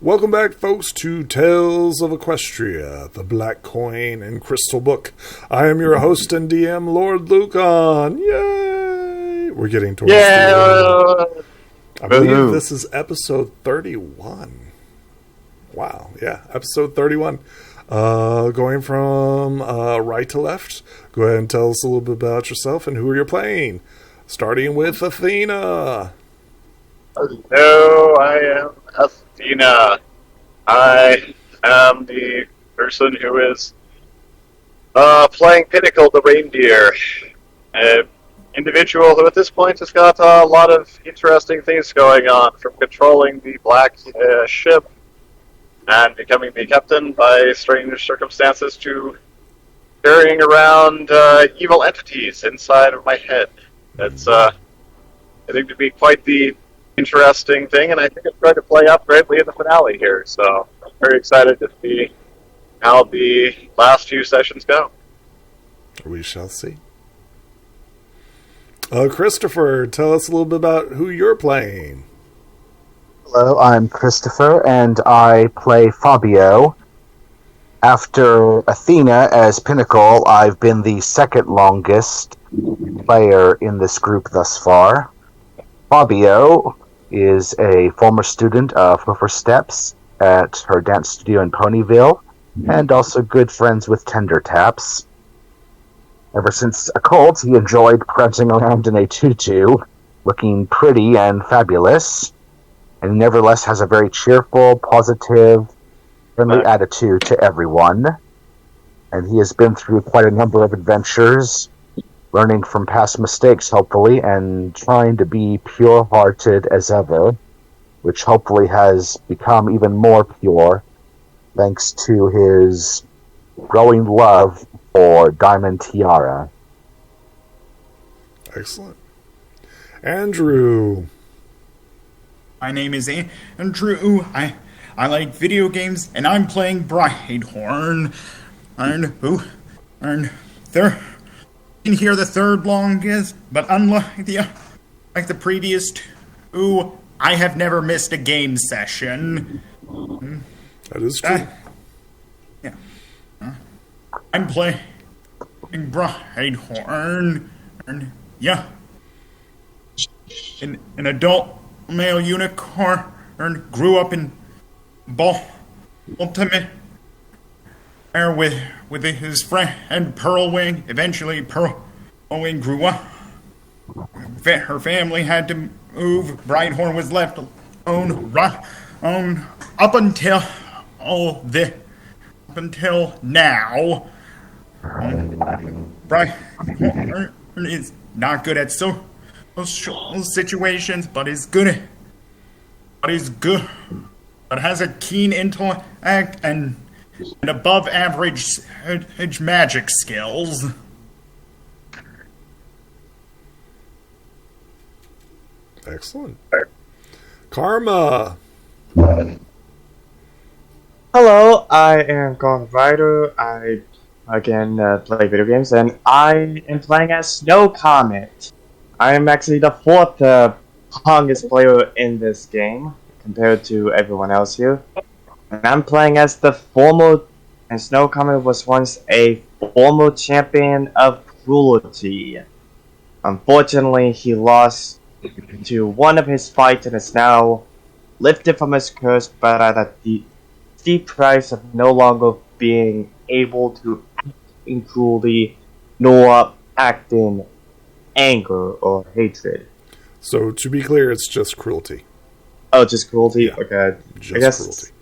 Welcome back, folks, to Tales of Equestria, the Black Coin and Crystal Book. I am your host and DM, Lord Lucan. Yay! We're getting towards the end. I believe this is episode 31. Wow, yeah, episode 31. Going from right to left, go ahead and tell us a little bit about yourself and who you're playing. Starting with Athena. Hello, I am Athena. I am the person who is playing Pinnacle the Reindeer. An individual who at this point has got a lot of interesting things going on, from controlling the black ship and becoming the captain by strange circumstances to carrying around evil entities inside of my head. That's, I think, to be quite the interesting thing, and I think it's going to play out greatly in the finale here, so I'm very excited to see how the last few sessions go. We shall see. Christopher, tell us a little bit about who you're playing. Hello, I'm Christopher, and I play Fabio. After Athena as Pinnacle, I've been the second longest player in this group thus far. Fabio is a former student of her first steps at her dance studio in Ponyville, and also good friends with Tender Taps. Ever since a cult, he enjoyed prancing around in a tutu, looking pretty and fabulous, and he nevertheless has a very cheerful, positive, friendly attitude to everyone. And he has been through quite a number of adventures, learning from past mistakes, hopefully, and trying to be pure-hearted as ever, which hopefully has become even more pure thanks to his growing love for Diamond Tiara. Excellent. Andrew. My name is Andrew. I like video games, and I'm playing Brightehorn. And there. In here, the third longest, but unlike the previous two, I have never missed a game session. That is true. Yeah. I'm playing Brightehorn, and yeah, an adult male unicorn grew up in Baltimore with his friend Pearlwing. Eventually, Pearlwing grew up. Her family had to move. Brighthorn was left alone up until now. Brighthorn is not good at social situations, but is good. But has a keen intellect and above average magic skills. Excellent. Karma. Hello, I am Gone Rider. I again play video games, and I am playing as Snow Comet. I am actually the fourth longest player in this game compared to everyone else here. And I'm playing as the former, and Snow Comet was once a former champion of cruelty. Unfortunately, he lost to one of his fights and is now lifted from his curse, but at a steep price of no longer being able to act in cruelty, nor act in anger or hatred. So, to be clear, it's just cruelty. Oh, just cruelty? Yeah, okay. Just I guess cruelty.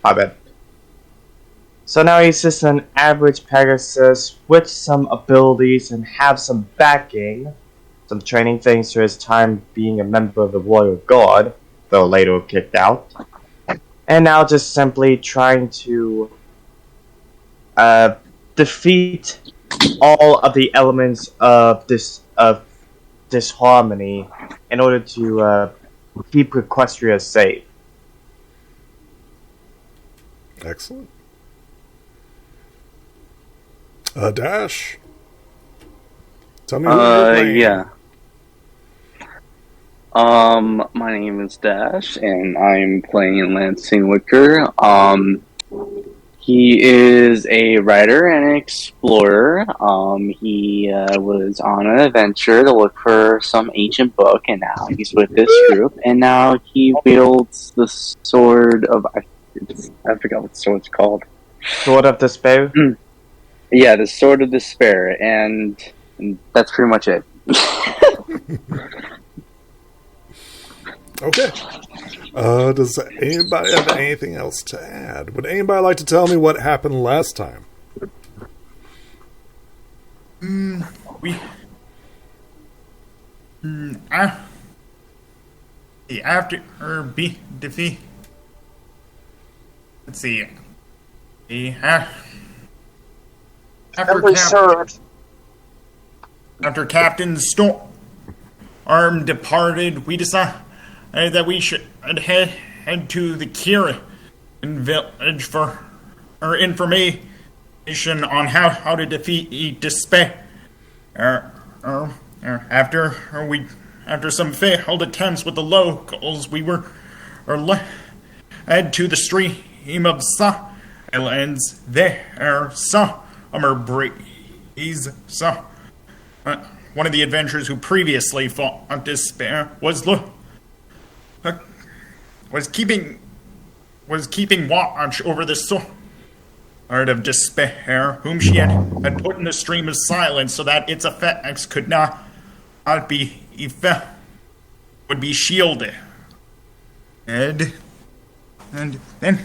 I bet. So now he's just an average Pegasus with some abilities and have some backing, some training thanks to his time being a member of the Royal Guard, though later kicked out. And now just simply trying to defeat all of the elements of disharmony in order to keep Equestria safe. Excellent. Dash. Tell me what you're playing. Yeah. My name is Dash, and I'm playing Lansing Wicker. He is a writer and an explorer. He was on an adventure to look for some ancient book, and now he's with this group. And now he wields the sword of I forgot what the sword's called. Sword of Despair? Yeah, the sword of despair, and that's pretty much it. Okay. Does anybody have anything else to add? Would anybody like to tell me what happened last time? After or be defeat. Let's see. After Captain Storm departed, we decided that we should head to the Kieran village for our information on how to defeat despair. After some failed attempts with the locals, we were led to the stream of silence. There, summer breeze. One of the adventurers who previously fought despair was keeping watch over the sword of despair, whom she had put in the stream of silence so that its effects could not be would be shielded. And then,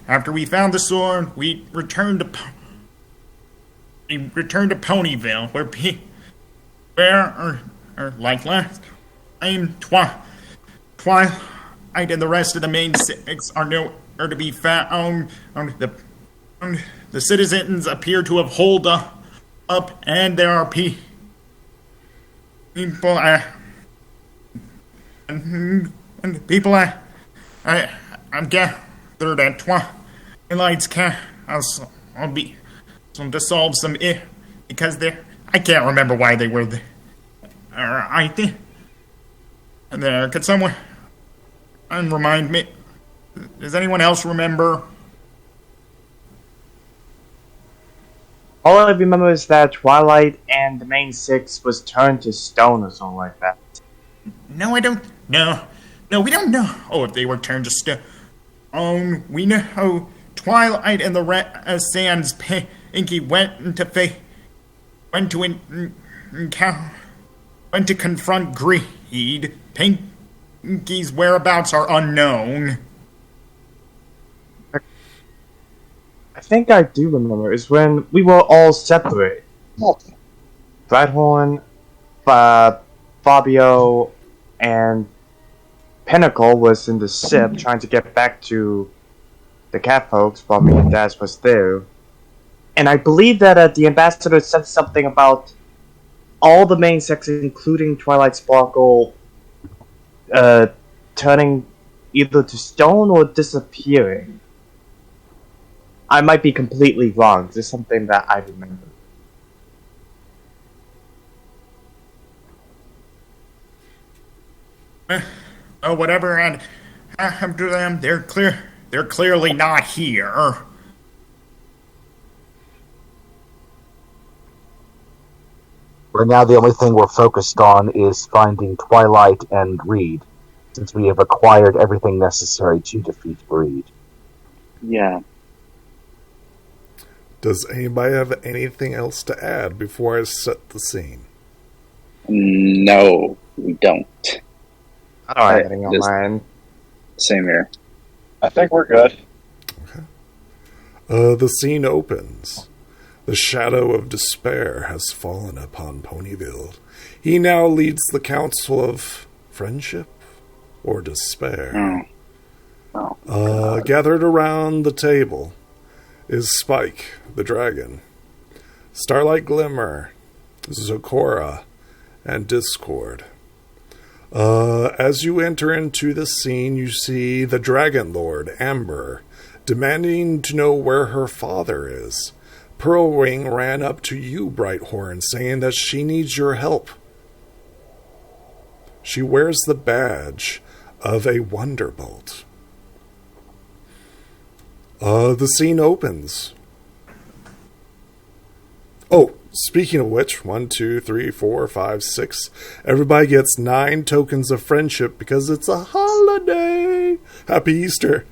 after we found the sword, we returned to Ponyville, where like last time, Twilight and the rest of the main six are nowhere to be found. The citizens appear to have holed up, and there are people I'm gathered at Twilight's castle. I'll be to solve some because I can't remember why they were there. I think there. Could someone remind me? Does anyone else remember? All I remember is that Twilight and the main six was turned to stone or something like that. No, I don't. No, we don't know. Oh, if they were turned to stone. We know Twilight and the Sans Pinky went to confront Greed. Pinky's whereabouts are unknown. I think I do remember. Is when we were all separate. Brighthorn, Fabio, and Pinnacle was in the ship trying to get back to the cat folks while me and Dash was there. And I believe that the ambassador said something about all the main six, including Twilight Sparkle, turning either to stone or disappearing. I might be completely wrong. This is something that I remember. Whatever, and after them, they're clearly not here. Right now, the only thing we're focused on is finding Twilight and Greed, since we have acquired everything necessary to defeat Greed. Yeah. Does anybody have anything else to add before I set the scene? No, we don't. I don't have anything on mine. Same here. I think we're good. Okay. The scene opens. The shadow of despair has fallen upon Ponyville. He now leads the council of friendship or despair. Gathered around the table is Spike, the dragon, Starlight Glimmer, Zokora, and Discord. As you enter into the scene, you see the Dragon Lord, Amber, demanding to know where her father is. Pearlwing ran up to you, Brighthorn, saying that she needs your help. She wears the badge of a Wonderbolt. The scene opens. Oh, speaking of which, 1, 2, 3, 4, 5, 6. Everybody gets 9 tokens of friendship because it's a holiday. Happy Easter.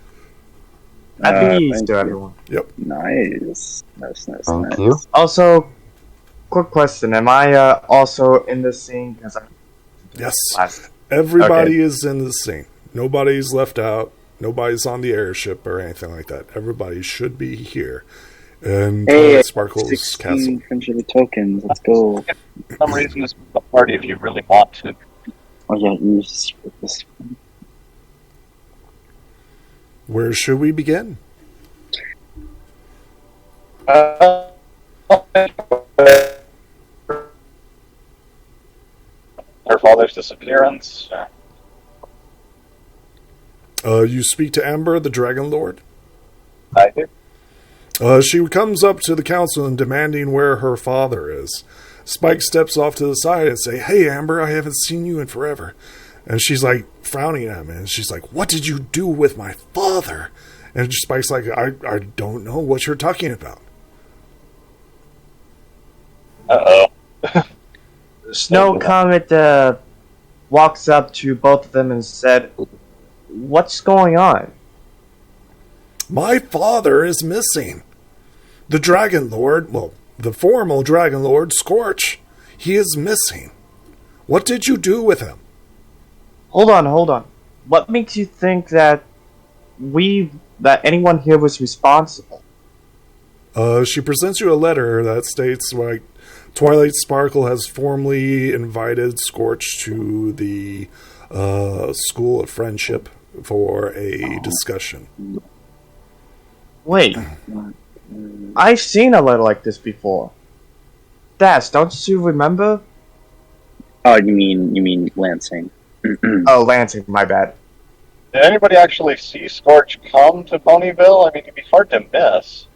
Happy Easter, everyone. Yep. Nice. Thank you. Also, quick question. Am I also in this scene? Because Yes. Everybody is in the scene. Nobody's left out. Nobody's on the airship or anything like that. Everybody should be here. And Sparkle's 16 castle. friendship tokens. Let's go. For some reason, this is a party if you really want to. Oh yeah, you just this. Where should we begin? Her father's disappearance. You speak to Amber, the Dragon Lord. I do. She comes up to the council and demanding where her father is. Spike steps off to the side and say, "Hey, Amber, I haven't seen you in forever." And she's like frowning at him, and she's like, "What did you do with my father?" And Spike's like, I don't know what you're talking about." Uh-oh. Snow Comet walks up to both of them and said, "What's going on?" "My father is missing. The Dragon Lord, well, the formal Dragon Lord, Scorch, he is missing. What did you do with him?" Hold on. What makes you think that anyone here was responsible? She presents you a letter that states, like, Twilight Sparkle has formally invited Scorch to the School of Friendship for a discussion. Wait, I've seen a letter like this before. Dash, don't you remember? Oh, you mean Lansing? Oh, Lansing, my bad. Did anybody actually see Scorch come to Ponyville? I mean, it'd be hard to miss.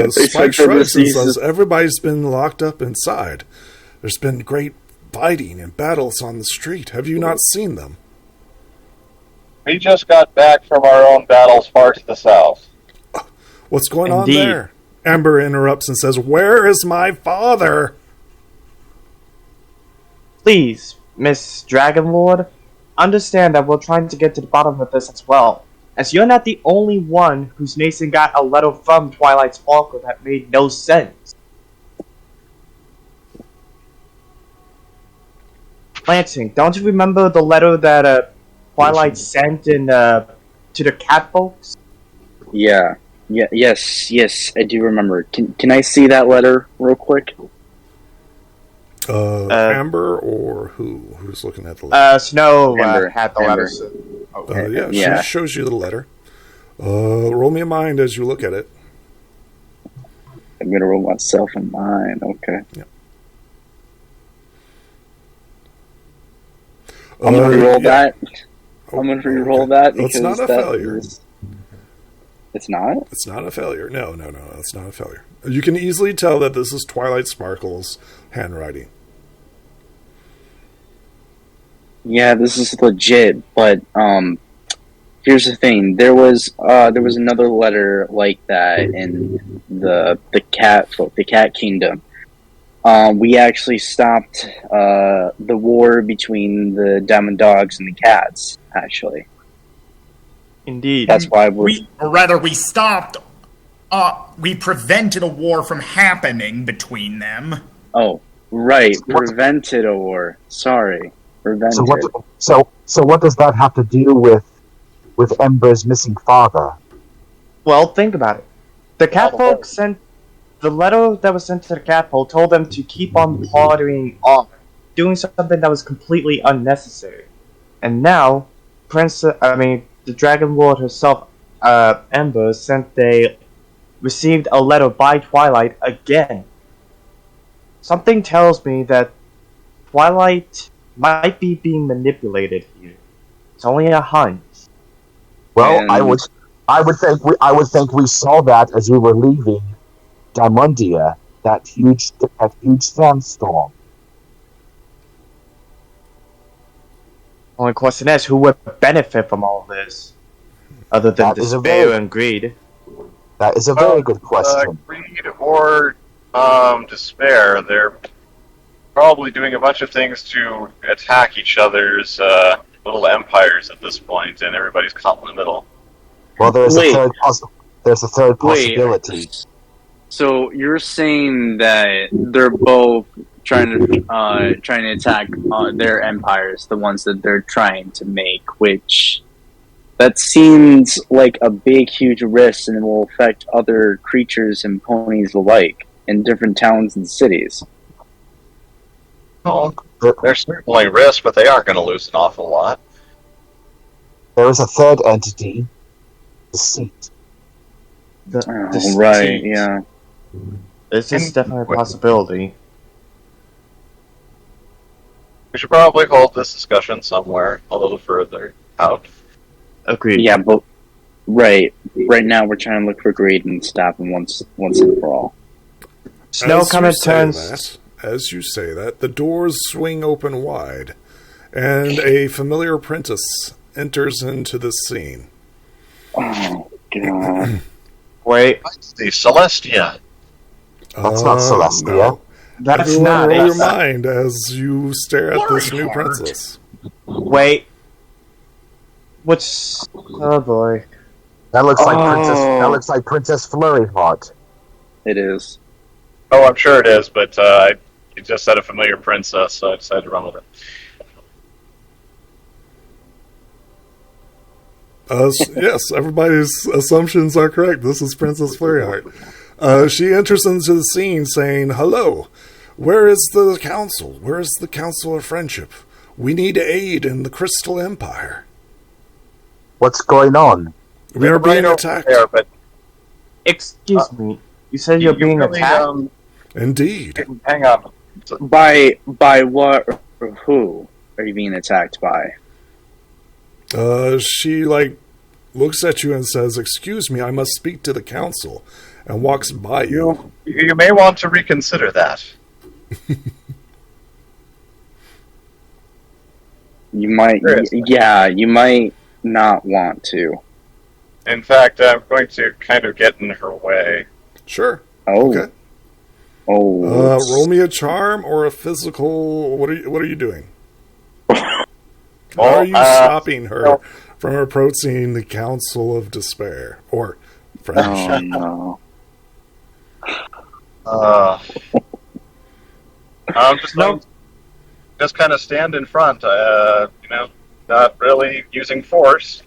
Spike shrugs and says, "Everybody's been locked up inside. There's been great fighting and battles on the street. Have you not seen them?" We just got back from our own battles far to the south. "What's going Indeed. on there?" Amber interrupts and says, "Where is my father?" Please, Miss Dragon Lord, understand that we're trying to get to the bottom of this as well. As you're not the only one whose nation got a letter from Twilight Sparkle that made no sense. Lansing, don't you remember the letter that Twilight sent to the cat folks? Yes, I do remember. Can I see that letter real quick? Amber or who? Who's looking at the letter? Snow Amber, had the Amber. letter. Yeah, she shows you the letter. Roll me a mind as you look at it. I'm gonna roll myself in mine. Okay. Yeah. I'm gonna re-roll that. Oh, I'm gonna re-roll that because it's not a failure. It's not? It's not a failure. No, it's not a failure. You can easily tell that this is Twilight Sparkle's handwriting. Yeah, this is legit, but here's the thing. There was another letter like that in the cat kingdom. We actually stopped the war between the Diamond Dogs and the cats, actually. Indeed. That's why we stopped. We prevented a war from happening between them. Oh, right. Prevented a war. Sorry. Prevented. So what does that have to do with Ember's missing father? Well, think about it. The catfolk sent the letter that was sent to the catfolk told them to keep on partying on, doing something that was completely unnecessary. And now, the Dragon Lord herself, Ember, received a letter by Twilight again. Something tells me that Twilight might be being manipulated here. It's only a hunch. Well, And- I would think we saw that as we were leaving Diamondia, that huge sandstorm. Only question is, who would benefit from all this? Other than That is a despair very- and greed. That is a very good question. Greed or despair. They're probably doing a bunch of things to attack each other's little empires at this point, and everybody's caught in the middle. Well, there's Wait. there's a third Wait. possibility. So you're saying that they're both trying to attack their empires, the ones that they're trying to make, which that seems like a big, huge risk, and it will affect other creatures and ponies alike in different towns and cities. Well, there's certainly risk, but they aren't going to lose an awful lot. There is a third entity, deceit. Right? Yeah. This is definitely a possibility. We should probably hold this discussion somewhere a little further out. Agreed. Yeah, but right now we're trying to look for greed and stop them once and for all. Snow Comet As you say that, the doors swing open wide, and a familiar apprentice enters into the scene. Oh god! Wait, It's the Celestia. That's not Celestia. No. that's Everyone not roll it. your mind as you stare at this new princess. Wait. What's... Oh boy. That looks like Oh. Princess. That looks like Princess Flurry Heart. It is. Oh, I'm sure it is, but you just said a familiar princess, so I decided to run with it. Yes, everybody's assumptions are correct. This is Princess Fairyheart. She enters into the scene saying, "Hello, where is the council? Where is the Council of Friendship? We need aid in the Crystal Empire. What's going on? We are being Right over attacked." there, but Excuse me. You said you're being really, attacked? Indeed. Hang on. By what or who are you being attacked by? She looks at you and says, "Excuse me, I must speak to the council," and walks by you. You may want to reconsider that. You might, Seriously. you might not want to. In fact, I'm going to kind of get in her way. Sure. Oh, Okay. oh, Roll me a charm or a physical. What are you doing? How Well, are you stopping her from approaching the Council of Despair or Friendship? oh no. I'm just just kind of stand in front, not really using force.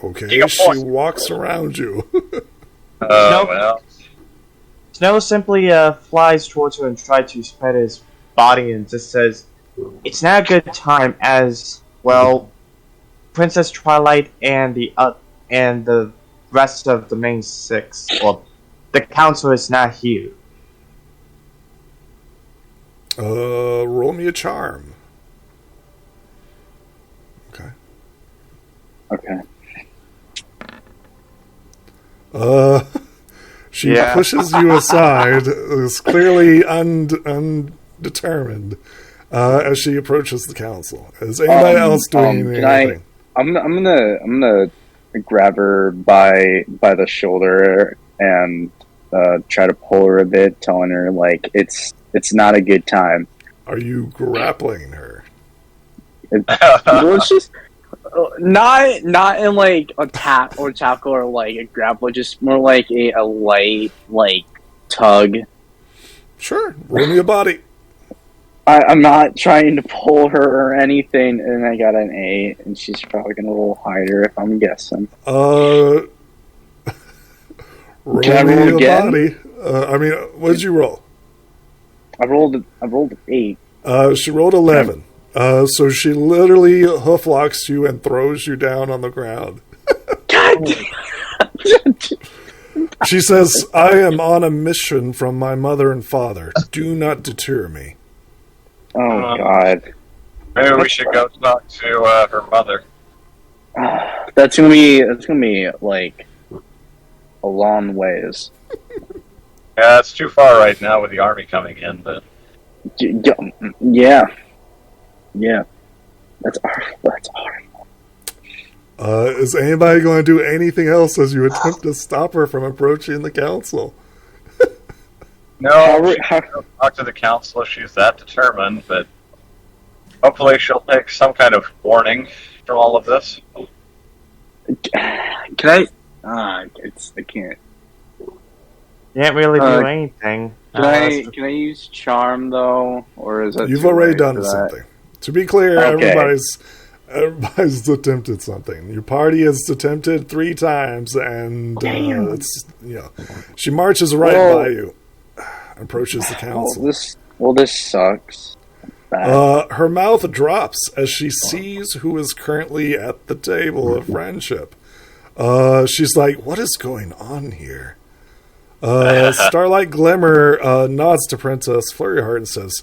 Okay, Take a she point. walks around you. Well, Snow simply flies towards her and tries to spread his body and just says, "It's not a good time as, well, Princess Twilight and the rest of the main six, well, the council is not here." Roll me a charm. Okay. Okay. She Yeah. pushes you aside, is clearly undetermined, as she approaches the council. Is anybody else doing can anything? I'm gonna grab her by the shoulder and try to pull her a bit, telling her like it's not a good time. Are you grappling her? Well, it's just not in like a tap or tackle or like a grapple, just more like a light tug. Sure. Roll me a body. I'm not trying to pull her or anything, and I got an 8, and she's probably gonna roll higher if I'm guessing. Roll Can I me roll a again? body. What did you roll? I rolled 8. She rolled 11. So she literally hooflocks you and throws you down on the ground. God She says, "I am on a mission from my mother and father. Do not deter me." Oh God. maybe we should go talk to her mother. That's gonna be like a long ways. Yeah, it's too far right now with the army coming in, but Yeah. That's awful. That's awful. Is anybody going to do anything else as you attempt to stop her from approaching the council? No, she'll talk to the council if she's that determined, but hopefully she'll take some kind of warning from all of this. Can I? I can't. Can't really do anything. Can I use charm though, or is it? You've already done something. To be clear, everybody's attempted something. Your party has attempted 3 times, and it's she marches right by you, approaches the council. This sucks. Her mouth drops as she sees who is currently at the table of friendship. She's like, "What is going on here?" Starlight Glimmer nods to Princess Flurryheart and says,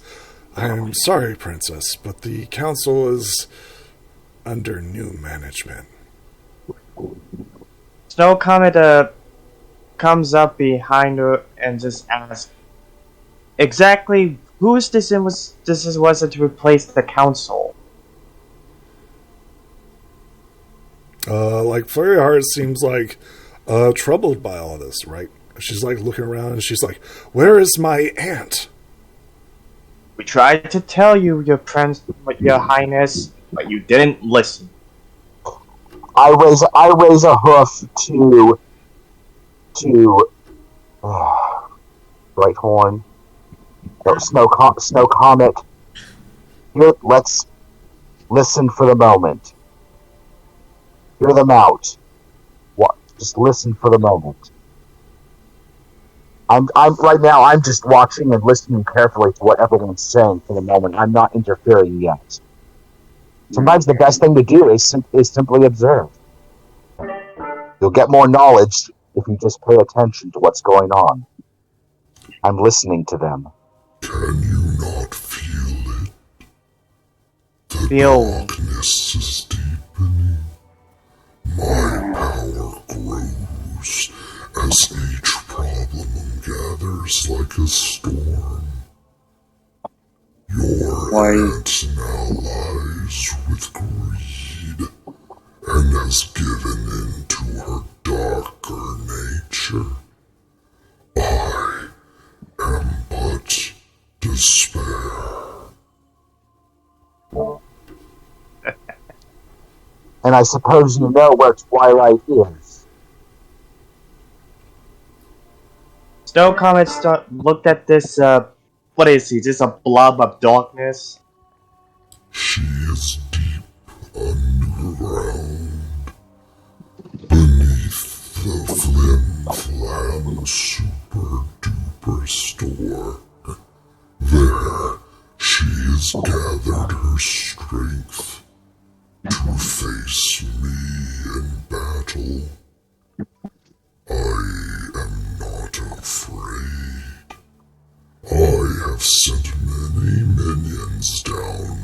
"I'm sorry, Princess, but the council is under new management." Snow Comet comes up behind her and just asks, "Exactly whose decision was it to replace the council?" Like Flurryheart seems like troubled by all this, right? She's like looking around and she's like, "Where is my aunt?" "We tried to tell you, your highness, but you didn't listen." I raise a hoof to Bright Horn. Snow Comet. Here, let's listen for the moment. Hear them out. What? Just listen for the moment. I'm right now. I'm just watching and listening carefully to what everyone's saying for the moment. I'm not interfering yet. Sometimes the best thing to do is simply observe. You'll get more knowledge if you just pay attention to what's going on. I'm listening to them. Can you not feel it? The Feel. darkness is deepening. My power grows as each problem gathers like a storm. Your aunt now lies with greed and has given in to her darker nature. I am but despair. And I suppose you know where Twilight is. Snow Comet looked at this, what is he, just a blob of darkness? She is deep underground, beneath the Flim Flam Super Duper store. There, she has gathered her strength to face me in battle. I am not afraid. I have sent many minions down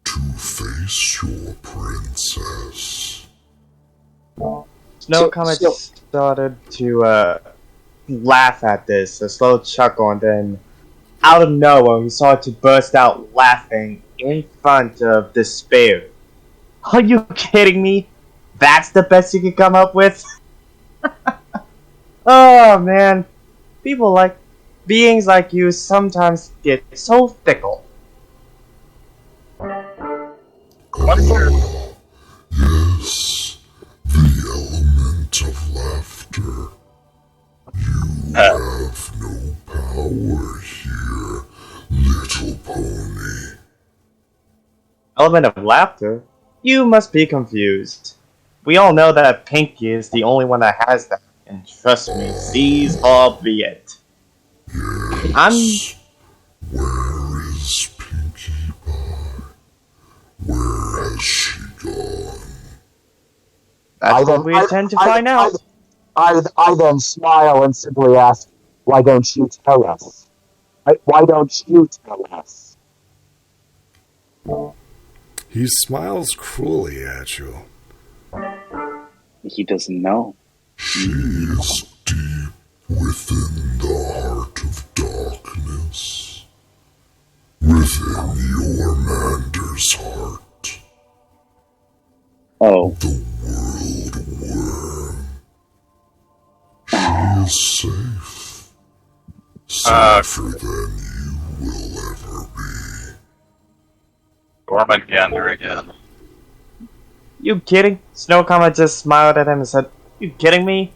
to face your princess. Snow Comet started to laugh at this, a slow chuckle, and then out of nowhere we started to burst out laughing in front of Despair. Are you kidding me? That's the best you could come up with? Oh man, beings like you sometimes get so fickle. Yes, the element of laughter. You have no power here, little pony. Element of laughter? You must be confused. We all know that Pinky is the only one that has that, and trust me, these all be it. Yes. Where is Pinkie Pie? Where has she gone? That's what we intend to find out. I then smile and simply ask, "Why don't you tell us? Why don't you tell us?" He smiles cruelly at you. He doesn't know. She is deep within the heart of darkness. Within your Mander's heart. Oh. The world worm. She is safe. Safer than you will ever be. Gormagander again. You kidding? Snowcomet just smiled at him and said, "You kidding me?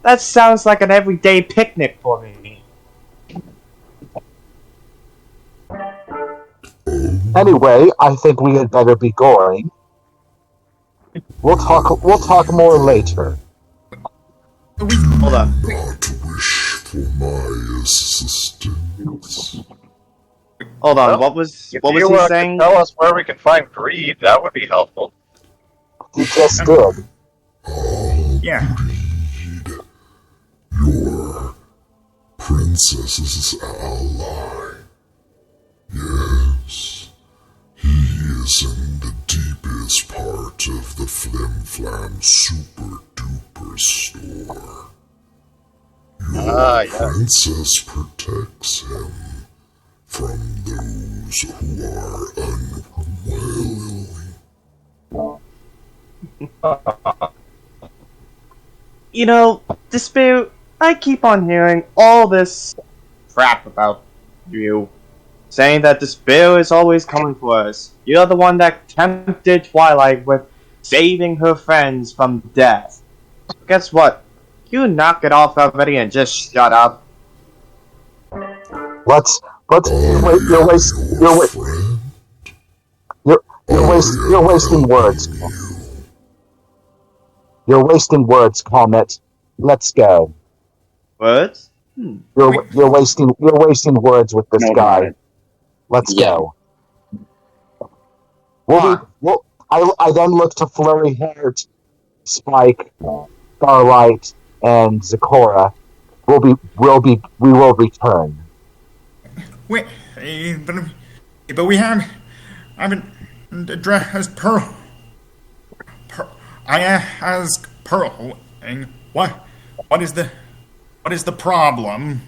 That sounds like an everyday picnic for me." Anyway, I think we had better be going. We'll talk more later. Hold on. Not wish for my assistance. Hold on. Well, What was If he you saying? could tell us where we can find greed, that would be helpful. He just did. Yeah. Greed, your princess's ally. Yes, he is in the deepest part of the Flim Flam Super Duper store. Your yes. princess protects him from those who are unwilling. You know, Dispute, I keep on hearing all this crap about you. Saying that Despair is always coming for us. You're the one that tempted Twilight with saving her friends from death. Guess what? You knock it off already and just shut up. Let's Your friend? you're wasting words. You're wasting words, Comet. Let's go. What? You're wasting words with this No, guy. got it. Let's Yeah. go. I then look to Flurry Heart, Spike, Starlight, and Zecora. We will return. Wait, but we haven't addressed Pearl. I asked Pearl, what is the problem?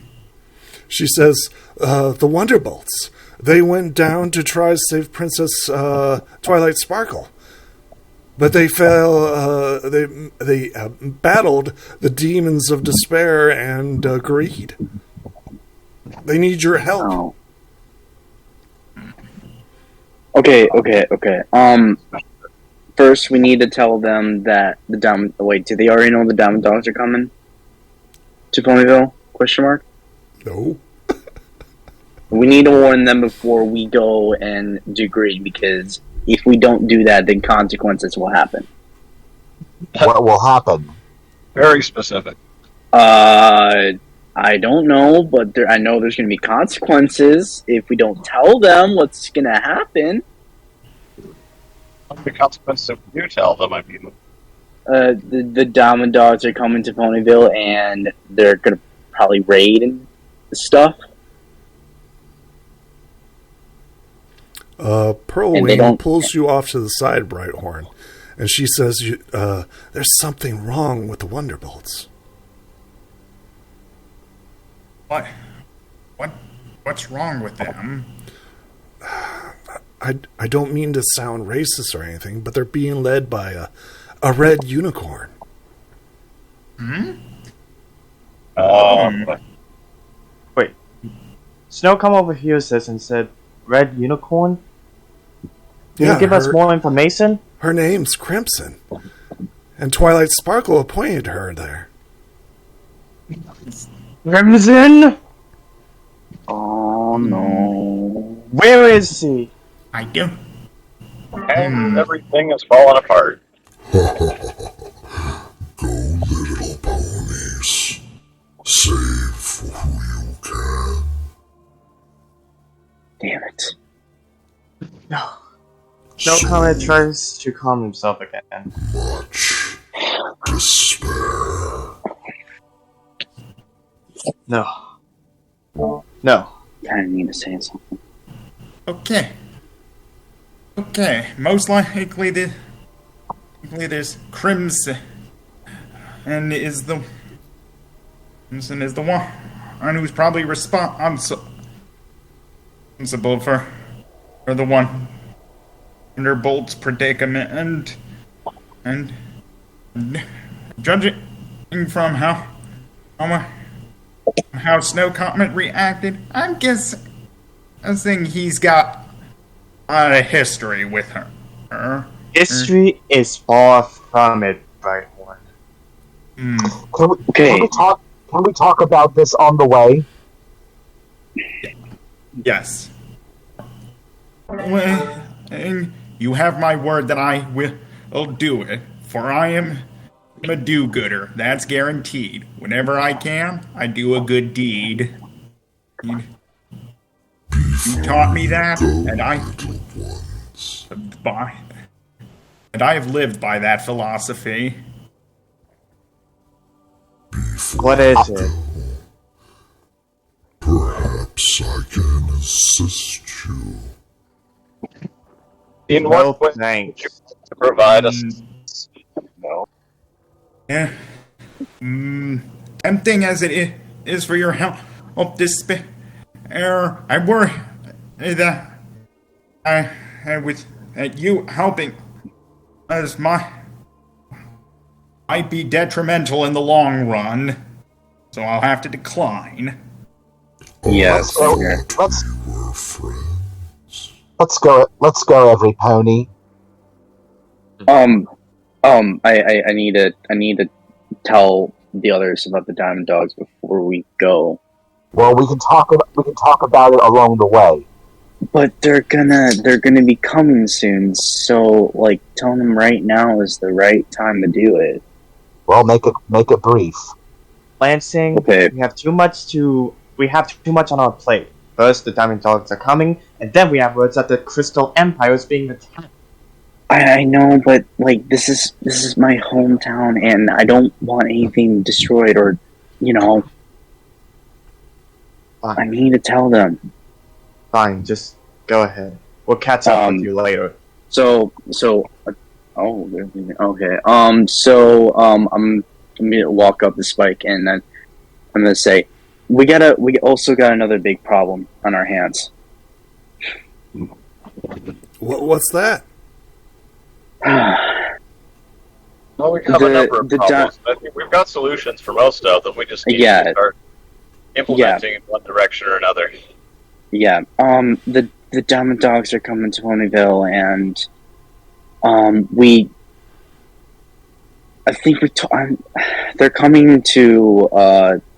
She says, the Wonderbolts. They went down to try to save Princess Twilight Sparkle. But they fell, they battled the demons of despair and greed. They need your help. Oh. Okay. First, we need to tell them that the Diamond... Wait, do they already know the Diamond Dogs are coming? To Ponyville? Question mark? No. We need to warn them before we go and do greed, because if we don't do that, then consequences will happen. What will happen? Very specific. I don't know, but I know there's going to be consequences if we don't tell them what's going to happen. The consequences if you tell them, I mean. The Diamond Dogs are coming to Ponyville, and they're going to probably raid and stuff. Pearl And they Wing don't- pulls you off to the side, Brighthorn, and she says, there's something wrong with the Wonderbolts. What's wrong with them? I don't mean to sound racist or anything, but they're being led by a red unicorn. Wait. Snow come over here says and said, "Red unicorn? Can you give us more information?" Her name's Crimson, and Twilight Sparkle appointed her there. Crimson? Oh, no. Where is he? I do. And everything is falling apart. Go, little ponies. Save who you can. Damn it. Snow Comet tries to calm himself again. Much despair. No. Kind of need to say something. Okay. Most likely there's Crimson, and Crimson is the one who's probably responsible for the Wonderbolt's predicament, And judging from how Snow Comet reacted, I'm guessing he's got a history with her. History is far from it, Brighthorn. Can we talk about this on the way? Yes. Well, you have my word that I will do it, for I am a do-gooder. That's guaranteed. Whenever I can, I do a good deed. You taught me that, and I have lived by that philosophy. What is it? Perhaps I can assist you. In No, what way thanks. would you like to provide us? No. Yeah. Tempting as it is for your help, despair. I worry that with you helping us might be detrimental in the long run, so I'll have to decline. Yes. Let's We were friends. let's go, every pony. I need to tell the others about the Diamond Dogs before we go. Well, we can talk about it along the way. But they're gonna be coming soon, so like telling them right now is the right time to do it. Well, make it brief. Lansing, Okay. we have too much on our plate. First, the Diamond Dogs are coming, and then we have words that the Crystal Empire is being attacked. I know, but like this is my hometown, and I don't want anything destroyed or, I need to tell them. Fine, just go ahead. We'll catch up with you later. Okay. I'm gonna walk up the spike, and then I'm gonna say, we also got another big problem on our hands. What's that? Well, we have a number of problems. I think we've got solutions for most of them. We just need to start implementing in one direction or another. Yeah. The Diamond Dogs are coming to Ponyville, and they're coming to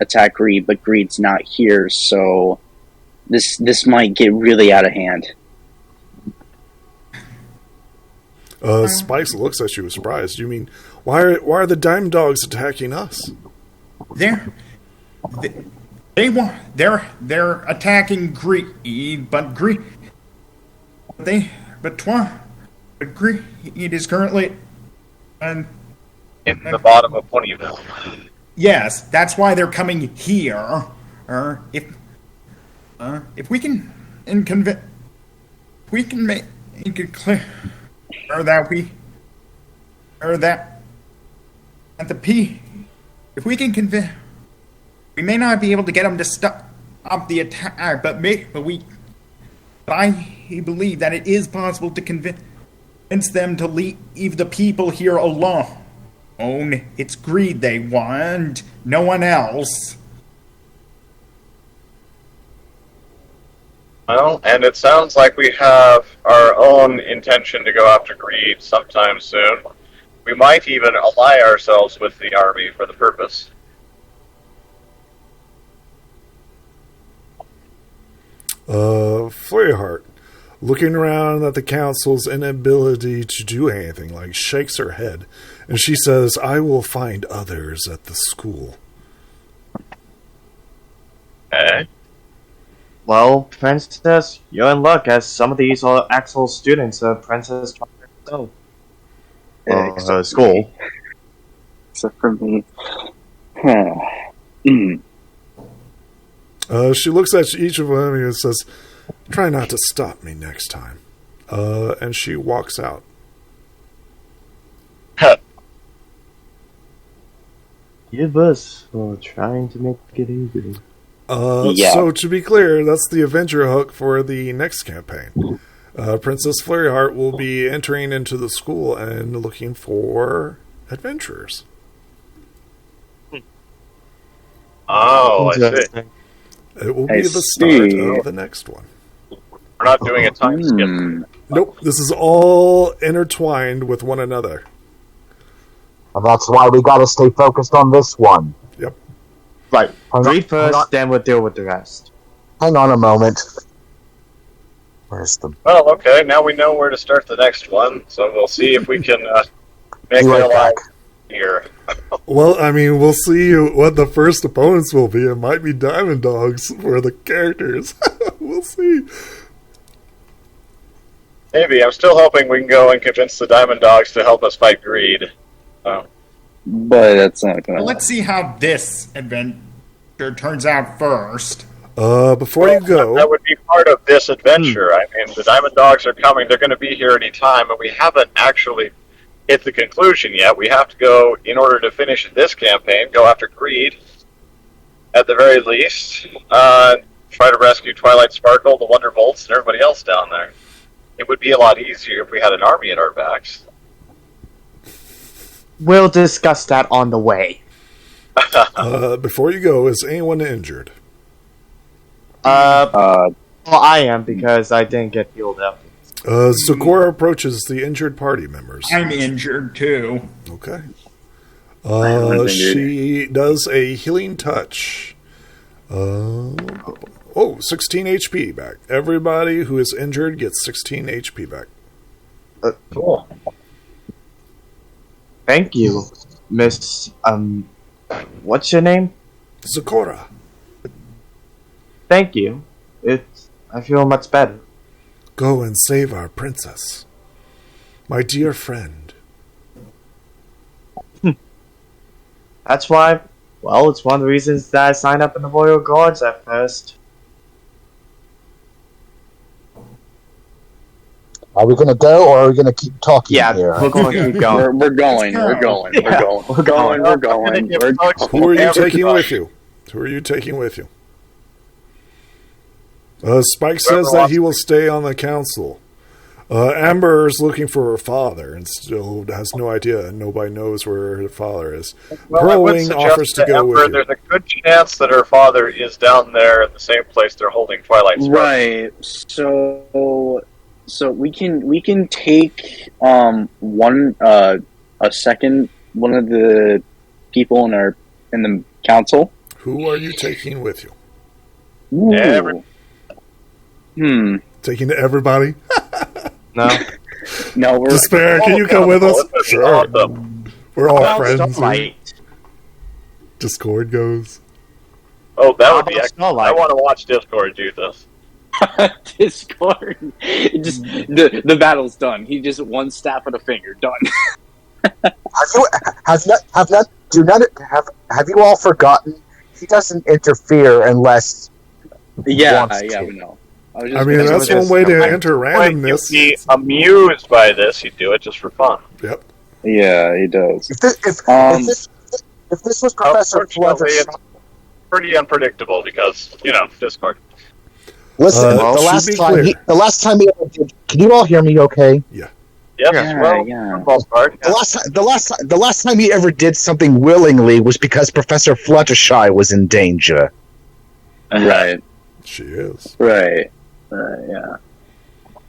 attack Greed, but Greed's not here, so this might get really out of hand. Spikes looks at you with surprise. You mean, why are the Diamond Dogs attacking us? They're attacking Greed, but Greed is currently In the bottom of Ponyville. Yes, that's why they're coming here. If we can make it clear if we can convince, we may not be able to get them to stop the attack, but I believe that it is possible to convince them to leave the people here alone. It's Greed they want, no one else. Well, and it sounds like we have our own intention to go after Greed sometime soon. We might even ally ourselves with the army for the purpose. Feuerheart, looking around at the council's inability to do anything, shakes her head, and she says, "I will find others at the school." Okay. Well, Princess, you're in luck, as some of these are actual students of Princess Charlotte herself. School. Except for me. She looks at each of them and says, "Try not to stop me next time." And she walks out. Give us for trying to make it easy. So to be clear, that's the adventure hook for the next campaign. Princess Flurryheart will be entering into the school and looking for adventurers. Oh, I see. Interesting. It will be I the start see. of the next one. We're not doing a time skip. Nope, this is all intertwined with one another. And that's why we gotta stay focused on this one. Yep. Right. Hang on- Read hang on- first, then we'll deal with the rest. Hang on a moment. Where's the... Well, okay, now we know where to start the next one, so we'll see if we can make Be it right alive back. here. Well, I mean, we'll see what the first opponents will be. It might be Diamond Dogs for the characters. We'll see. Maybe. I'm still hoping we can go and convince the Diamond Dogs to help us fight Greed. But that's not gonna. Let's see how this adventure turns out first. Before you go, That would be part of this adventure. I mean, the Diamond Dogs are coming. They're going to be here any time, and we haven't actually hit the conclusion yet. We have to go, in order to finish this campaign, go after Greed, at the very least. Try to rescue Twilight Sparkle, the Wonderbolts, and everybody else down there. It would be a lot easier if we had an army at our backs. We'll discuss that on the way. before you go, is anyone injured? Well, I am because I didn't get healed up. Zakora approaches the injured party members. I'm injured too. Okay. injured. She does a healing touch. 16 HP back. Everybody who is injured gets 16 HP back. Cool. Thank you, Miss. What's your name? Zakora. Thank you. I feel much better. Go and save our princess. My dear friend. That's why. Well, it's one of the reasons that I signed up in the Royal Guards at first. Are we gonna go, or are we gonna keep talking Yeah, here? we're going to keep going. We're going. We're going. Yeah, We're going. We're going. We're going. Who are you taking with you? Who are you taking with you? Spike says that he will stay on the council. Amber is looking for her father and still has no idea. Nobody knows where her father is. Well, I would Pearlwing suggest offers to go Ember, with you. there's a good chance that her father is down there at the same place they're holding Twilight Sparkle. Right. So we can take a second one of the people in the council. Who are you taking with you? Ooh. Every- Taking everybody? No. No, we're Despair, can you come with us? That's Sure. awesome. We're all Well, friends. Starlight. Discord goes. Oh, that would be How about excellent. I Starlight? want to watch Discord do this. Discord. It just the battle's done. He just one snap of the finger, done. Have you all forgotten? He doesn't interfere unless Yeah, wants yeah, to. we know. I mean, that's one way to enter randomness. You'd be amused by this. You'd do it just for fun. Yep. Yeah, he does. if this was Professor Unfortunately, Fluttershy. it's pretty unpredictable because, Discord. Listen, Well, the to last be time clear. the last time he ever did. Can you all hear me? Okay. Yes, Yeah, well, yeah. false card. The last time he ever did something willingly was because Professor Fluttershy was in danger. Right, She is. right, yeah.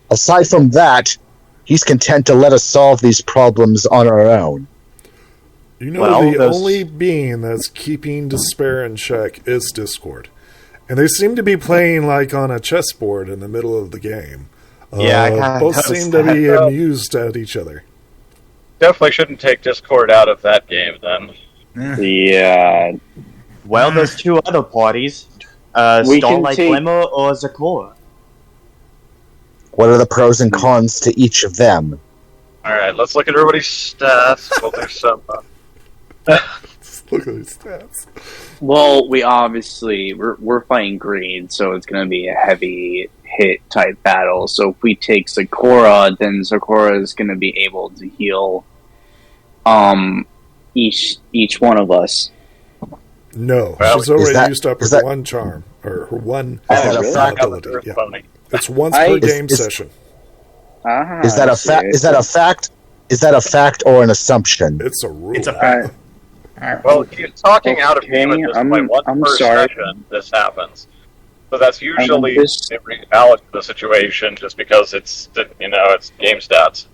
Aside from that, he's content to let us solve these problems on our own. You know, Well, the those- only being that's keeping despair in check is Discord. And they seem to be playing like on a chessboard in the middle of the game. Yeah, I kinda both noticed seem to be that. amused at each other. Definitely shouldn't take Discord out of that game then. Yeah. Well, there's two other parties. We can Starlight take- Glimmer or Zakora. What are the pros and cons to each of them? Alright, let's look at everybody's stats. Well, there's some... Look at these stats. Well, we're fighting Greed, so it's going to be a heavy hit type battle. So if we take Zakora, then Zakora is going to be able to heal each one of us. No, Well, she's already that- used up her is that- one charm. Or her one Oh, really? ability. Yeah. It's once I- per is- game is- session. Is that a fact? Is that a fact? Is that a fact or an assumption? It's a rule. It's a fact. Well, he's talking out of game at this I'm- point. Once I'm per sorry. session, this happens. So that's usually just- in reality the situation, just because it's it's game stats.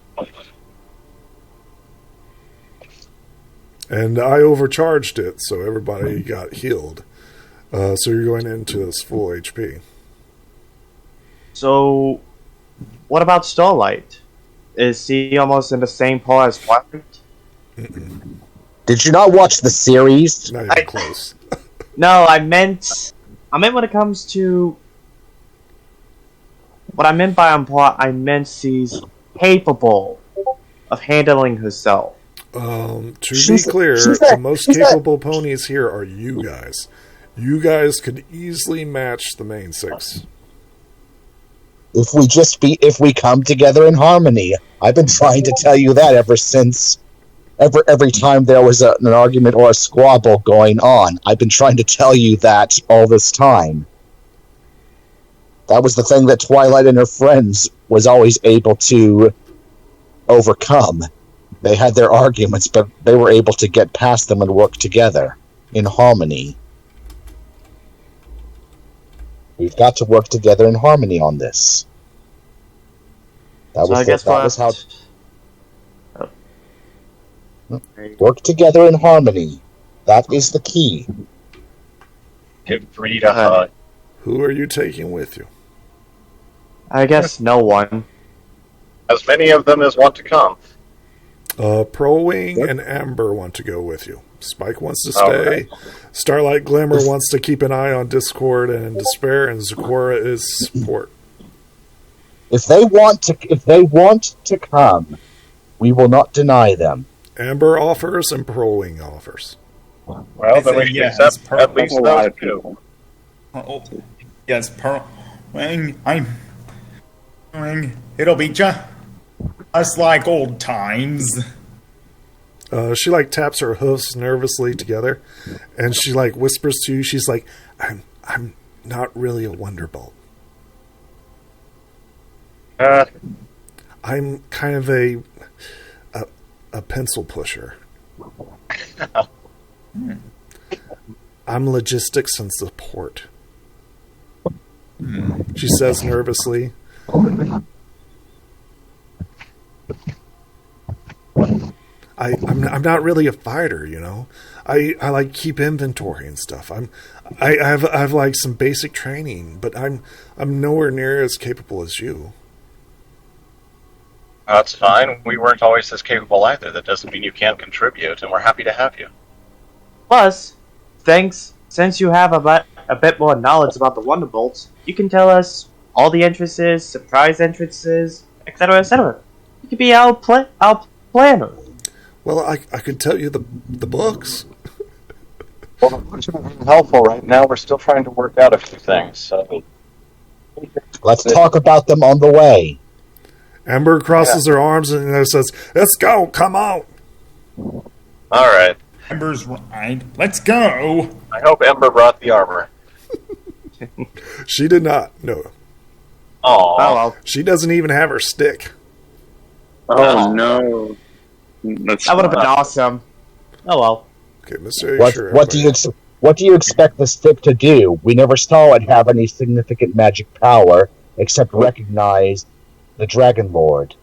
And I overcharged it, so everybody got healed. So you're going into this full HP. So, what about Starlight? Is he almost in the same pool as Twilight? Did you not watch the series? Not even close. No, I meant when it comes to what I meant by on par. I meant she's capable of handling herself. To be She's- clear, she's the that- most she's that- capable ponies here are you guys. You guys could easily match the main six. If we come together in harmony. I've been trying to tell you that ever since. Every time there was an argument or a squabble going on, I've been trying to tell you that all this time. That was the thing that Twilight and her friends was always able to overcome. They had their arguments, but they were able to get past them and work together in harmony. We've got to work together in harmony on this. That So I was guess that was how Oh. work together in harmony. That is the key. Give Reed a hug. Who are you taking with you? I guess no one. As many of them as want to come. Pearl Wing Yep. and Amber want to go with you. Spike wants to All stay. right. Starlight Glimmer wants to keep an eye on Discord and Despair, and Zakora is support. If they want to come, we will not deny them. Amber offers and Pearl Wing offers. Well, I then we say can yes, accept perfect. at least That's a lot those of two. people. Oh, yes, Pearl Wing. It'll be just like old times. She taps her hoofs nervously together, and she whispers to you. She's like, "I'm not really a Wonderbolt. I'm kind of a pencil pusher. I'm logistics and support." She says nervously. I'm not really a fighter, you know. I keep inventory and stuff. I have some basic training, but I'm nowhere near as capable as you. That's fine. We weren't always as capable either. That doesn't mean you can't contribute, and we're happy to have you. Plus, since you have a bit more knowledge about the Wonderbolts, you can tell us all the entrances, surprise entrances, etc., etc. You could be our planner. Well, I could tell you the books. Well, which would be helpful right now. We're still trying to work out a few things. So Let's talk about them on the way. Amber crosses her arms and says, "Let's go, come out." all right. Ember's right. Let's go. I hope Ember brought the armor. She did not. No, Oh, well. she doesn't even have her stick. Oh no. That's That would have been awesome. Oh well. Okay, Mr. What do you expect the stick to do? We never saw it have any significant magic power except recognize the Dragon Lord.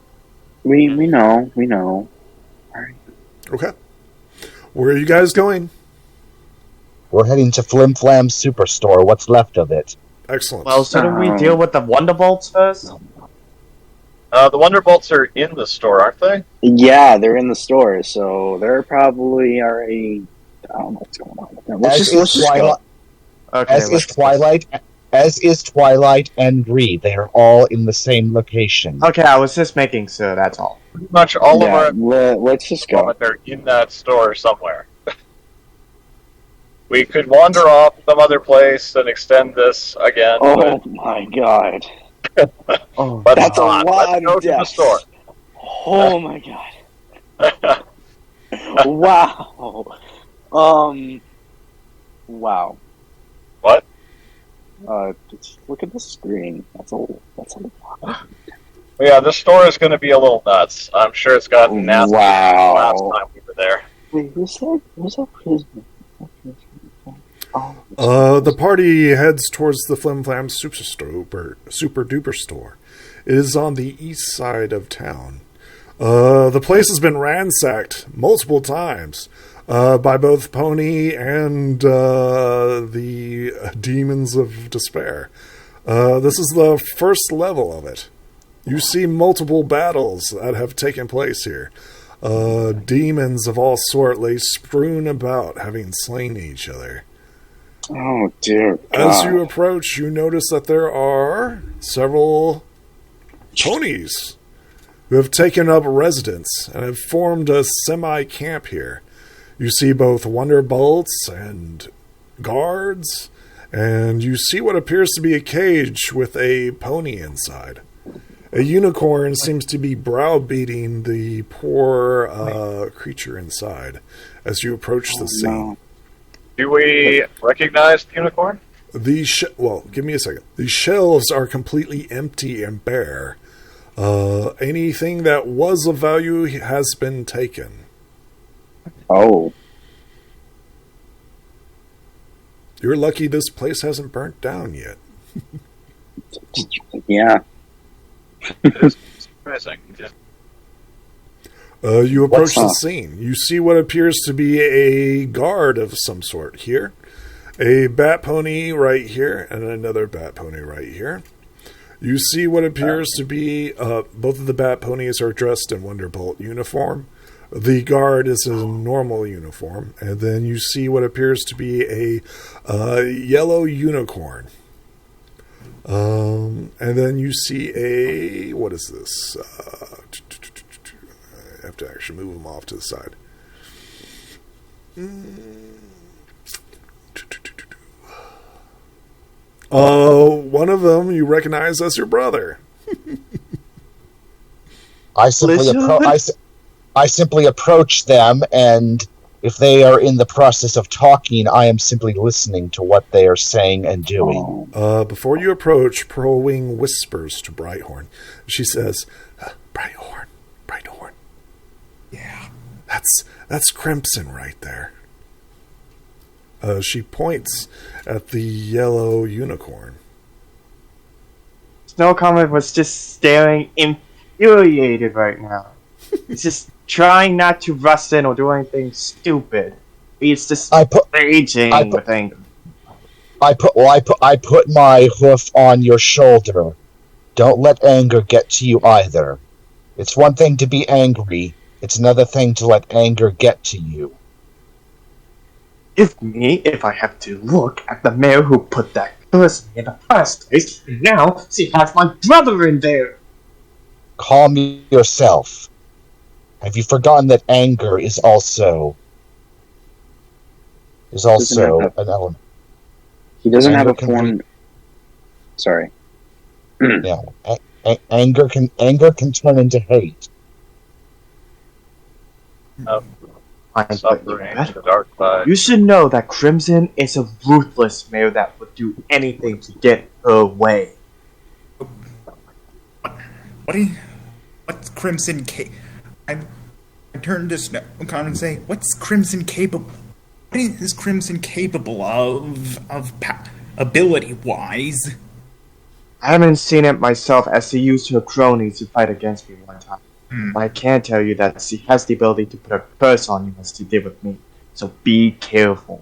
We know. Okay, where are you guys going? We're heading to Flim Flam Superstore. What's left of it? Excellent. Well, shouldn't we deal with the Wonderbolts first? the Wonderbolts are in the store, aren't they? Yeah, they're in the store, so they're probably already. I don't know what's going on with them. Let's just go. Okay. As is Twilight and Reed. They are all in the same location. Okay, I was just making sure. That's all. Pretty much all Yeah, of our let's just go. they're in that store somewhere. We could wander off some other place and extend this again. Oh my god. Oh, but That's a not. lot Let's of go to the deaths. store. Oh my god. Wow. Wow. What? Just look at the screen. That's a lot. Yeah, this store is going to be a little nuts. I'm sure it's gotten nasty last time we were there. Wait, who's that prisoner? Oh, The party heads towards the Flim Flam Super Duper store. It is on the east side of town. The place has been ransacked multiple times by both Pony and the Demons of Despair. This is the first level of it. You see multiple battles that have taken place here. Demons of all sort lay strewn about, having slain each other. Oh, dear God. As you approach, you notice that there are several ponies who have taken up residence and have formed a semi-camp here. You see both Wonderbolts and guards, and you see what appears to be a cage with a pony inside. A unicorn seems to be browbeating the poor creature inside as you approach the scene. Do we recognize the unicorn? Give me a second. The shelves are completely empty and bare. Anything that was of value has been taken. Oh. You're lucky this place hasn't burnt down yet. Yeah. It's surprising. You approach the scene. You see what appears to be a guard of some sort here. A bat pony right here, and another bat pony right here. You see what appears to be... both of the bat ponies are dressed in Wonderbolt uniform. The guard is in normal uniform. And then you see what appears to be a yellow unicorn. And then you see a... What is this? I have to actually move them off to the side. One of them you recognize as your brother. I simply approach them, and if they are in the process of talking, I am simply listening to what they are saying and doing. Before you approach, Pearl Wing whispers to Brighthorn. She says, Brighthorn. Yeah, that's Crimson right there. She points at the yellow unicorn. Snow Comet was just staring infuriated right now. He's just trying not to rust in or do anything stupid. He's just raging with anger. I put my hoof on your shoulder. Don't let anger get to you either. It's one thing to be angry. It's another thing to let anger get to you. If I have to look at the mayor who put that curse in the first place, and now she has my brother in there. Calm yourself. Have you forgotten that anger is also an element? He doesn't have a form. Sorry. Yeah, anger can turn into hate. You should know that Crimson is a ruthless mayor that would do anything to get her way. What's Crimson I turn to Snowcon and say, what's Crimson capable? What is Crimson capable of ability-wise? I haven't seen it myself, as she used her cronies to fight against me one time. But I can tell you that she has the ability to put a curse on you as she did with me. So be careful.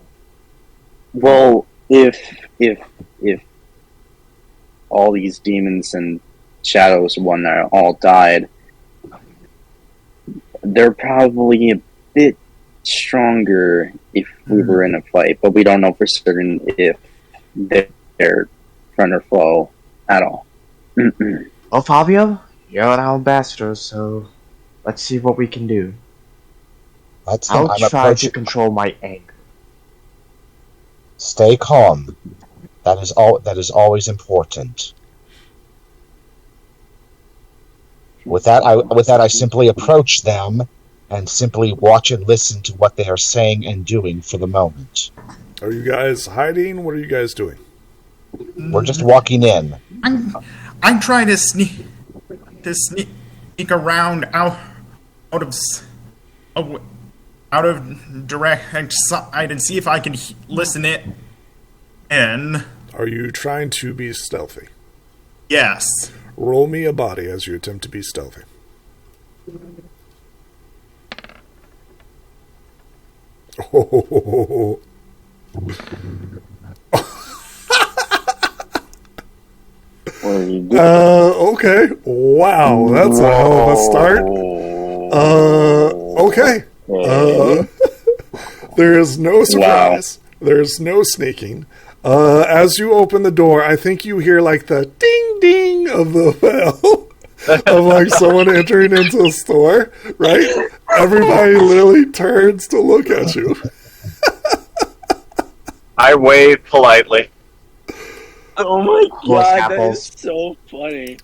Well, if all these demons and shadows when they all died, they're probably a bit stronger if we were in a fight, but we don't know for certain if they're friend or foe at all. Well, Fabio, you're our ambassador, so let's see what we can do. I'll try to control my anger. Stay calm. That is always important. With that, I simply approach them and simply watch and listen to what they are saying and doing for the moment. Are you guys hiding? What are you guys doing? We're just walking in. I'm trying to to sneak around out of direct sight and see if I can listen it in. Are you trying to be stealthy? Yes. Roll me a body as you attempt to be stealthy. Oh. Okay. Wow, that's a hell of a start. Okay. There is no surprise. Wow. There's no sneaking. As you open the door, I think you hear like the ding ding of the bell of like someone entering into the store, right? Everybody literally turns to look at you. I wave politely. Oh my god, that is so funny.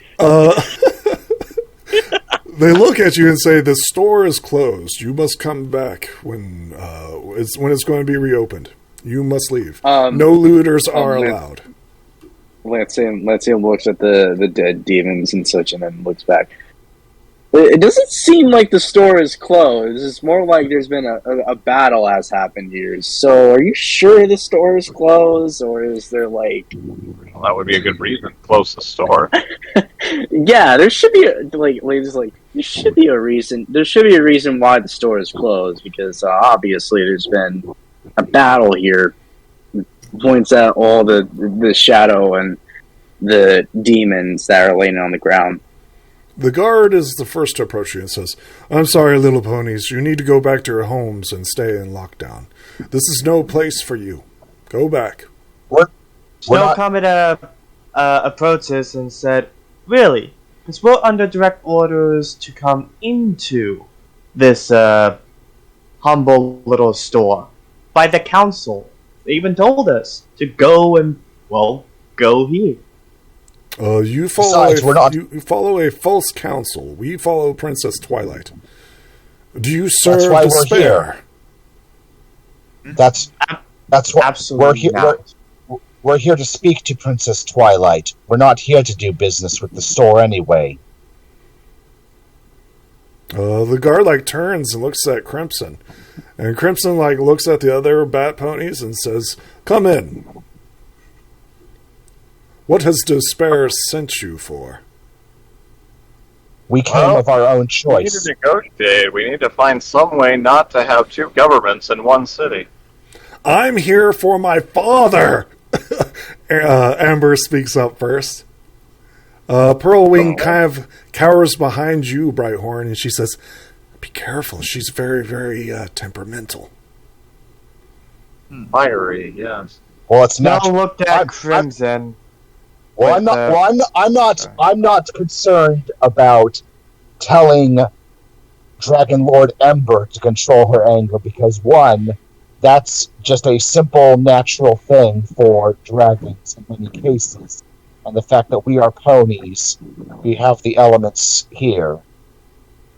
They look at you and say, "The store is closed. You must come back when it's going to be reopened. You must leave. No looters are allowed." Lancium looks at the dead demons and such, and then looks back. It doesn't seem like the store is closed. It's more like there's been a battle has happened here. So, are you sure the store is closed, or is there like? Well, that would be a good reason to close the store. Yeah, there should be there should be a reason. There should be a reason why the store is closed because obviously there's been a battle here. Points out all the shadow and the demons that are laying on the ground. The guard is the first to approach you and says, "I'm sorry, little ponies. You need to go back to your homes and stay in lockdown. This is no place for you. Go back." Snow Comet approached us and said, "Really? Because we're under direct orders to come into this humble little store by the council. They even told us to go and, go here." You follow a false counsel. We follow Princess Twilight. Do you serve despair? That's what Absolutely we're here to speak to Princess Twilight. We're not here to do business with the store anyway. The guard turns and looks at Crimson, and Crimson looks at the other bat ponies and says, "Come in. What has despair sent you for?" We came of our own choice. We need to negotiate. We need to find some way not to have two governments in one city. "I'm here for my father!" Amber speaks up first. Pearlwing kind of cowers behind you, Brighthorn, and she says, "Be careful. She's very, very temperamental." Fiery, yes. Well, it's not. Looked at Crimson. I'm not concerned about telling Dragon Lord Ember to control her anger because one, that's just a simple, natural thing for dragons in many cases. And the fact that we are ponies, we have the elements here.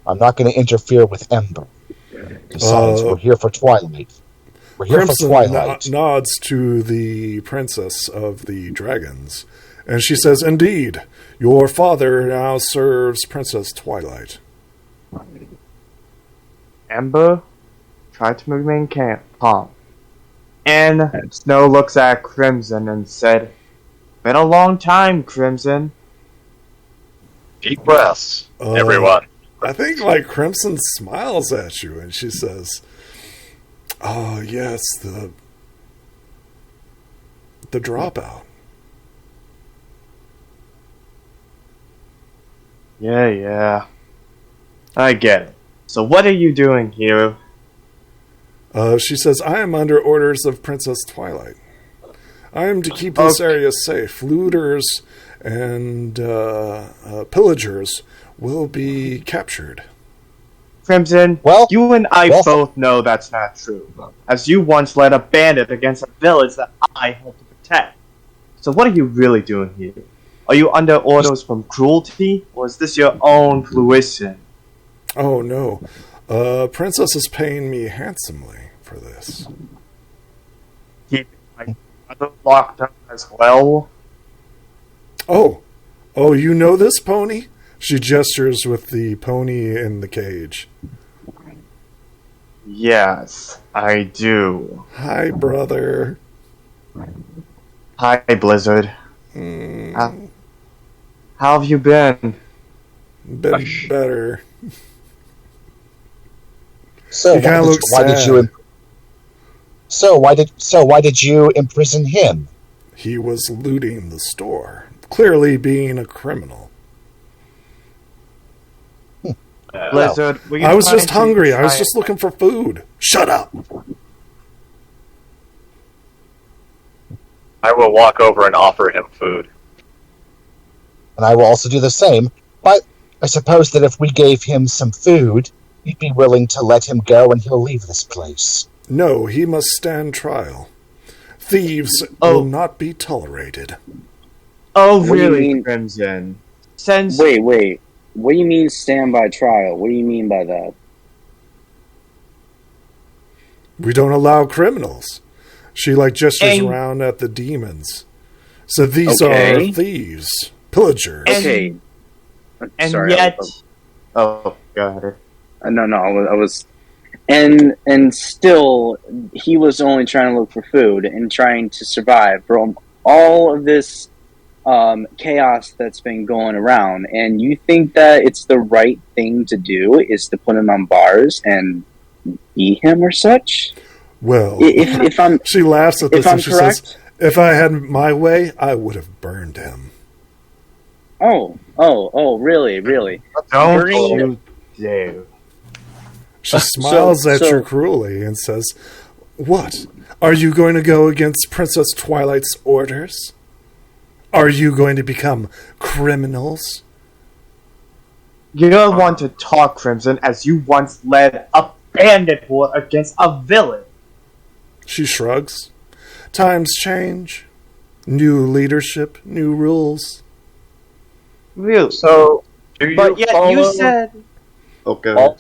I'm not going to interfere with Ember. Besides, we're here for Twilight. We're here Crimson for Twilight. Nods to the princess of the dragons, and she says, "Indeed, your father now serves Princess Twilight." Ember tried to remain calm. And Snow looks at Crimson and said, "Been a long time, Crimson." Deep breaths, everyone. I think Crimson smiles at you and she says, "Oh yes, the dropout." Yeah. I get it. So what are you doing here? She says, "I am under orders of Princess Twilight. I am to keep this area safe. Looters and pillagers will be captured." Crimson, you and I both know that's not true, as you once led a bandit against a village that I had to protect. So what are you really doing here? Are you under orders from cruelty, or is this your own fruition? Oh no, Princess is paying me handsomely for this. Keep my brother locked up as well? Oh, you know this, pony? She gestures with the pony in the cage. Yes, I do. Hi, brother. Hi, Blizzard. How have you been? Been better. So He kinda looks why did you sad. why did you imprison him? He was looting the store, clearly being a criminal. Blizzard, were you I was trying just to hungry. I was try- just looking for food. Shut up. I will walk over and offer him food. And I will also do the same. But I suppose that if we gave him some food, you'd be willing to let him go and he'll leave this place. No, he must stand trial. Thieves Oh. will not be tolerated. Oh, What do you really, mean? Crimson? Since Wait. What do you mean stand by trial? What do you mean by that? We don't allow criminals. She gestures And- around at the demons. So these Okay. are thieves, pillagers. And- Okay. and Sorry, yet, I oh, go ahead. I was, and still, he was only trying to look for food and trying to survive from all of this chaos that's been going around. And you think that it's the right thing to do is to put him on bars and beat him or such? Well, If I'm she laughs at this if I'm and she correct, says, if I had my way, I would have burned him. really? Don't Burning- you dare. She smiles at so- you cruelly and says, what? Are you going to go against Princess Twilight's orders? Are you going to become criminals? You don't want to talk, Crimson, as you once led a bandit war against a villain. She shrugs. Times change. New leadership, new rules. Really? So, do you But yet follow you said... Okay. all,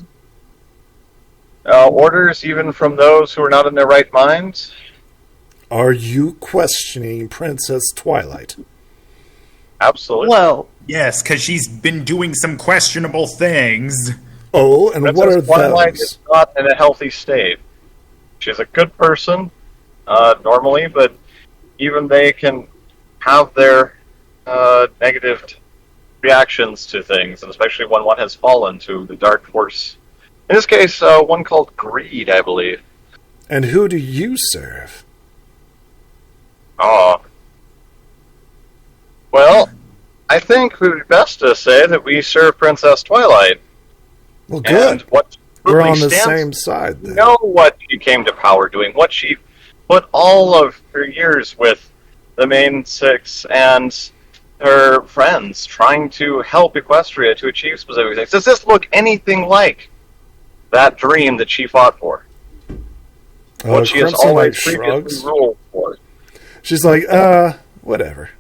orders even from those who are not in their right minds? Are you questioning Princess Twilight? Absolutely. Well, Yes, because she's been doing some questionable things. Oh, and what are Princess Twilight those? is not in a healthy state. She's a good person, normally, but even they can have their negative reactions to things, and especially when one has fallen to the dark force. In this case, one called greed, I believe. And who do you serve? Oh. Well, I think it would be best to say that we serve Princess Twilight. Well, And good. what she We're truly on the stands same side for. then. Know what she came to power doing, what she put all of her years with the main six and her friends trying to help Equestria to achieve specific things. Does this look anything like that dream that she fought for? What she has Crimson always shrugs. previously ruled for? She's like, whatever.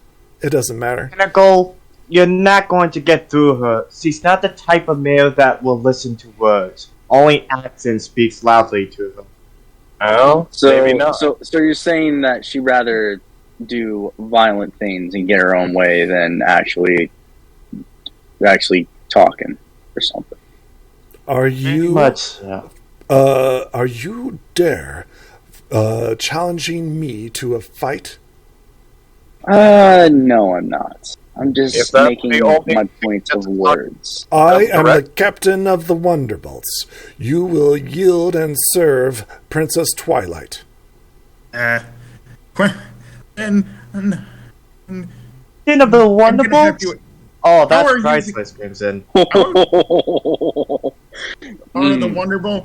It doesn't matter. Pinnacle, you're not going to get through her. She's not the type of male that will listen to words. Only action speaks loudly to her. Oh, maybe not. So you're saying that she'd rather do violent things and get her own way than actually talking or something. Are you Much. are you dare challenging me to a fight? No, I'm not. I'm If just that's making the only my thing point of that's not- words. I That's am the correct. captain of the Wonderbolts. You will yield and serve Princess Twilight. And King of the I'm gonna have Wonderbolts? you- Oh, How that's are you- priceless, Crimson. Part of the Wonderbolt.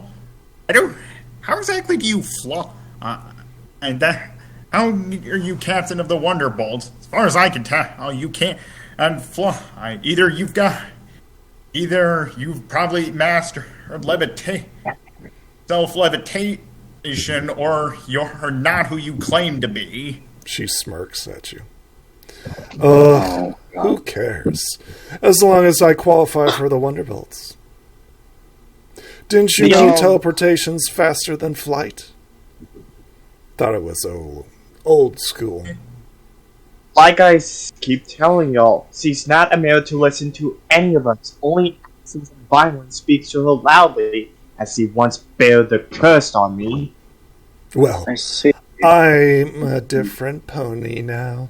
How exactly do you flaw? And that. How are you captain of the Wonderbolts? As far as I can tell, you can't. And flaw. Either you've probably mastered self-levitation, or you're not who you claim to be. She smirks at you. Who cares? As long as I qualify for the Wonderbolts. Didn't you know teleportation's faster than flight? Thought it was old school. like keep telling y'all, she's not a male to listen to any of us. Only actions and violence speaks to her loudly, as she once bared the curse on me. Well, I see. I'm a different pony now.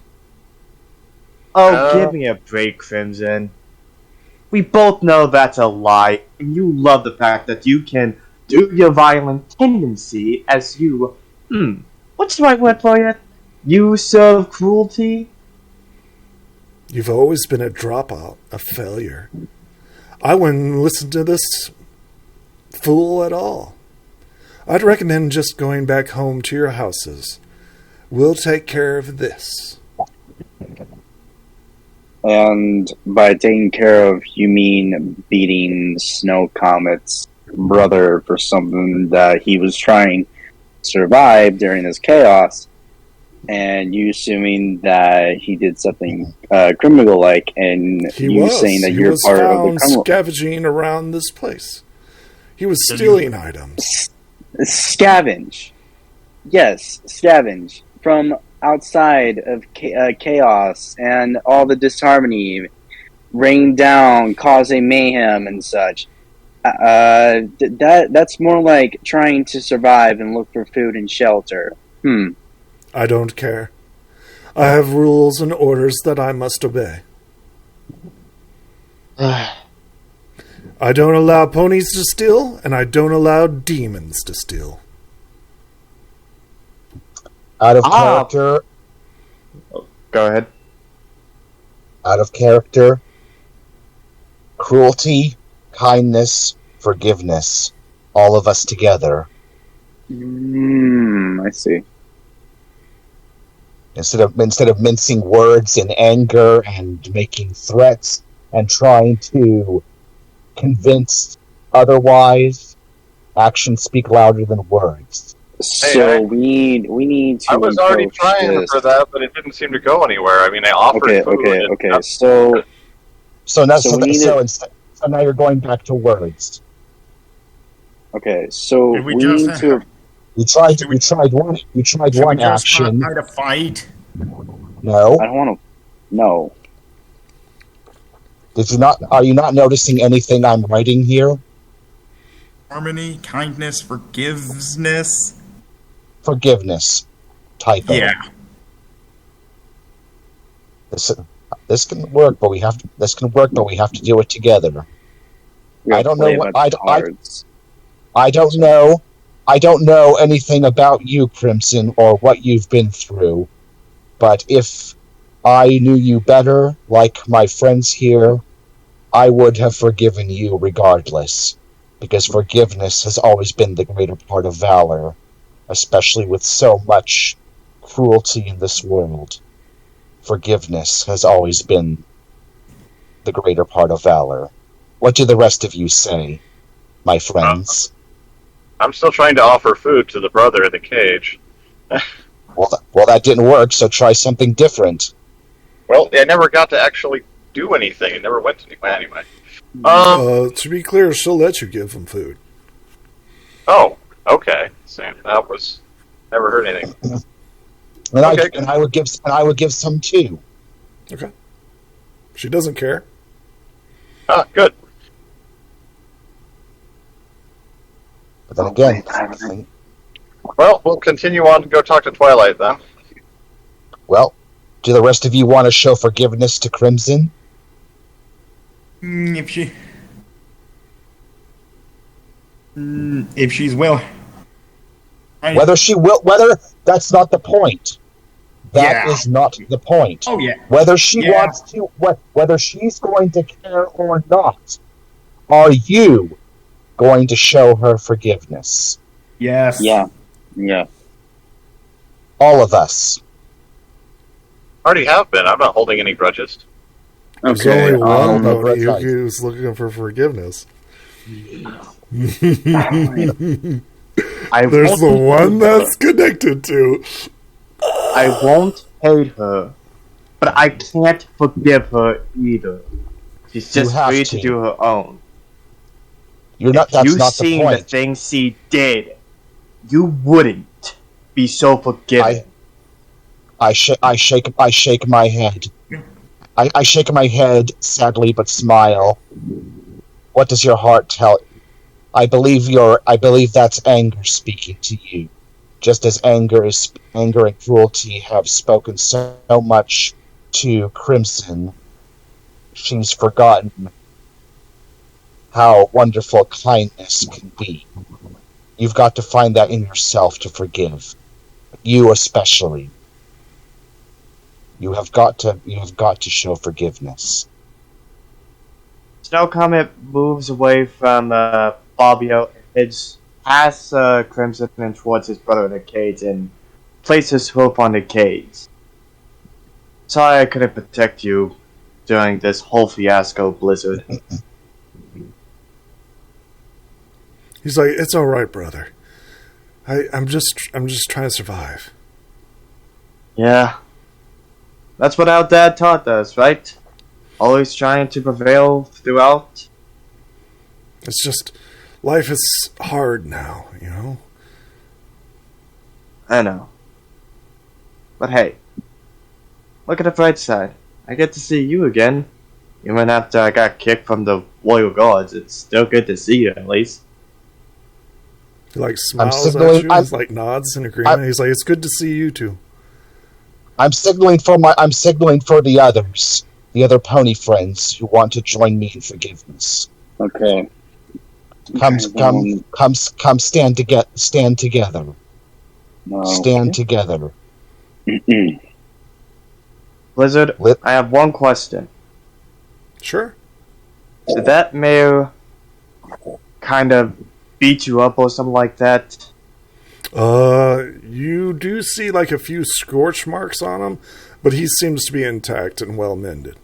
Oh, give me a break, Crimson. We both know that's a lie, and you love the fact that you can do your violent tendency as you... what's the right word for it? You serve cruelty? You've always been a dropout, a failure. I wouldn't listen to this fool at all. I'd recommend just going back home to your houses. We'll take care of this. And by taking care of, you mean beating Snow Comet's brother for something that he was trying to survive during this chaos, and you assuming that he did something criminal-like, and saying that you're part of the criminal. Scavenging around this place. He was stealing items. Scavenge. Yes, scavenge. From outside of chaos and all the disharmony, rain down, causing mayhem and such. That's more like trying to survive and look for food and shelter. I don't care. I have rules and orders that I must obey. I don't allow ponies to steal, and I don't allow demons to steal. Out of character. Go ahead. Out of character. Cruelty, kindness, forgiveness. All of us together. I see. Instead of mincing words in anger and making threats and trying to convince otherwise, actions speak louder than words. So we need to. I was already trying this. for that, but it didn't seem to go anywhere. I mean, I offered food. Okay. So now you're going back to words. Okay, so Did we need to. You tried one action. Try to fight. No. I don't want to. No. Did you not? Are you not noticing anything I'm writing here? Harmony, kindness, forgiveness. Forgiveness. Typo. Yeah. This can work, but we have to. This can work, but we have to do it together. I don't know what I don't know. I don't know anything about you, Crimson, or what you've been through. But if I knew you better, like my friends here, I would have forgiven you regardless. Because forgiveness has always been the greater part of valor, especially with so much cruelty in this world. Forgiveness has always been the greater part of valor. What do the rest of you say, my friends? I'm still trying to offer food to the brother in the cage. Well, that didn't work, so try something different. Well, I never got to actually do anything. It never went anywhere anyway. To be clear, she'll let you give them food. Oh, okay. Sam, that was never heard anything. And I would give some too. Okay. She doesn't care. Ah, good. But then again, well, we'll continue on to go talk to Twilight then. Well, do the rest of you want to show forgiveness to Crimson? If she's willing. Whether that's not the point. That is not the point. Oh yeah. Whether she wants to, whether she's going to care or not, are you going to show her forgiveness? Yes. Yeah. All of us. Already have been. I'm not holding any grudges. There's only one pony who's looking for forgiveness. There's the one that's connected to. I won't hate her, but I can't forgive her either. She's just free to do her own. That's not the point. Seeing the things she did, you wouldn't be so forgiving. I shake my head. I shake my head sadly, but smile. What does your heart tell? I believe that's anger speaking to you, just as anger and cruelty have spoken so much to Crimson. She's forgotten how wonderful kindness can be. You've got to find that in yourself to forgive. You especially. You have got to show forgiveness. Snow Comet moves away from Fabio and heads past Crimson and towards his brother in the cage and places hope on the cage. Sorry I couldn't protect you during this whole fiasco, Blizzard. He's like, it's all right, brother. I'm just trying to survive. Yeah. That's what our dad taught us, right? Always trying to prevail throughout. It's just, life is hard now, you know? I know. But hey, look at the bright side. I get to see you again. Even after I got kicked from the Royal Guards, it's still good to see you at least. He like smiles at you, he's like nods in agreement. He's like, it's good to see you too. I'm signaling for the others, the other pony friends who want to join me in forgiveness. Okay. Come stand together. Stand together. No. Stand together. Blizzard, I have one question. Sure. Did that mayor kind of beat you up or something like that? You do see like a few scorch marks on him, but he seems to be intact and well mended.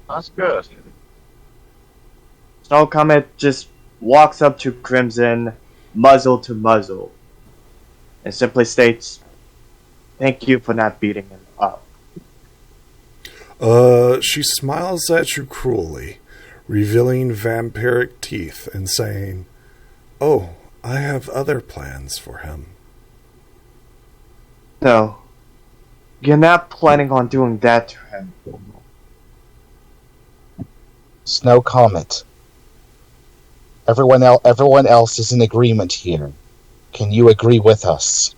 That's good. Snow Comet just walks up to Crimson, muzzle to muzzle, and simply states, "Thank you for not beating him up." She smiles at you cruelly, revealing vampiric teeth and saying, "Oh, I have other plans for him." No, you're not planning on doing that to him. Snow Comet. Everyone else is in agreement here. Can you agree with us?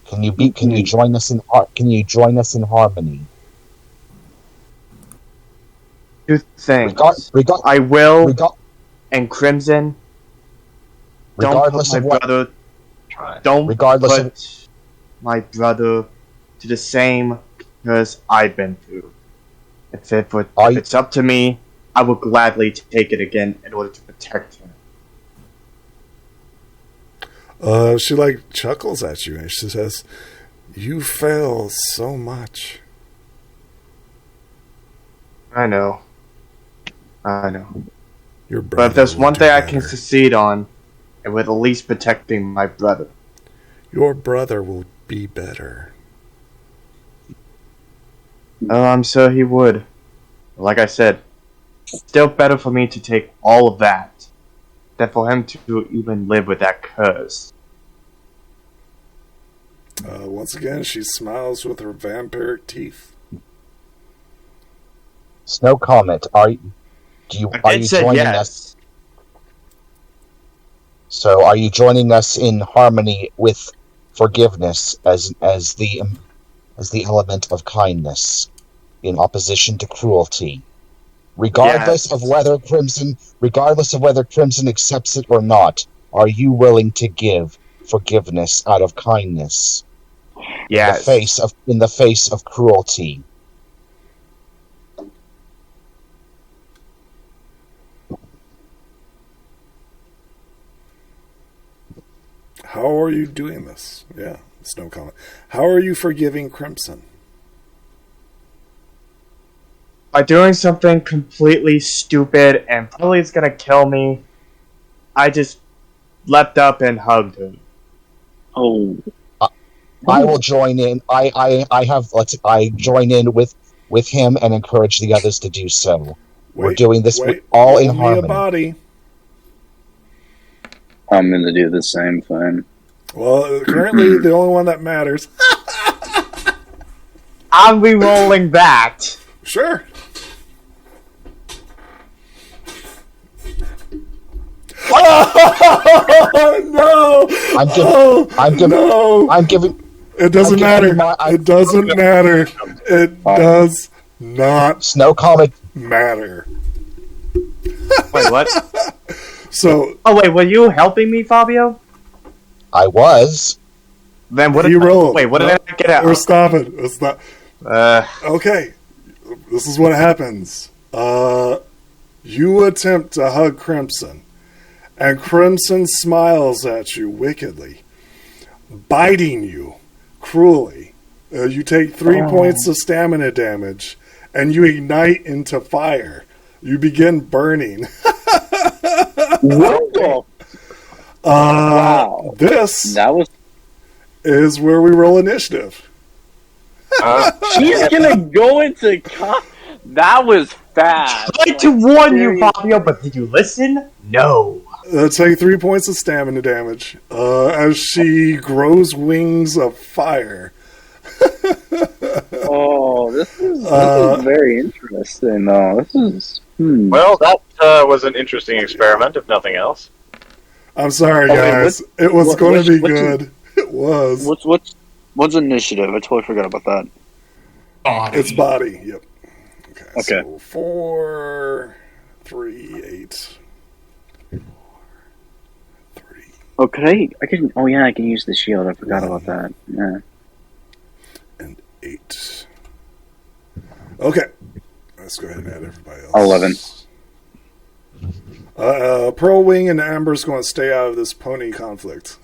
Can you join us in harmony? Two things. I will, and Crimson, don't put my brother to the same because I've been through. If it's up to me, I will gladly take it again in order to protect him. She like chuckles at you and she says, "You fail so much." I know. Your but if there's one thing I can succeed on, it would at least protecting my brother. Your brother will be better. Oh, I'm sure he would. Like I said, still better for me to take all of that than for him to even live with that curse. Once again, she smiles with her vampiric teeth. Snow Comet, are you joining us? So, are you joining us in harmony with forgiveness as the element of kindness, in opposition to cruelty, regardless of whether Crimson accepts it or not? Are you willing to give forgiveness out of kindness? Yes. In the face of cruelty. How are you doing this? Yeah, Snow Comet. How are you forgiving Crimson? By doing something completely stupid and probably is gonna kill me, I just leapt up and hugged him. Oh. I will join in. I join in with him and encourage the others to do so. We're doing this all in harmony. A body. I'm gonna do the same thing. Well, currently the only one that matters. I'm re-rolling that. Sure. Oh, no! I'm giving. It doesn't matter. It doesn't matter. It does not Snow Comet. matter. Wait, what? So Oh wait, were you helping me, Fabio? I was. Then what? he rolled. Wait, what did I get out? We're stopping. It's not. Uh, Okay. This is what happens. You attempt to hug Crimson, and Crimson smiles at you wickedly, biting you cruelly. You take 3 points of stamina damage, and you ignite into fire. You begin burning. What the? Wow. This That was. is where we roll initiative. She's gonna go into. That was fast. I tried to warn you, Fabio, but did you listen? No. Take 3 points of stamina damage as she grows wings of fire. Oh, this is very interesting. Though this is. Well, that was an interesting experiment, if nothing else. I'm sorry, Okay, guys. It was going to be what's good. It was. What's initiative? I totally forgot about that. It's body. Yep. Okay. Okay. So 4, 3, 8. 4, 3. Oh, could I? I can. Oh yeah, I can use the shield. I forgot about that. Yeah. And 8. Okay. Let's go ahead and add everybody else. 11. Pearl Wing and Amber's going to stay out of this pony conflict.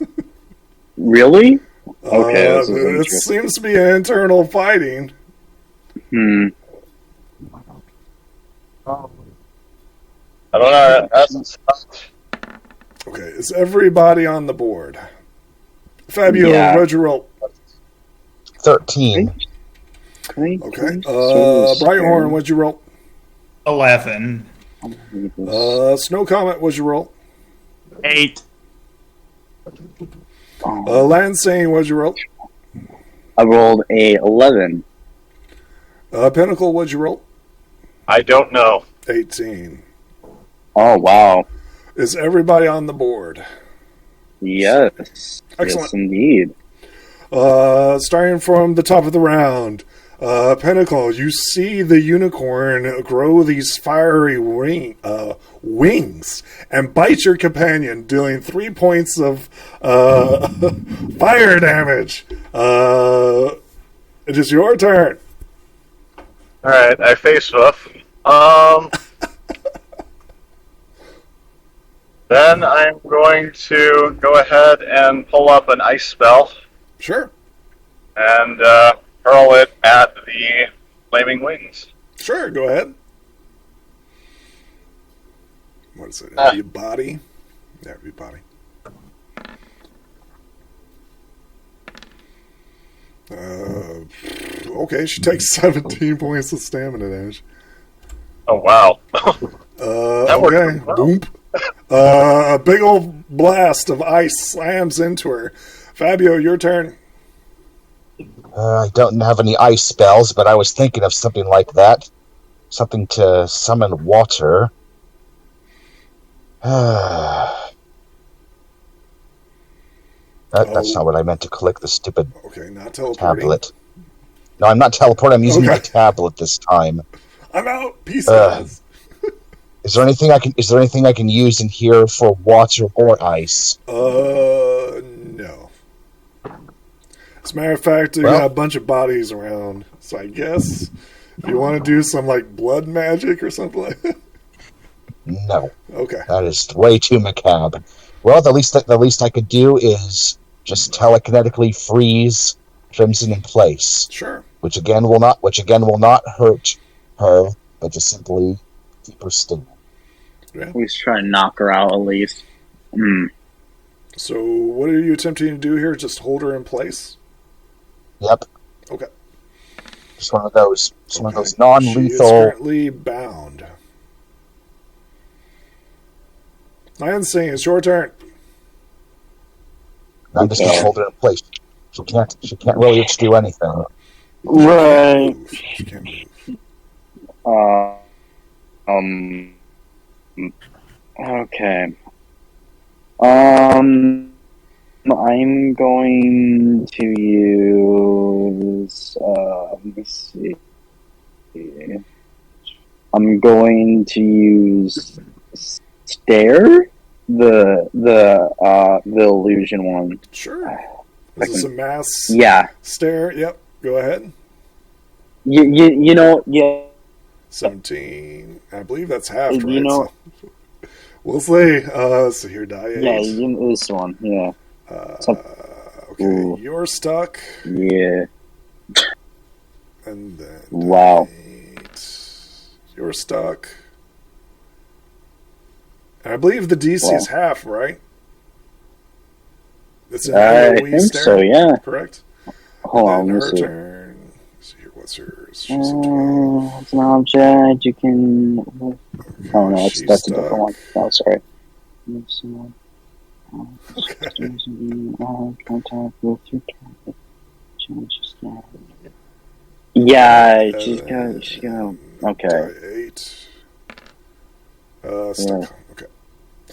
Really? Okay. This is It interesting. seems to be an internal fighting. I don't know. That's, Okay, is everybody on the board? Fabio, Yeah. what'd you roll? 13. Okay. Brighthorn, what'd you roll? 11. Snow Comet, what'd you roll? 8. Lansing, what'd you roll? I rolled a 11. Pinnacle, what'd you roll? I don't know. 18. Oh wow! Is everybody on the board? Yes. Excellent. Yes, indeed. Starting from the top of the round, Pinnacle, you see the unicorn grow these fiery wings and bite your companion, dealing 3 points of fire damage. It is your turn. Alright, I face hoof. Then I'm going to go ahead and pull up an ice spell Sure. and hurl it at the flaming wings. Sure, go ahead. What is it? Your body? Yeah, your body. Okay, she takes 17 points of stamina damage. Oh, wow. That worked okay. well. Boom. A big old blast of ice slams into her. Fabio, your turn. I don't have any ice spells, but I was thinking of something like that. Something to summon water. That's not what I meant to click, the stupid Okay, not teleporting. tablet. No, I'm not teleporting, I'm using my tablet this time. I'm out. Peace, guys. Is there anything I can use in here for water or ice? No. As a matter of fact, you got a bunch of bodies around, so I guess if you want to do some like blood magic or something like that. No. Okay. That is way too macabre. Well, the least I could do is just telekinetically freeze Crimson in place, Sure. which again will not hurt her, but just simply keep her still. Yeah. We should try and knock her out at least. So, what are you attempting to do here? Just hold her in place? Yep. Okay. Just one of those She is non-lethal. currently bound. Lansing, it's your turn. I'm just gonna hold her in place. She can't really do anything. Right. She can't move. Okay. I'm going to use. Let me see. I'm going to use stare, the illusion one. Sure. Is this a mass Yeah. stare? Yep. Go ahead. You know, yeah. 17. I believe that's half, right? You know, So we'll see. So here, die 8. yeah, this one, yeah. Okay, Ooh. you're stuck. Yeah. And then Wow. 8. You're stuck. And I believe the DC is half, right? It's an I AoE think stare, so, yeah. correct? Hold on, And let her me see. turn. Let's see here, what's hers? She's a 12. It's an object, you can... Oh no, She's that's a different one. stuck. Oh, sorry. Contact with your target. Yeah, she's gonna. Okay. Die 8. Stuck. Yeah. Okay.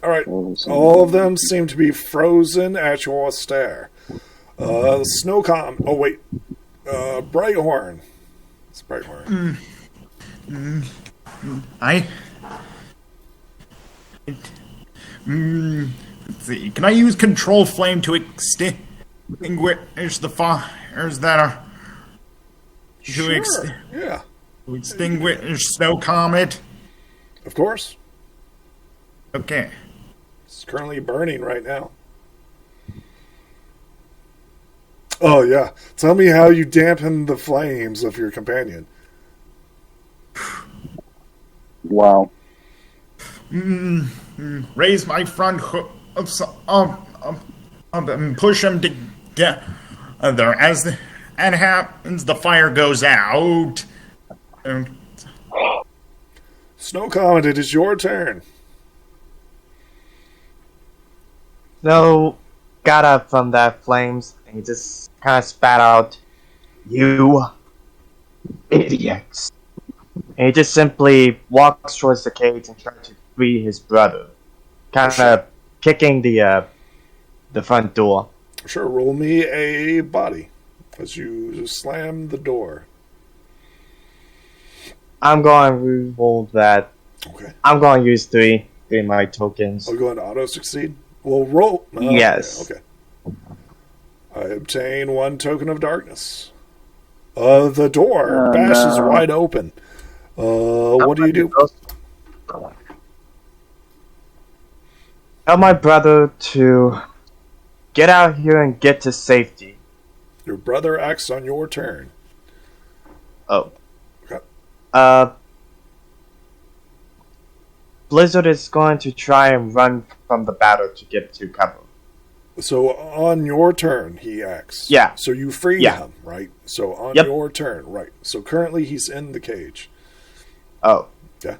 All right. All of them seem to be frozen at your stare. Snowcom. Oh wait. Brighthorn. It's Brighthorn. Let's see. Can I use control flame to extinguish the fires that are Sure. Yeah. to extinguish Snow Comet? Of course. Okay. It's currently burning right now. Oh yeah. Tell me how you dampen the flames of your companion. Wow. Raise my front hook and push him together. As that happens, the fire goes out. Snow Comet, it is your turn. So, got up from that flames, and he just kind of spat out, "You idiots!" And he just simply walks towards the cage and tries to free his brother, kind of kicking the front door. Sure, roll me a body as you slam the door. I'm going to re-roll that. Okay. I'm going to use three of my tokens. I'll go into auto succeed. Well, roll. Yes. Okay. I obtain 1 token of darkness. The door bashes wide open. What do you do? Tell my brother to get out here and get to safety. Your brother acts on your turn. Oh. Okay. Blizzard is going to try and run from the battle to get to cover. So on your turn, he acts. Yeah. So you free him, right? So on Yep. your turn, right? So currently he's in the cage. Oh. Yeah.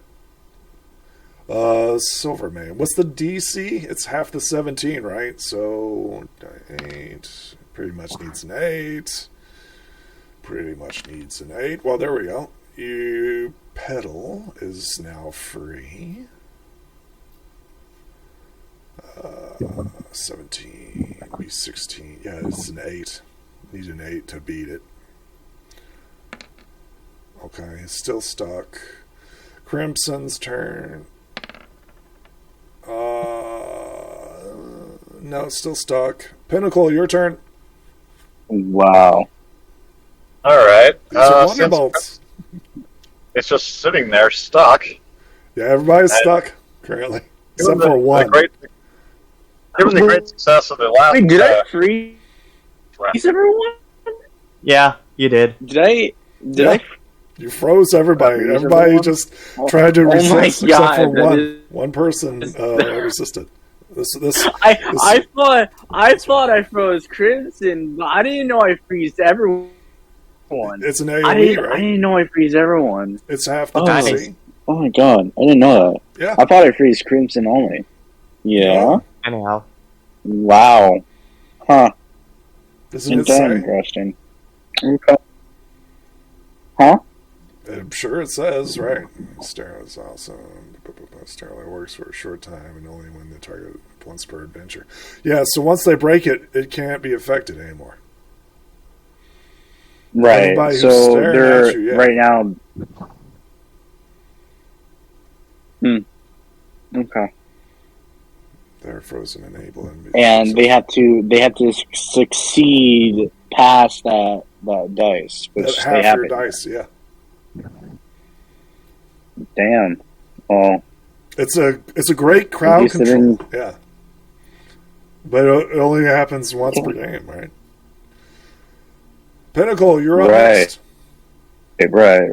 Silvermane. What's the DC? It's half the 17, right? So 8 pretty much needs an 8. Pretty much needs an 8. Well, there we go. You pedal is now free. 17, be 16. Yeah, it's an 8. Need an 8 to beat it. Okay, it's still stuck. Crimson's turn. No, it's still stuck. Pinnacle, your turn. Wow. Alright. These are Wonderbolts. It's just sitting there, stuck. Yeah, everybody's stuck currently. Except for one. Given the great success of the last... Wait, did I freeze everyone? Yeah, you did. Did I? You froze everybody. Freeze Everybody everyone? just tried to Oh my resist, except God, for that one. is- One person resisted. I thought I froze Crimson, but I didn't know I freezed everyone. It's an I AoE, right? didn't know I freeze everyone. It's half the Oh, DC. Oh my god, I didn't know that. Yeah. I thought I freeze Crimson only. Yeah. Anyhow. Wow. Huh. Doesn't it say? Interesting. Okay. Huh? I'm sure it says, right? Sterling is awesome. Sterling works for a short time and only when the target once per adventure. Yeah, so once they break it, it can't be affected anymore. Right. Anybody who's So staring they're at you, yeah. right now. Okay. They're frozen enabling. And they have to succeed past that dice, which that they half your haven't. dice, yeah. Damn. Oh. It's a great crowd control, yeah. But it only happens once per game, right? Pinnacle, you're up next. Right.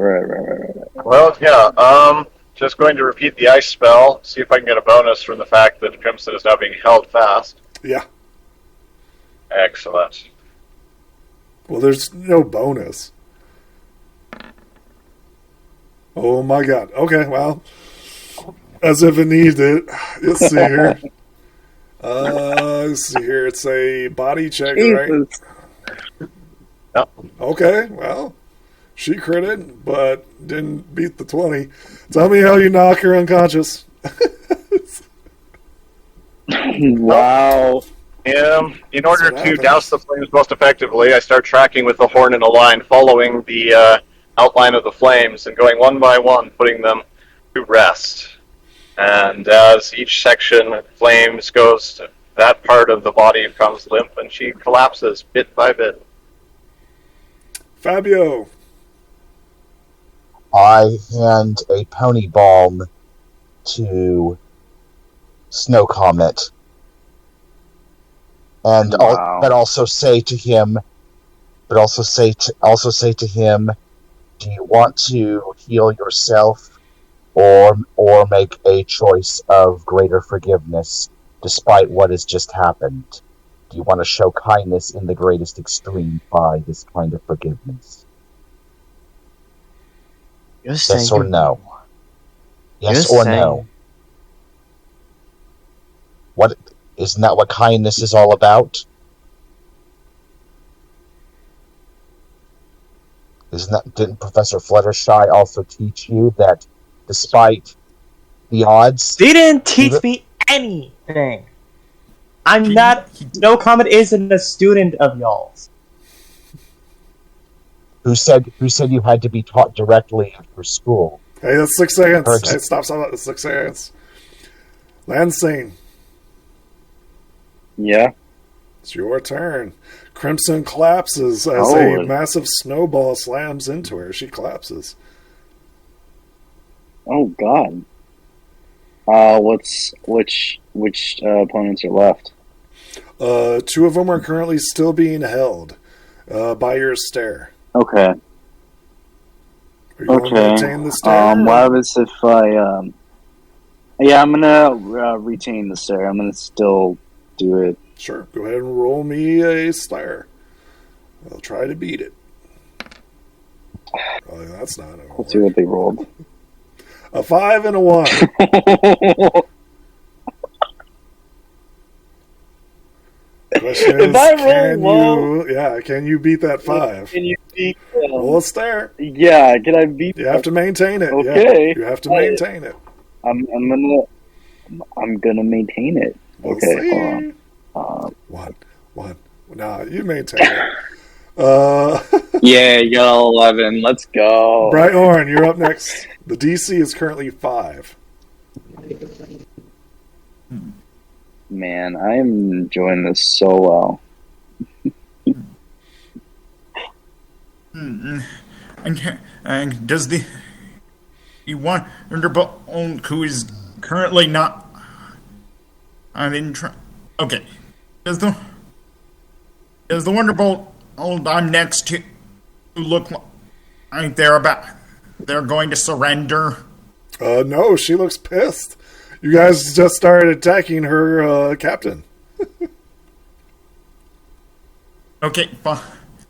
Well, yeah, just going to repeat the ice spell, see if I can get a bonus from the fact that Crimson is now being held fast. Yeah. Excellent. Well, there's no bonus. Oh my god. Okay, well, as if it needed it. Let's see here. Let's see here. It's a body check, right? Yep. Okay, well, she critted, but didn't beat the 20. Tell me how you knock her unconscious. Wow. In order to douse the flames most effectively, I start tracking with the horn in a line, following the outline of the flames and going one by one, putting them to rest. And as each section of flames goes to that part of the body becomes limp, and she collapses bit by bit. Fabio. I hand a pony balm to Snow Comet, and but also say to him, do you want to heal yourself, or make a choice of greater forgiveness despite what has just happened? Do you want to show kindness in the greatest extreme by this kind of forgiveness? Yes or no? Yes or no? What isn't that what kindness is all about? Didn't Professor Fluttershy also teach you that despite the odds, They didn't teach me anything. I'm not. No Comet isn't a student of y'all's. Who said you had to be taught directly after school? Hey, that's 6 seconds. Hey, stop. That's 6 seconds. Lansing. Yeah. It's your turn. Crimson collapses as a massive snowball slams into her. She collapses. Oh God. Which opponents are left? 2 of them are currently still being held by your stare. Okay. Are you going to retain the stare? What happens if I Yeah, I'm gonna retain the stare. I'm gonna still do it. Sure. Go ahead and roll me a stare. I'll try to beat it. Oh, that's not. Let's see what they rolled. A 5 and a 1. Question is, if I roll low, can you beat that 5? Can you beat? Roll a stare. Yeah, can I beat? You have to maintain it. Okay, yeah, you have to maintain it. I'm gonna maintain it. We'll okay, see. Hold on. One. Nah, you maintain it. Yeah, you got 11. Let's go. Brighthorn, you're up next. The DC is currently 5. Man, I'm enjoying this so well. And does the Wonderbolt who is currently not? Okay. Does the Wonderbolt I'm next to look like they're going to surrender? No, she looks pissed. You guys just started attacking her captain. Okay, fine.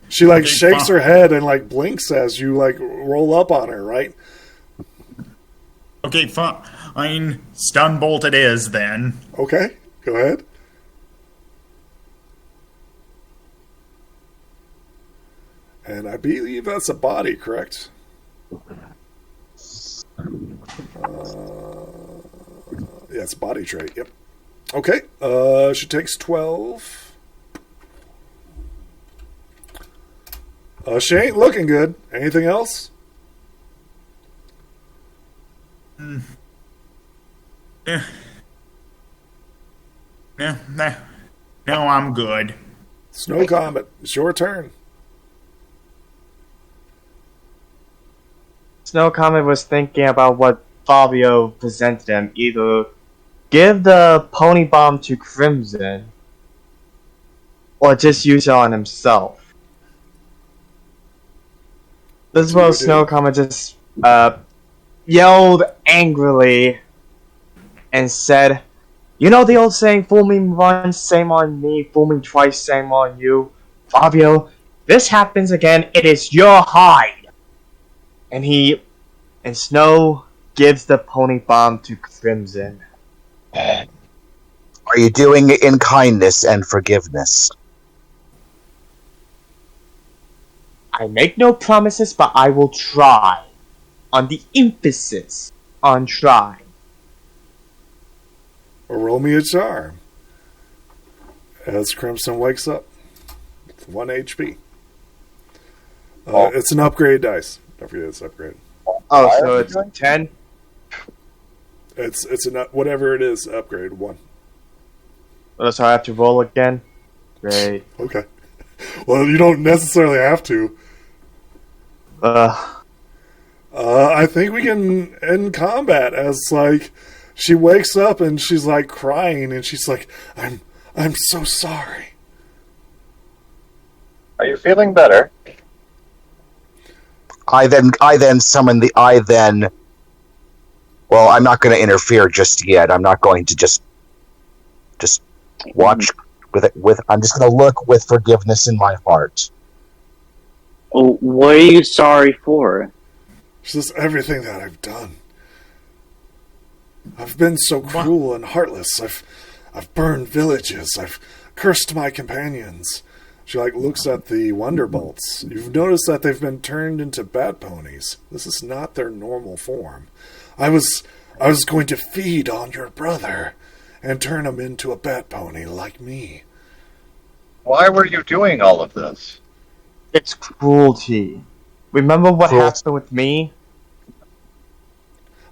She shakes her head and blinks as you roll up on her, right? Okay, fine. Stun bolt it is then. Okay, go ahead. And I believe that's a body, correct? Yeah, it's a body trait. Yep. Okay. She takes 12. She ain't looking good. Anything else? Yeah. No, I'm good. Snow Comet, it's your turn. Snow Comet was thinking about what Fabio presented him. Either give the pony bomb to Crimson, or just use it on himself. This is what Snow Comet just yelled angrily and said, "You know the old saying, fool me once, shame on me, fool me twice, shame on you. Fabio, this happens again, it is your hide." And Snow gives the pony bomb to Crimson. Are you doing it in kindness and forgiveness? I make no promises, but I will try. On the emphasis on try. Or roll me a charm. As Crimson wakes up with 1 HP. It's an upgrade dice. Don't forget it's upgrade. Oh, so it's 10? It's an whatever it is, upgrade 1. So I have to roll again? Great. Okay. Well, you don't necessarily have to. I think we can end combat as like she wakes up and she's like crying and she's like, I'm so sorry. Are you feeling better? I then summon the well, I'm not going to interfere just yet. I'm not going to just watch with I'm just going to look with forgiveness in my heart. Oh, what are you sorry for? It's just everything that I've done. I've been so cruel and heartless. I've burned villages. I've cursed my companions. She looks at the Wonderbolts. You've noticed that they've been turned into bat ponies. This is not their normal form. I was going to feed on your brother and turn him into a bat pony like me. Why were you doing all of this? It's cruelty. Remember what happened with me?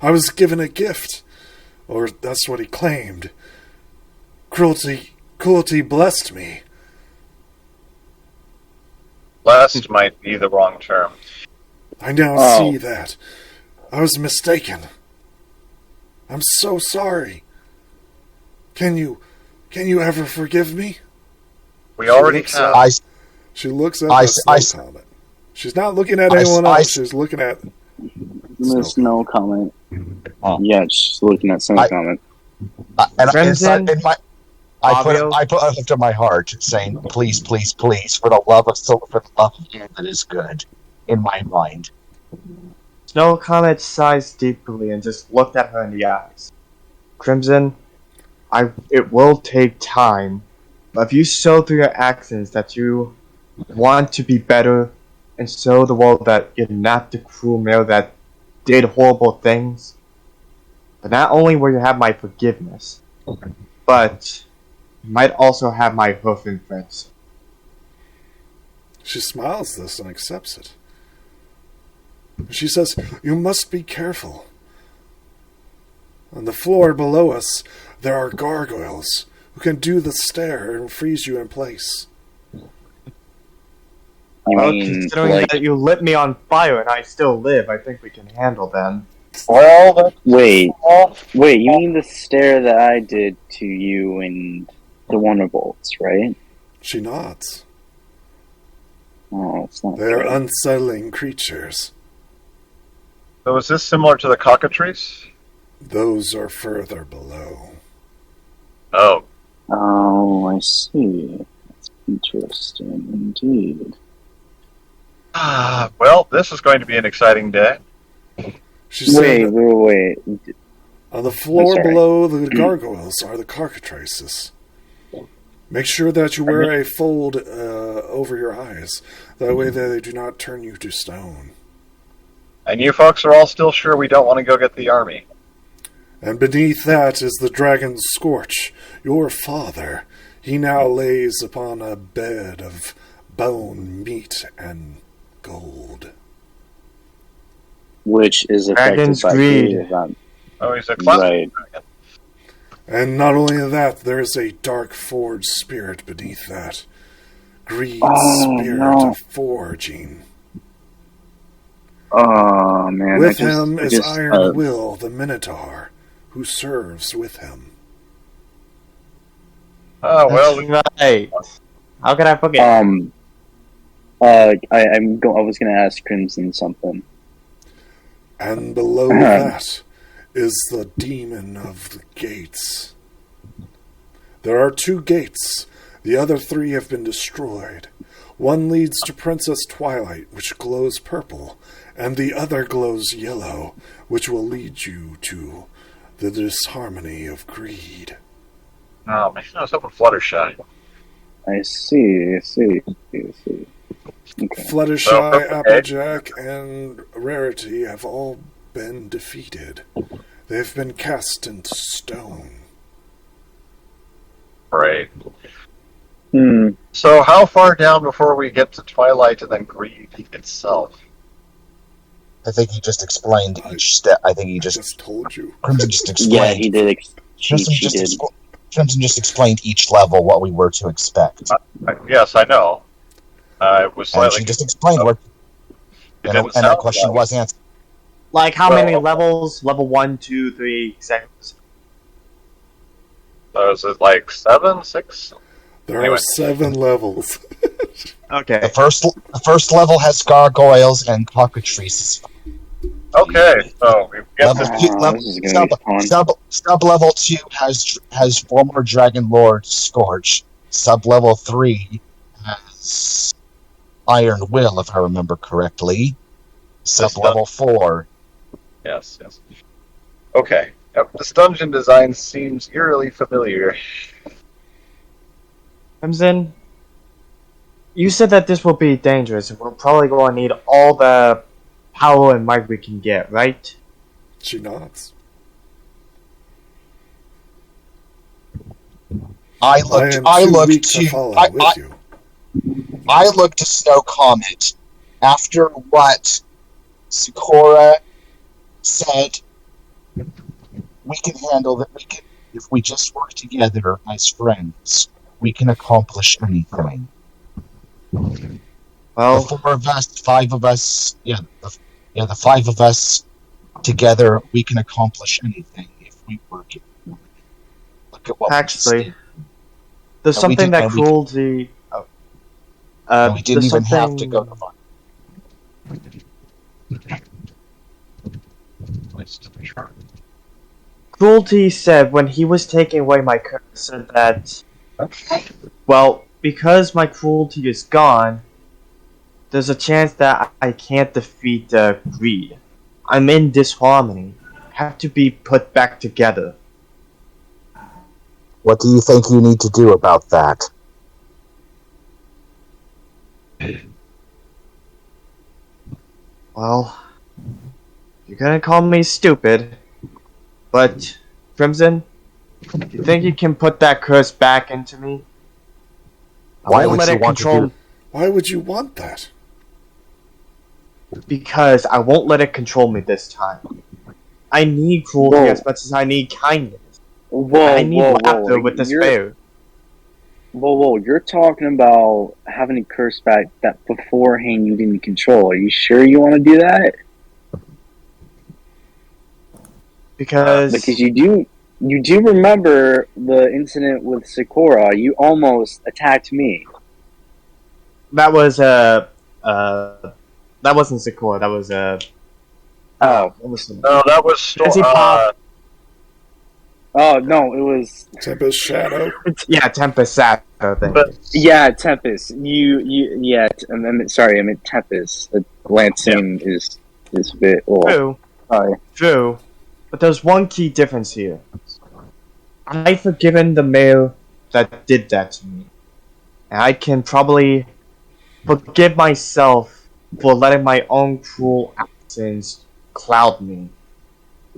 I was given a gift. Or that's what he claimed. Cruelty blessed me. Blessed might be the wrong term. I now see that. I was mistaken. I'm so sorry. Can you ever forgive me? We already have. She looks at the Snow Comet. She's not looking at anyone else. She's looking at the Snow Comet. Yeah, she's looking at Snow Comet. I put a lift on my heart, saying, "Please, please, please, for the love of you that is good," in my mind. Snow Comet sighs deeply and just looked at her in the eyes. Crimson, it will take time, but if you show through your actions that you want to be better and show the world that you're not the cruel male that did horrible things, but not only will you have my forgiveness, but you might also have my hoof imprints. She smiles this and accepts it. She says, "You must be careful. On the floor below us, there are gargoyles who can do the stare and freeze you in place." Considering that you lit me on fire and I still live, I think we can handle them. Well, wait, you mean the stare that I did to you and the Wonderbolts, right? She nods. Oh, it's not. They're unsettling creatures. So is this similar to the cockatrice? Those are further below. Oh. Oh, I see. That's interesting indeed. Well, this is going to be an exciting day. Wait. On the floor below the gargoyles are the cockatrices. Make sure that you wear a fold over your eyes. That way they do not turn you to stone. And you folks are all still sure we don't want to go get the army. And beneath that is the dragon's scorch, your father. He now lays upon a bed of bone, meat, and gold. Which is affected Dragon's by greed. event. Oh, he's a classic Right. dragon. And not only that, there is a dark forged spirit beneath that. Greed's spirit no. of forging. Oh man! With him is Iron Will, the Minotaur, who serves with him. Oh, well, That's right. How can I forget? I was gonna ask Crimson something. And below that is the demon of the gates. There are 2 gates. The other 3 have been destroyed. One leads to Princess Twilight, which glows purple, and the other glows yellow, which will lead you to the disharmony of greed. oh man, I was hoping Fluttershy. I see. Okay. Fluttershy, Okay. Applejack, and Rarity have all been defeated. They've been cast into stone. Right. Hmm. So how far down before we get to Twilight and then Greed itself? I think he just explained each step. I think he I just just told you. Crimson just explained. Yeah, he did. Crimson She just did. Crimson just explained each level what we were to expect, Yes, I know. I was and slightly. she just explained what. It And, didn't that sound question right. was answered. Like how well- many levels? Level 1, 2, 3, 6. So is it like 7, 6? There Anyway. are 7 levels. Okay. The first level has gargoyles and cockatrices. Okay, so we get Level to. two, Oh, level, this is gonna be fun. sub level 2 has former Dragon Lord Scorch. Sub level 3 has Iron Will, if I remember correctly. Sub level 4. Yes. Okay. Yep, this dungeon design seems eerily familiar. Crimson, you said that this will be dangerous, and we're probably going to need all the power and might we can get, right? She nods. I am too weak to follow with you. I looked to Snow Comet after what Sakura said. We can handle that. We can, if we just work together as friends, we can accomplish anything. The Well, 4 of us, 5 of us, the 5 of us together, we can accomplish anything if we work it. Look at what actually, we just there's And we something did- that and we- cruelty. Oh. did. And we didn't there's even have to something- go to fight. Cruelty said when he was taking away my curse, said that, well, because my cruelty is gone, there's a chance that I can't defeat greed. I'm in disharmony. Have to be put back together. What do you think you need to do about that? Well, you're gonna call me stupid, but Crimson, you think you can put that curse back into me? I Why won't would let you it want to control do- Why would you want that? because I won't let it control me this time. I need cruelty Whoa. as much as I need kindness. Whoa, I need laughter with You're- despair. Whoa, you're talking about having a curse back that beforehand you didn't control. Are you sure you want to do that? Because Because you do remember the incident with Sakura. You almost attacked me. that was that wasn't Sakura. That was Oh. what was the- No, that was As he popped- Oh, no, it was... Tempest Shadow? yeah, Tempest Sat. I think. But- Yeah, Tempest. I meant Tempest. The glancing is a bit... Oh, True, sorry. true. But there's one key difference here. I've forgiven the mayor that did that to me. And I can probably forgive myself for letting my own cruel actions cloud me.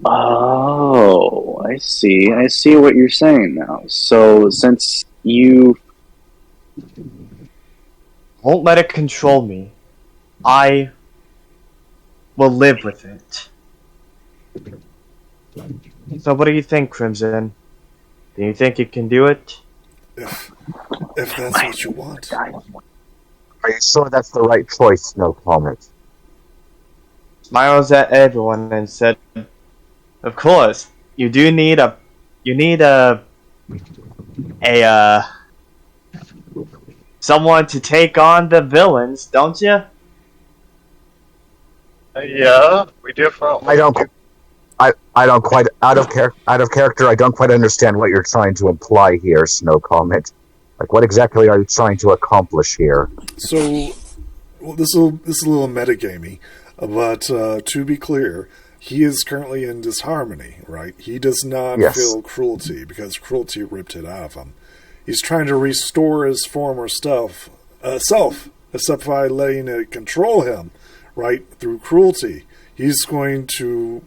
Oh, I see. I see what you're saying now. So, since you... Won't let it control me. I will live with it. So what do you think, Crimson? Do you think you can do it? If that's what you want. Are you sure that's the right choice, No Comet? Smiles at everyone and said, "Of course, you need a someone to take on the villains, don't you?" Yeah, we definitely. I don't quite out of character. I don't quite understand what you're trying to imply here, Snow Comet. Like, what exactly are you trying to accomplish here? So, well, this is a little metagamey, but to be clear, he is currently in disharmony, right? He does not feel cruelty because cruelty ripped it out of him. He's trying to restore his former self, except by letting it control him, right? Through cruelty. He's going to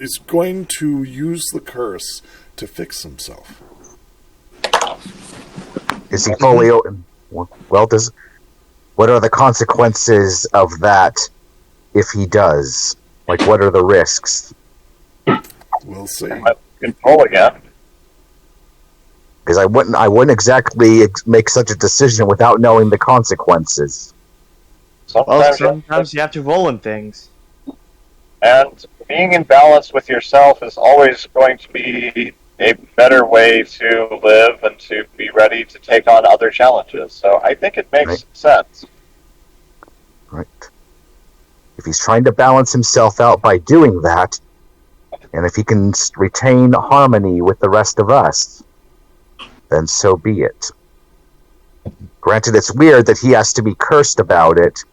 use the curse to fix himself. Is he fully open? Well, what are the consequences of that if he does? Like, what are the risks? We'll see. Control again. Because I wouldn't exactly make such a decision without knowing the consequences. Sometimes you have to roll in things. And being in balance with yourself is always going to be a better way to live and to be ready to take on other challenges. So I think it makes sense. Right. If he's trying to balance himself out by doing that, and if he can retain harmony with the rest of us, then so be it. Granted, it's weird that he has to be cursed about it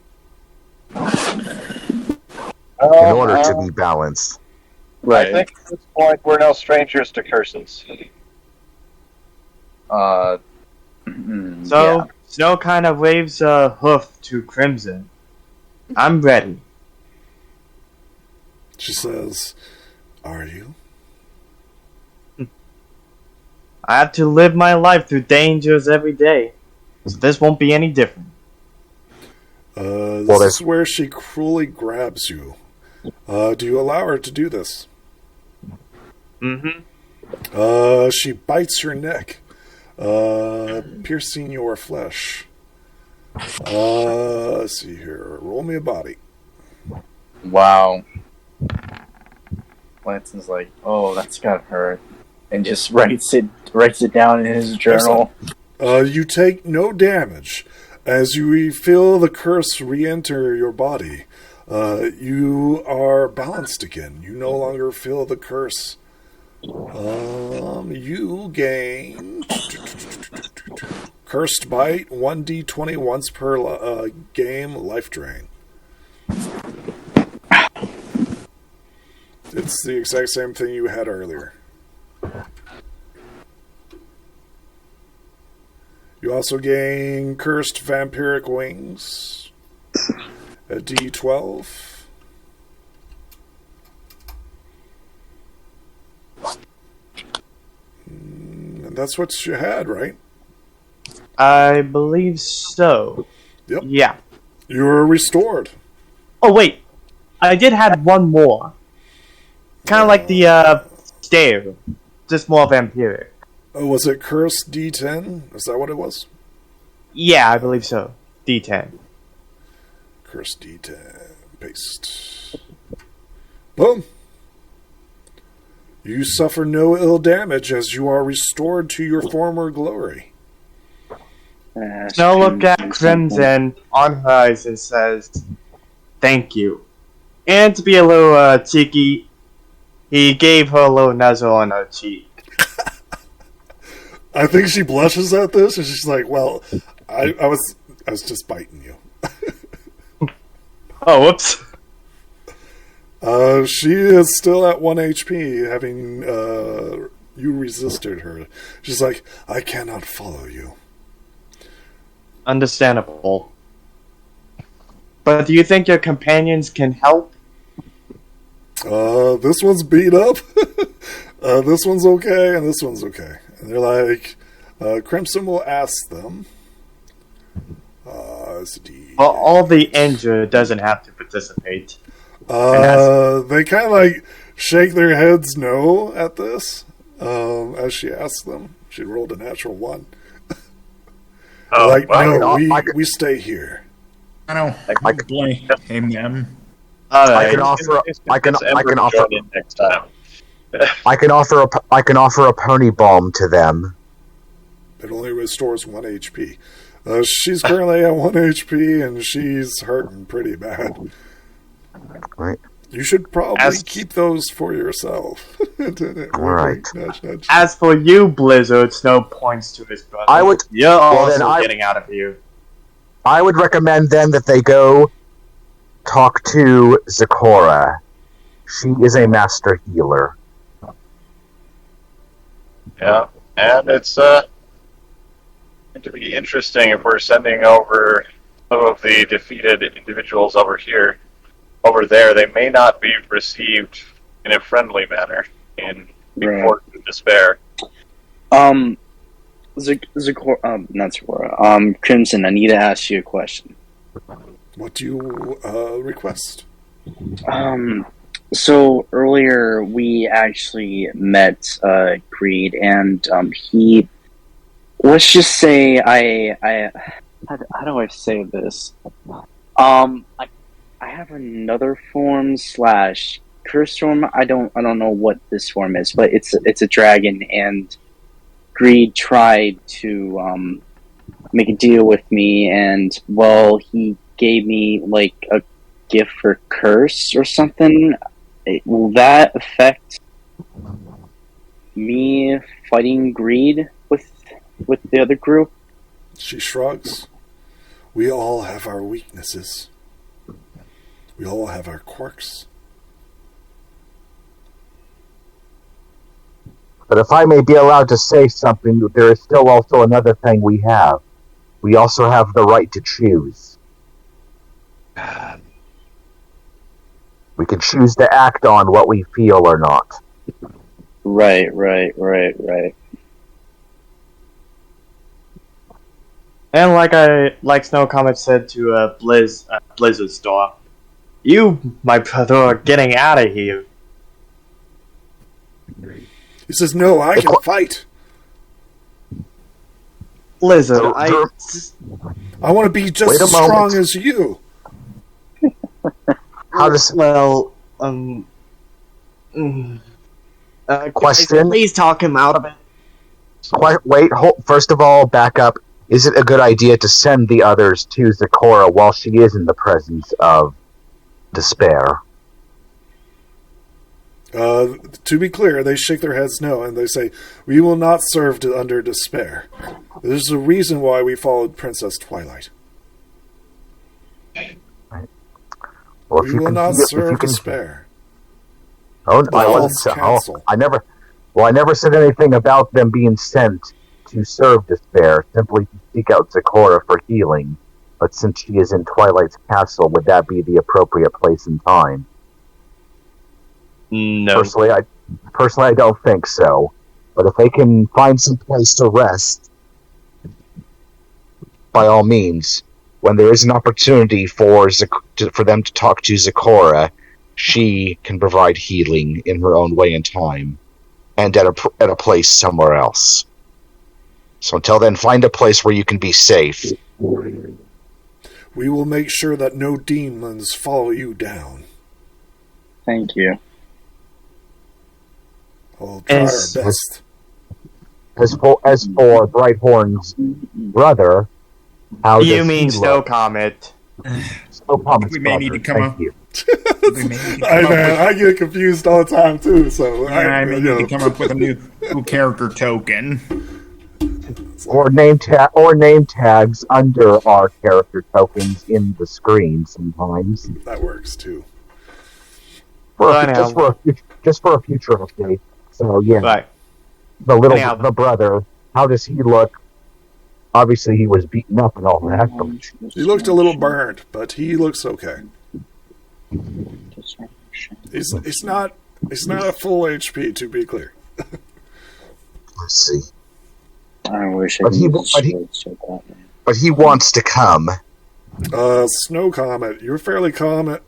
in order to be balanced. Right. I think at this point we're no strangers to curses. Snow kind of waves a hoof to Crimson. I'm ready. She says, "Are you?" I have to live my life through dangers every day, so this won't be any different. This is where she cruelly grabs you. Do you allow her to do this? Mm-hmm. She bites your neck, piercing your flesh. Let's see here. Roll me a body. Wow. Lance is like, "Oh, that's gotta hurt," and just writes it down in his journal. You take no damage as you feel the curse re-enter your body. You are balanced again. You no longer feel the curse. You gain cursed bite 1d20 once per game life drain. It's the exact same thing you had earlier. You also gain cursed vampiric wings, a d12. And that's what you had, right? I believe so. Yep. Yeah. You're restored. Oh, wait. I did have one more. Kind of like the stare. Just more vampiric. Was it cursed d10? Is that what it was? Yeah, I believe so. D10. Cursed d10. Paste. Boom. You suffer no ill damage as you are restored to your former glory. Snow look at Crimson on her eyes and says, "Thank you." And to be a little cheeky, he gave her a little nuzzle on her cheek. I think she blushes at this, and she's like, "Well, I was just biting you." Oh, whoops. She is still at 1 HP, having You resisted her. She's like, I cannot follow you. Understandable. But do you think your companions can help? This one's beat up. This one's okay, and this one's okay. And they're like, Crimson will ask them. Well, all the injured doesn't have to participate. They kind of like shake their heads no at this. As she asks them, she rolled a natural 1. Oh, like, well, no, we stay here. I don't blame them. I can offer. I can offer. In next time. I can offer a pony balm to them. It only restores 1 HP. She's currently at 1 HP, and she's hurting pretty bad. Right. You should probably keep those for yourself. Right. Nudge, nudge. As for you, Blizzard, Snow points to his brother. I would. You're then also getting out of here. I would recommend then that they go talk to Zecora. She is a master healer. Yeah, and it's going to be interesting if we're sending over some of the defeated individuals over there. They may not be received in a friendly manner in Port of Despair. Not Zecora. Crimson, I need to ask you a question. What do you request? So earlier we actually met Greed, and he. Let's just say how do I say this? I have another form / curse form. I don't know what this form is, but it's a dragon, and Greed tried to make a deal with me, and well, he gave me like a gift for curse or something. Will that affect me fighting Greed with the other group? She shrugs. We all have our weaknesses. We all have our quirks. But if I may be allowed to say something, there is still also another thing we have. We also have the right to choose. We can choose to act on what we feel or not. Right. And like Snow Comet said to Blizzard Store, you, my brother, are getting out of here. He says, no, I can fight. Blizzard, I want to be just as strong as you. How does... question? Please talk him out of it. Wait, first of all, back up. Is it a good idea to send the others to Zecora while she is in the presence of Despair? To be clear, they shake their heads no, and they say, we will not serve under Despair. There's a reason why we followed Princess Twilight. Well, we will not serve Despair. Oh, I never said anything about them being sent to serve Despair, simply to seek out Zecora for healing. But since she is in Twilight's castle, would that be the appropriate place and time? No. Personally, I don't think so. But if they can find some place to rest, by all means, when there is an opportunity for them to talk to Zecora, she can provide healing in her own way and time, and at a place somewhere else. So until then, find a place where you can be safe. We will make sure that no demons follow you down. Thank you. I'll try our best. As for Brighthorn's brother, how you does mean he Snow look? Comet? Snow Comet's We may need to come brother, up. thank you. I get confused all the time too. So I may need to come up with a new character token. Or name tags under our character tokens in the screen sometimes. That works too. Just for a future update. So yeah. Right. the brother, how does he look? Obviously, he was beaten up and all that. But He looked a little burned, but he looks okay. He's not a full HP, to be clear. let's see. I wish I But he- could but he- show that. But he wants to come. Snow Comet, you're fairly confident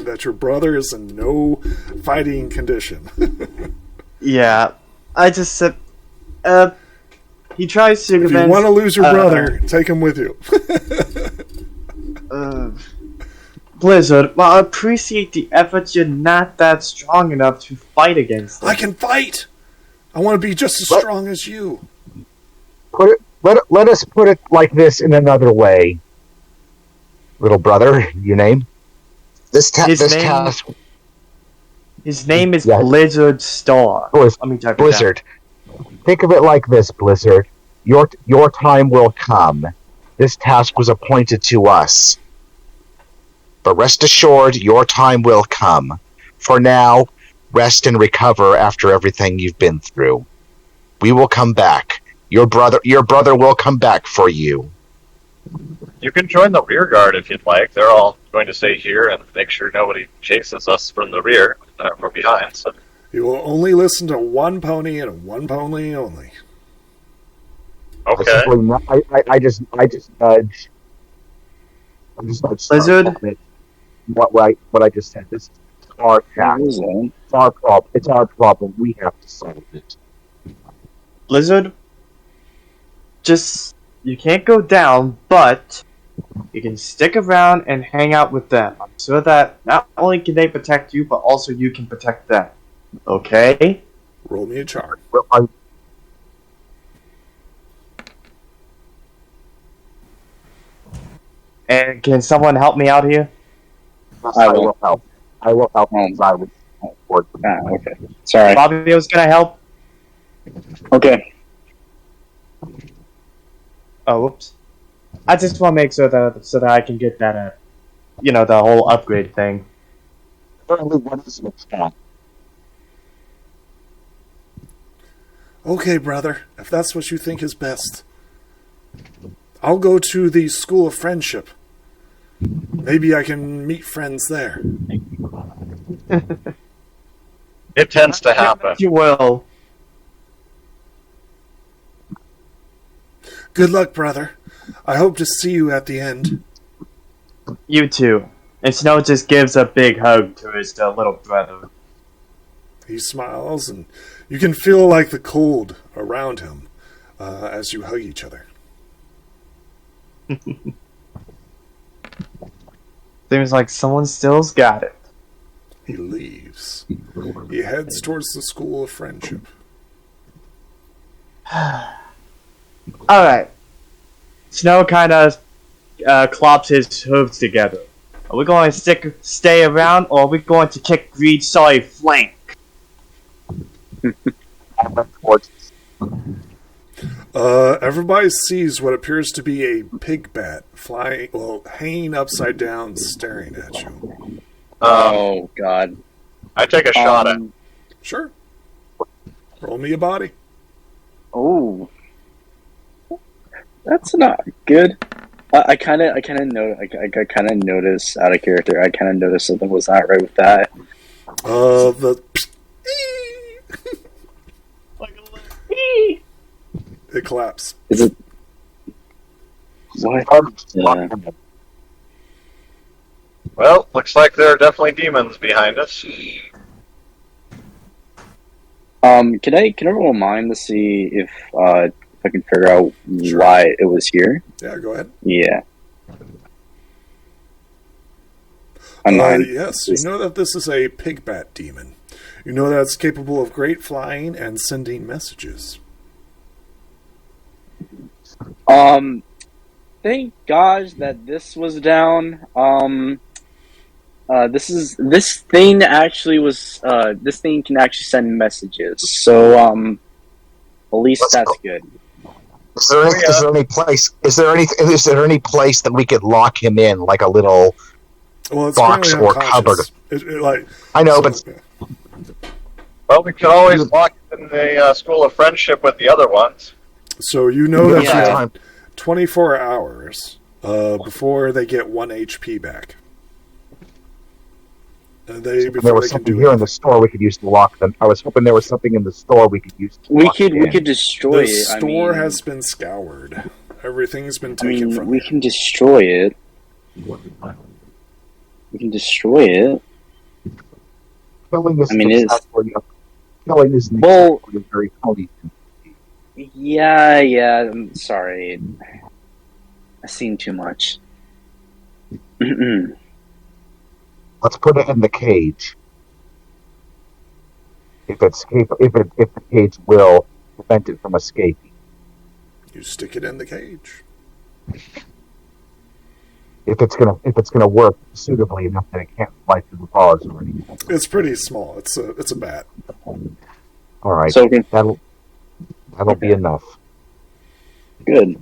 that your brother is in no fighting condition. Yeah, I just said, he tries to If you convince. want to lose your brother, take him with you. Blizzard, while I appreciate the effort, you're not that strong enough to fight against I him. can fight. I want to be just as What? strong as you. Let us put it like this in another way. Little brother, your name? This His name- task His name is Yeah. Blizzard Star. was Let me type it Blizzard. Think of it like this, Blizzard. Your time will come. This task was appointed to us. But rest assured, your time will come. For now, rest and recover after everything you've been through. We will come back. Your brother will come back for you. You can join the rear guard if you'd like. They're all going to stay here and make sure nobody chases us from the rear or behind. So You will only listen to one pony and one pony only. okay. I just nudge. I just nudge. Blizzard? What I just said. This is our task. What is that? It's our problem. It's our problem. We have to solve it. Blizzard, you can't go down, but you can stick around and hang out with them. So that not only can they protect you, but also you can protect them. Okay? Roll me a charm. Well, And can someone help me out here? I will help. I will help. Oh. I will support. Okay. Sorry. Fabio's gonna help. Okay. Oh, whoops. I just want to make sure that I can get that, the whole upgrade thing. Apparently, what is an attack? Okay, brother, if that's what you think is best. I'll go to the School of Friendship. Maybe I can meet friends there. It tends to happen. You will. Good luck, brother. I hope to see you at the end. You too. And Snow just gives a big hug to his little brother. He smiles, and you can feel like the cold around him as you hug each other. Seems like someone still's got it. He leaves. He heads towards the School of Friendship. Alright. Snow kind of clops his hooves together. Are we going to stay around, or are we going to kick Greed's sorry flank? Everybody sees what appears to be a pig bat hanging upside down, staring at you. Oh God. I take a shot at. Sure. Roll me a body. Oh. That's not good. I kind of noticed out of character. I kind of noticed something was not right with that. It collapsed. Is it? What? Yeah. Well, looks like there are definitely demons behind us. Can I roll mine to see if I can figure out why it was here? Yeah, go ahead. Yeah. On mine. Yes, you know that this is a pig bat demon. You know that it's capable of great flying and sending messages. Thank gosh that this was down. This thing actually was. This thing can actually send messages. So, at least that's good. Is there any place? Is there any place that we could lock him in, like a little Well, it's box currently or unconscious. cupboard? Like I know, so- but Well, we could always lock it in in the School of Friendship with the other ones. So you know that Yeah. you have 24 hours before they get 1 HP back. There Before was they can something do here in it. the store we could use to lock them. I was hoping there was something in the store we could use to We lock could in. destroy The it. store I mean, has been scoured. Everything's been I taken mean, from we you. can destroy it. We can destroy it. Killing isn't I mean, it's- exactly killing isn't Well- exactly a very funny thing. Yeah. I'm sorry. I've seen too much. Let's put it in the cage. If the cage will prevent it from escaping. You stick it in the cage. If it's gonna work suitably enough that it can't fly through the bars or anything. It's pretty small. It's a bat. All right, So okay. that'll be enough. Good.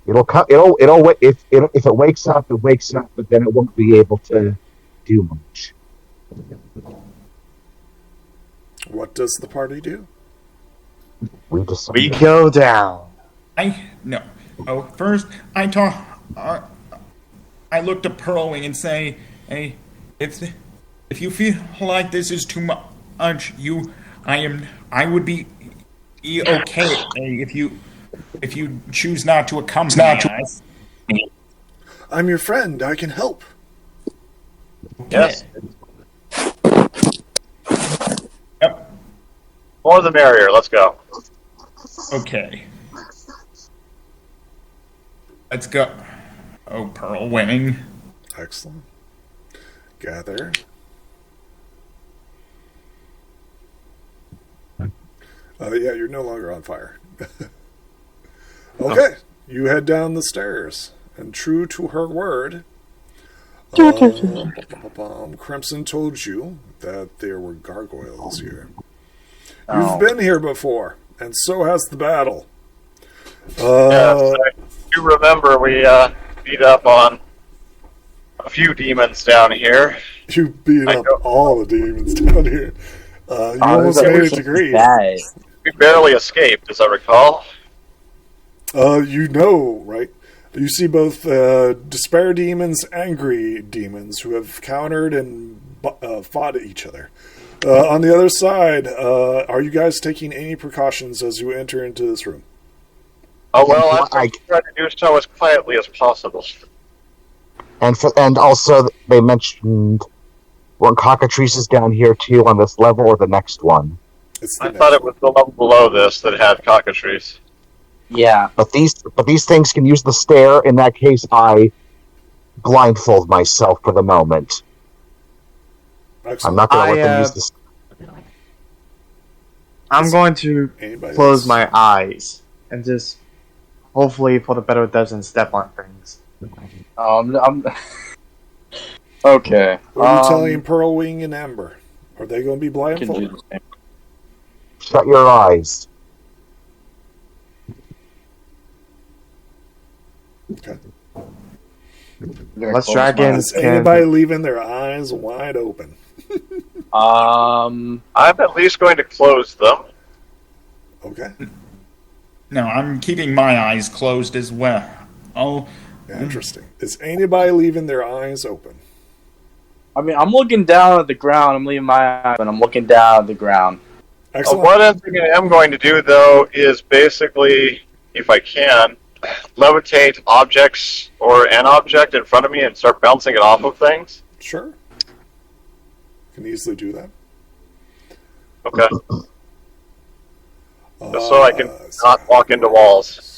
If it wakes up, it wakes up, but then it won't be able to do much. What does the party do? We just We go down. No. Oh, first I look to Pearlwing and say, "Hey, if you feel like this is too much, I would be okay if you choose not to accompany us." I'm your friend. I can help. Yes. Yep. More the merrier. Let's go. Okay. Let's go. Oh, Pearlwing. Excellent. Gather. Yeah, you're no longer on fire. Okay, you head down the stairs, and true to her word, Crimson told you that there were gargoyles here. You've been here before, and so has the battle. Yes, I do remember we beat up on a few demons down here. You beat up all the demons down here. You almost made it to green. Bad. We barely escaped, as I recall. You know, right? You see both despair demons, angry demons who have countered and fought each other. On the other side, are you guys taking any precautions as you enter into this room? Oh, well, I'm trying to do so as quietly as possible. And also they mentioned weren't cockatrices down here too on this level or the next one. I thought it was the level below this that had cockatrice. Yeah. But these things can use the stair. In that case, I blindfold myself for the moment. Excellent. I'm not going to let them use this. I'm going to Anybody close else? my eyes and just hopefully for the better doesn't step on things. I'm okay. What are you telling Pearlwing and Amber? Are they going to be Can do blindfolded? the same. Shut your eyes. Okay. Very Let's close dragons Is can. anybody leaving their eyes wide open? mine. I'm at least going to close them. Okay. No, I'm keeping my eyes closed as well. Oh, Interesting. Is anybody leaving their eyes open? I mean, I'm looking down at the ground. I'm leaving my eye, but I'm looking down at the ground. Excellent. One thing I am going to do, though, is basically, if I can, levitate objects or an object in front of me and start bouncing it off of things. Sure. Can easily do that. Okay. Just so I can not walk into walls.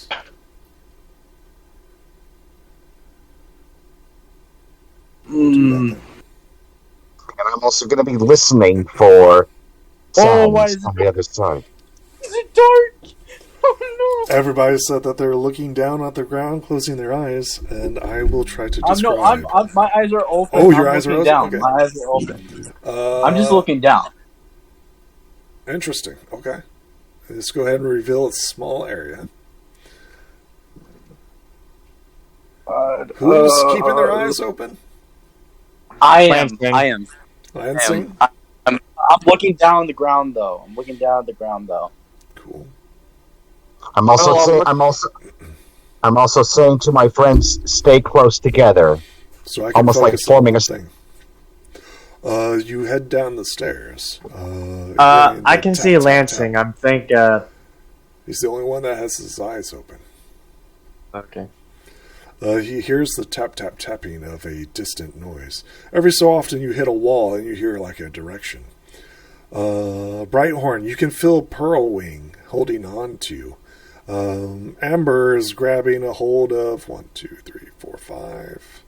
And I'm also going to be listening for sounds why is on the other side. Is it dark? Oh no! Everybody said that they're looking down at the ground, closing their eyes, and I will try to describe. My eyes are open. Oh, your I'm eyes are looking open? down. Okay. My eyes are open. Uh, I'm just looking down. Interesting. Okay. Let's go ahead and reveal a small area. Who's keeping their eyes open? I Lansing. am. Lansing? I'm looking down the ground though. Cool. I'm also saying to my friends, stay close together. So I can Almost like focus on forming one a thing. You head down the stairs. I can see Lansing. Tap. I'm think. He's the only one that has his eyes open. Okay. He hears the tapping of a distant noise. Every so often you hit a wall and you hear like a direction. Brighthorn, you can feel Pearlwing holding on to you. Amber is grabbing a hold of 1, 2, 3, 4, 5.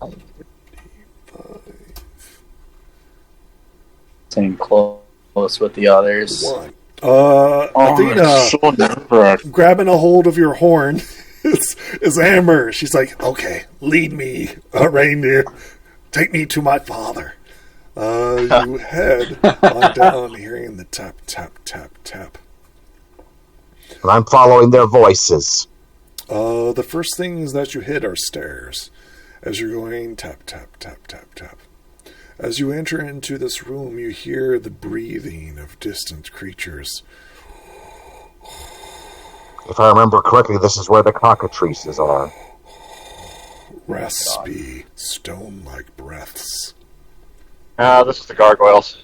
5. Staying close with the others. 1. Athena, grabbing a hold of your horn is Amber. She's like, okay, lead me, reindeer. Take me to my father. You head on down, hearing the tap, tap, tap, tap. And I'm following their voices. The first things that you hit are stairs. As you're going tap, tap, tap, tap, tap. As you enter into this room, you hear the breathing of distant creatures. If I remember correctly, this is where the cockatrices are. Raspy, stone-like breaths. This is the gargoyles.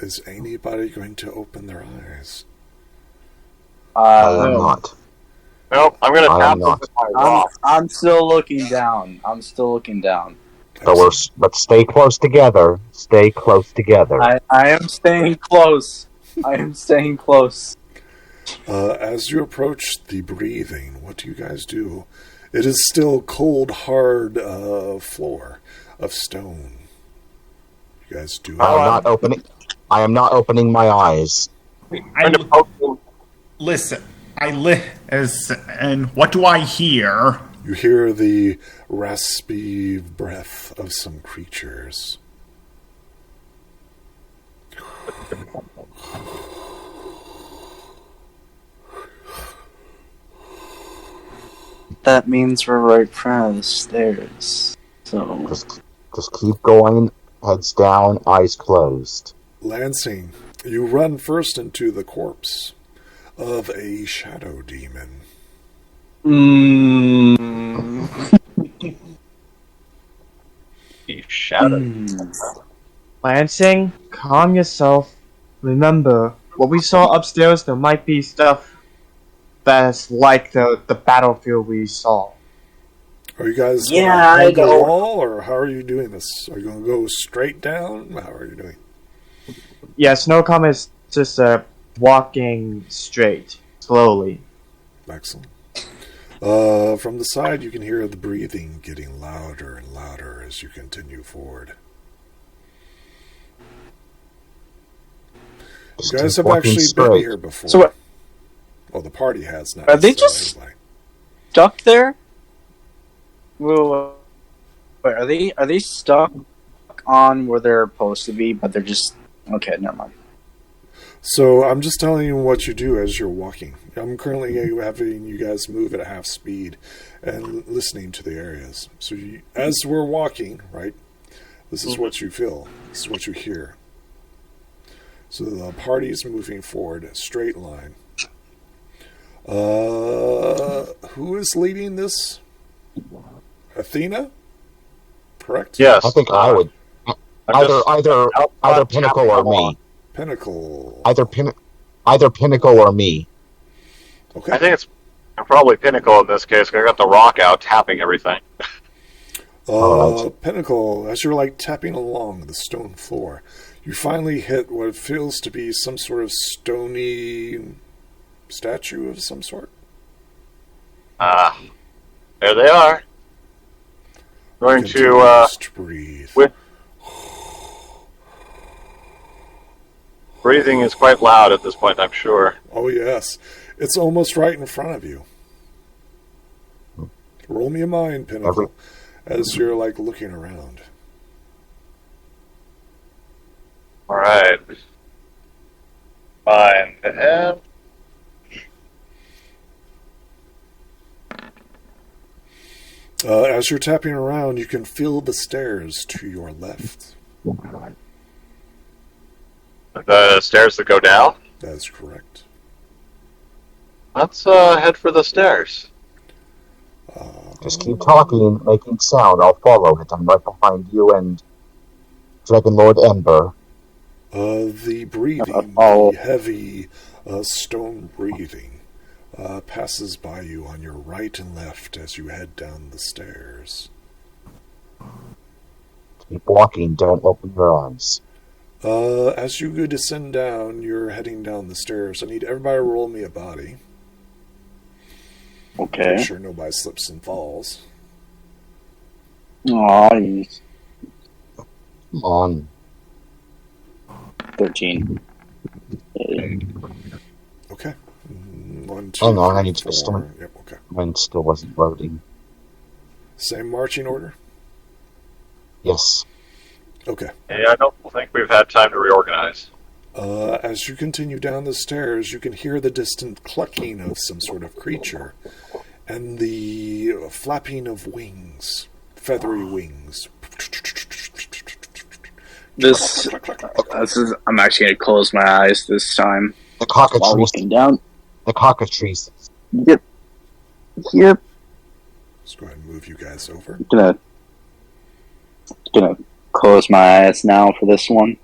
Is anybody going to open their eyes? I am not. Nope, I'm going to I tap am them not. with my rock. I'm still looking down. But stay close together. Stay close together. I am staying close. As you approach the breathing, what do you guys do? It is still cold, hard floor of stone. You guys do. I am not opening my eyes. Listen, and what do I hear? You hear the raspy breath of some creatures. That means we're right in front of the stairs. So Just keep going, heads down, eyes closed. Lansing, you run first into the corpse of a shadow demon. Shadow. Lansing, calm yourself. Remember, what we saw upstairs, there might be stuff that's like the battlefield we saw. Are you guys Yeah, on I the know. wall, or how are you doing this? Are you going to go straight down? How are you doing? Yeah, Snowcom is just walking straight, slowly. Excellent. From the side, you can hear the breathing getting louder and louder as you continue forward. You guys have actually been here before. So what? Well, the party has now. Are they just stuck there? Well, wait, are they stuck on where they're supposed to be, but they're just okay? Never mind. So I'm just telling you what you do as you're walking. I'm currently having you guys move at half speed and listening to the areas. So as we're walking, right, this is what you feel. This is what you hear. So the party is moving forward, straight line. Who is leading this? Athena? Correct? Yes. I think I would. Either Pinnacle or me. Pinnacle. Either Pinnacle or me. Okay. I think it's probably Pinnacle in this case, 'cause I got the rock out tapping everything. Pinnacle, as you're like tapping along the stone floor, you finally hit what feels to be some sort of stony statue of some sort. There they are. Going to Just breathe. breathing is quite loud at this point, I'm sure. Oh yes, it's almost right in front of you. Roll me a mind, Pinnacle, as you're like looking around. All right. Fine. As you're tapping around, you can feel the stairs to your left. The stairs that go down? That is correct. Let's head for the stairs. Just keep talking, making sound. I'll follow it. I'm right behind you and Dragon Lord Ember. The breathing, Oh. the heavy stone breathing, passes by you on your right and left as you head down the stairs. Keep walking. Don't open your eyes. As you go descend down, you're heading down the stairs. I need everybody to roll me a body. Okay. Make sure nobody slips and falls. Aw, Come on. 13. Okay. 1, 2, Hang on, I 3, need to 4. start. Yep, okay. Mine still wasn't loading. Same marching order? Yes. Okay. Yeah, I don't think we've had time to reorganize. As you continue down the stairs, you can hear the distant clucking of some sort of creature and the flapping of feathery wings. This is. I'm actually gonna close my eyes this time The while cockatrice. looking down. The cockatrice. Yep. Yep. Let's go ahead and move you guys over. Gonna close my eyes now for this one.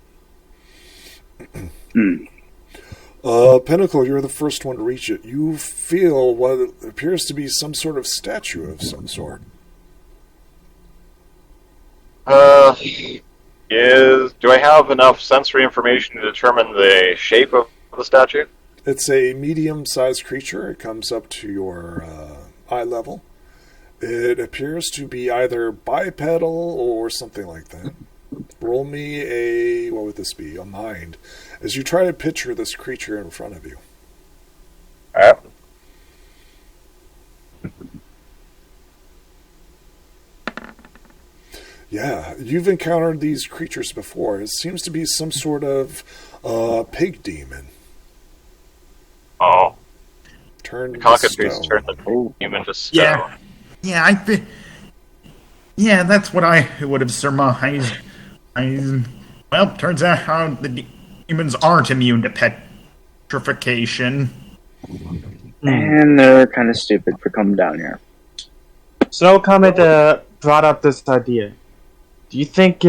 Pinnacle, you're the first one to reach it. You feel what appears to be some sort of statue of some sort. Do I have enough sensory information to determine the shape of the statue? It's a medium-sized creature. It comes up to your eye level. It appears to be either bipedal or something like that. Roll me what would this be? A mind. As you try to picture this creature in front of you. Alright. Yeah, you've encountered these creatures before. It seems to be some sort of pig demon. Oh. Turned The to cockatrice stone. turned the human to stone. Yeah. Yeah, that's what I would have surmised. Well, turns out how the demons aren't immune to petrification. And they're kind of stupid for coming down here. Snow Comet brought up this idea. Do you think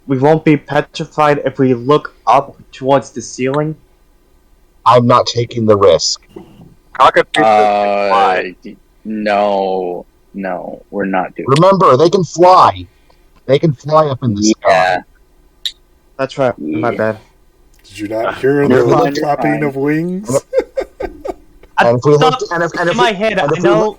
we won't be petrified if we look up towards the ceiling? I'm not taking the risk. Cockatrice No, we're not doing Remember, they can fly. They can fly up in the Yeah. sky. That's right. My Yeah. bad. Did you not hear the You're little fine, you're clapping fine. of wings? And if we Stop. look, and if In we, my head, and I if we know. look,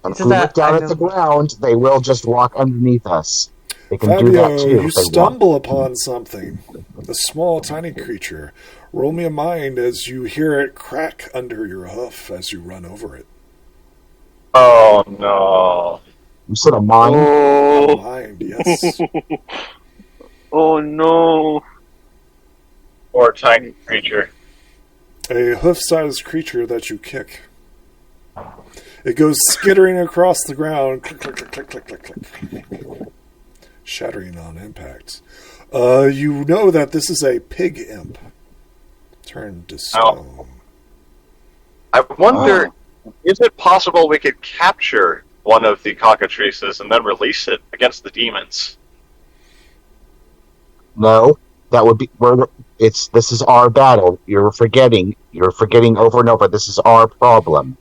and if So we that look down I at know- the ground, they will just walk underneath us. They can do Fabio, that too. you if they want. stumble upon something. A small, tiny creature. Roll me a mind as you hear it crack under your hoof as you run over it. Oh no. You said a mine. A Oh, mind, yes. oh no. Or tiny creature. A hoof-sized creature that you kick. It goes skittering across the ground, click, click, click, click, click, click, click, shattering on impact. You know that this is a pig imp turned to stone. I wonder, is it possible we could capture one of the cockatrices and then release it against the demons? No, that would be. This is our battle. You're forgetting over and over. This is our problem.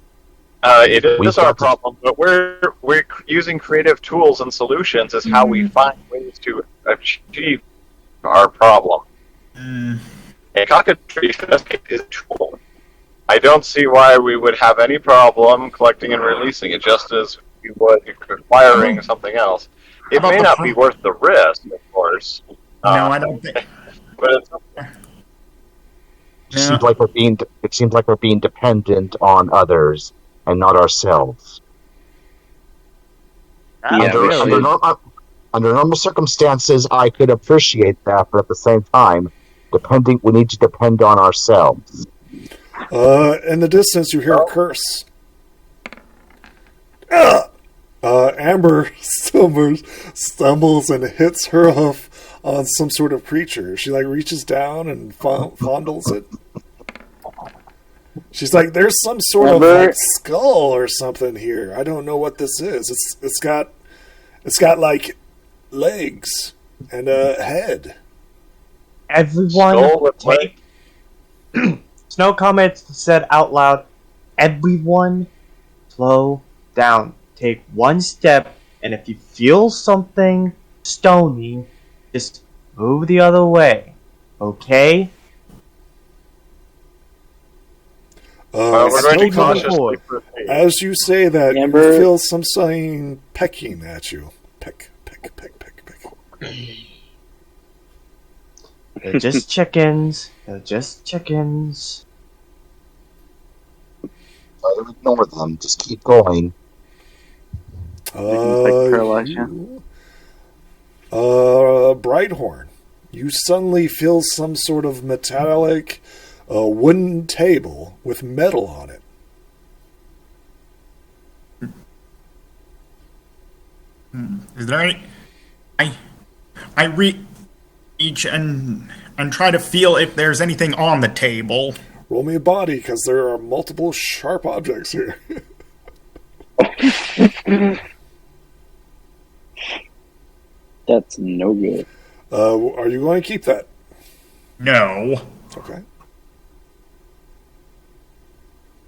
It We've is our got to- problem, but we're using creative tools and solutions as how we find ways to achieve our problem. A cockatrice is a tool. I don't see why we would have any problem collecting and releasing it, just as we would acquiring something else. It About may the not be worth the risk, of course. No, I don't think. But it's, It seems like we're being dependent on others and not ourselves. Yeah, really. Under normal circumstances, I could appreciate that, but at the same time, we need to depend on ourselves. In the distance, you hear a curse. Amber stumbles and hits her hoof on some sort of creature. She like reaches down and fondles it. She's like, "There's some sort of like skull or something here. I don't know what this is. It's got like legs and a head." Everyone take Snow Comet said out loud, "Everyone slow down. Take one step, and if you feel something stony, just move the other way. Okay?" we're going to Snow cautiously Comet. proceed. As you say that, Amber- you feel something pecking at you. Peck, peck, peck, peck, peck. They're just chickens. They're just chickens. Don't ignore them. Just keep going. Brighthorn, you suddenly feel some sort of metallic wooden table with metal on it. Is there any? I reach and try to feel if there's anything on the table. Roll me a body, because there are multiple sharp objects here. That's no good. Are you going to keep that? No. Okay.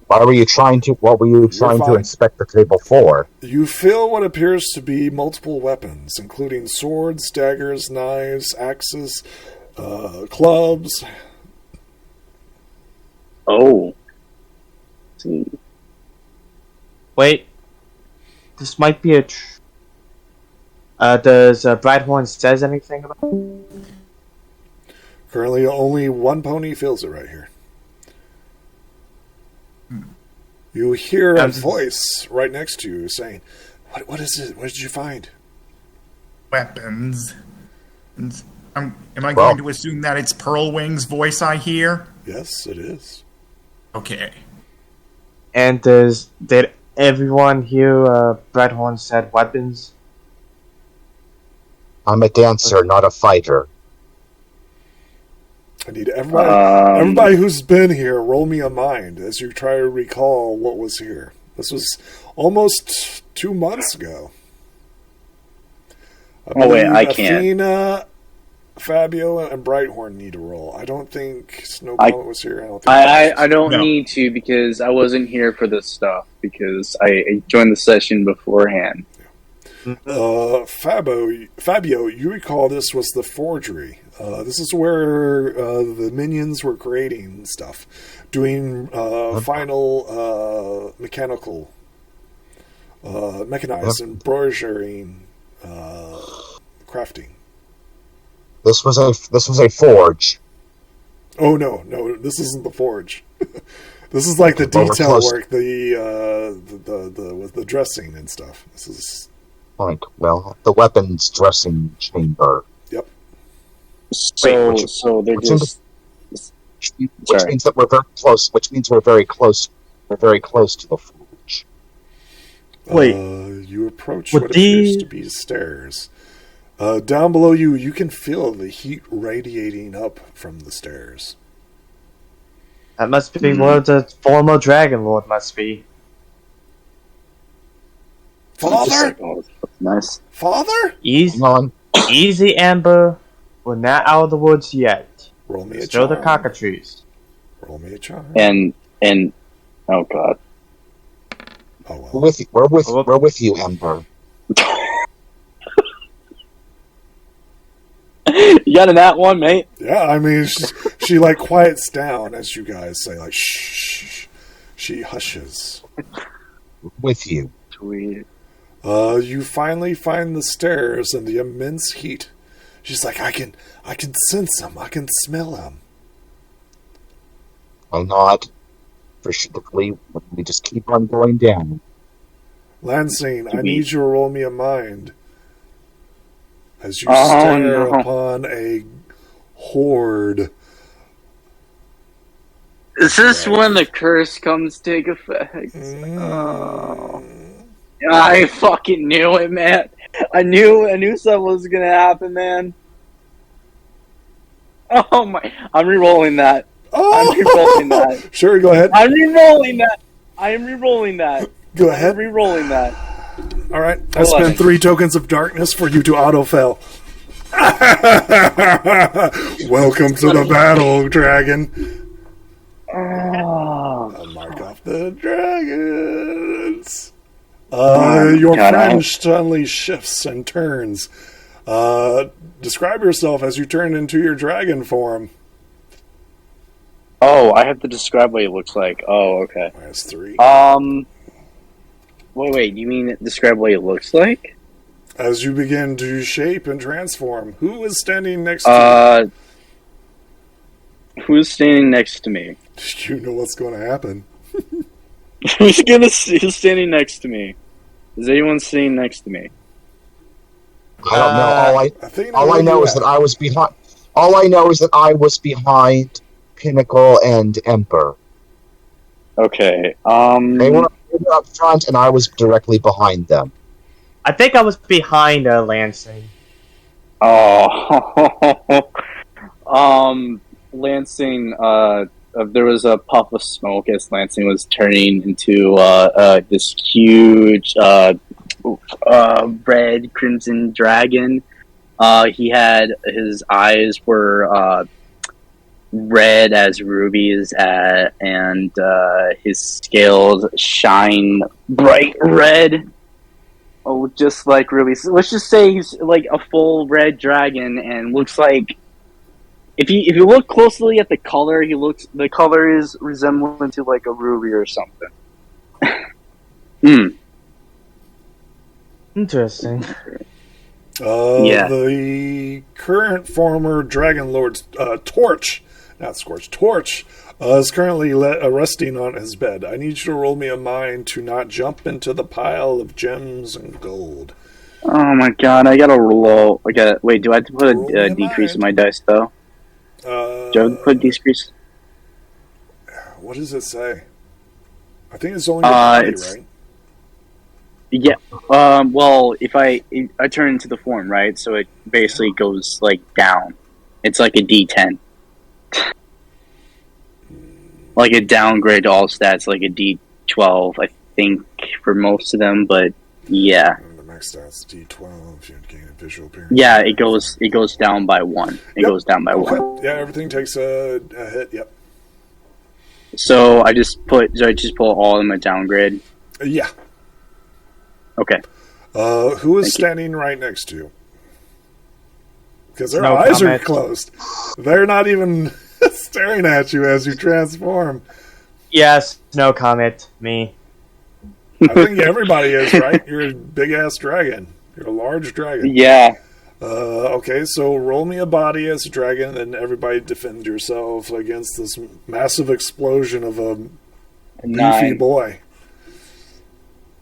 What were you trying to fine. inspect the table for? You feel what appears to be multiple weapons, including swords, daggers, knives, axes, clubs. Oh. See. Wait. This might be a. Does Brighthorn says anything about it? Currently, only one pony feels it right here. You hear a voice right next to you saying, What is it? What did you find?" Weapons. Am I going to assume that it's Pearlwing's voice I hear? Yes, it is. Okay. And did everyone hear Brighthorn said weapons? I'm a dancer, not a fighter. I need everybody who's been here, roll me a mind as you try to recall what was here. This was almost 2 months ago. Oh, wait, I can't. Athena, Fabio, and Brighthorn need to roll. I don't think Snow Comet was here. I don't need to, because I wasn't here for this stuff, because I joined the session beforehand. Fabio, you recall this was the forgery. This is where the minions were creating stuff, doing final mechanical, mechanized embroidery, crafting. This was a forge. Oh no, this isn't the forge. This is like the detail work, with the dressing and stuff. This is. Well, the weapons dressing chamber. Yep. So they're just. Which means that we're very close. Which means we're very close. We're very close to the forge. Wait. You approach what appears to be stairs. Down below you, you can feel the heat radiating up from the stairs. That must be where the former Dragon Lord must be. Father? Nice. Father? Easy, Amber. We're not out of the woods yet. Roll me a Still charm. the cockatrice. Roll me a charm. And oh god. Oh well. We're with you, Amber. You got in that one, mate? Yeah, I mean, she like quiets down as you guys say, like, shh. She hushes. With you. Sweet. You finally find the stairs and the immense heat. She's like, I can sense them. I can smell them. Why not? We just keep on going down. Lansing, I need you to roll me a mind. As you stare upon a horde. Is this when the curse comes to take effect? Oh. I fucking knew it, man. I knew something was gonna happen, man. Oh my! I'm re-rolling that. I'm re-rolling that. Sure, go ahead. I'm re-rolling that. I am re-rolling that. Go ahead. I'm re-rolling that. All right. I spent 3 tokens of darkness for you to auto-fail. Welcome to the battle, dragon. I'll mark off the dragons. Your friend suddenly shifts and turns. Describe yourself as you turn into your dragon form. Oh, I have to describe what he looks like. Oh, okay. Minus 3. Wait. You mean describe what he looks like? As you begin to shape and transform, who is standing next to you? Who's standing next to me? You know what's going to happen. Who's standing next to me? Is anyone sitting next to me? I don't know. All I know is that I was behind. All I know is that I was behind Pinnacle and Emperor. Okay. They were up front, and I was directly behind them. I think I was behind Lansing. Oh. Lansing. There was a puff of smoke as Lansing was turning into this huge red crimson dragon. He had his eyes were red as rubies, and his scales shine bright red. Oh, just like really. Let's just say he's like a full red dragon, and looks like. If you look closely at the color, the color is resembling to like a ruby or something. Interesting. Yeah. The current former Dragon Lord Torch is currently resting on his bed. I need you to roll me a mind to not jump into the pile of gems and gold. Oh my god, I gotta roll. Wait, do I have to put a decrease in my dice though? Do I have to put a decrease? What does it say? I think it's only your body, right? Yeah. Well, if I turn into the form, right? So it basically goes like down. It's like a D10. Like a downgrade to all stats, like a D12, I think, for most of them. But yeah. And the max stats D12. You gain a visual appearance. Yeah, it goes down by 1. It goes down by 1. Yeah, everything takes a hit. Yep. So I just put all of them at downgrade. Yeah. Okay. Who is standing right next to you? Because their No eyes comment. are closed. They're not even staring at you as you transform. Yes, no comment. Me. I think everybody is, right? You're a big-ass dragon. You're a large dragon. Yeah. Okay, so roll me a body as a dragon, and everybody defend yourself against this massive explosion of a beefy 9. boy.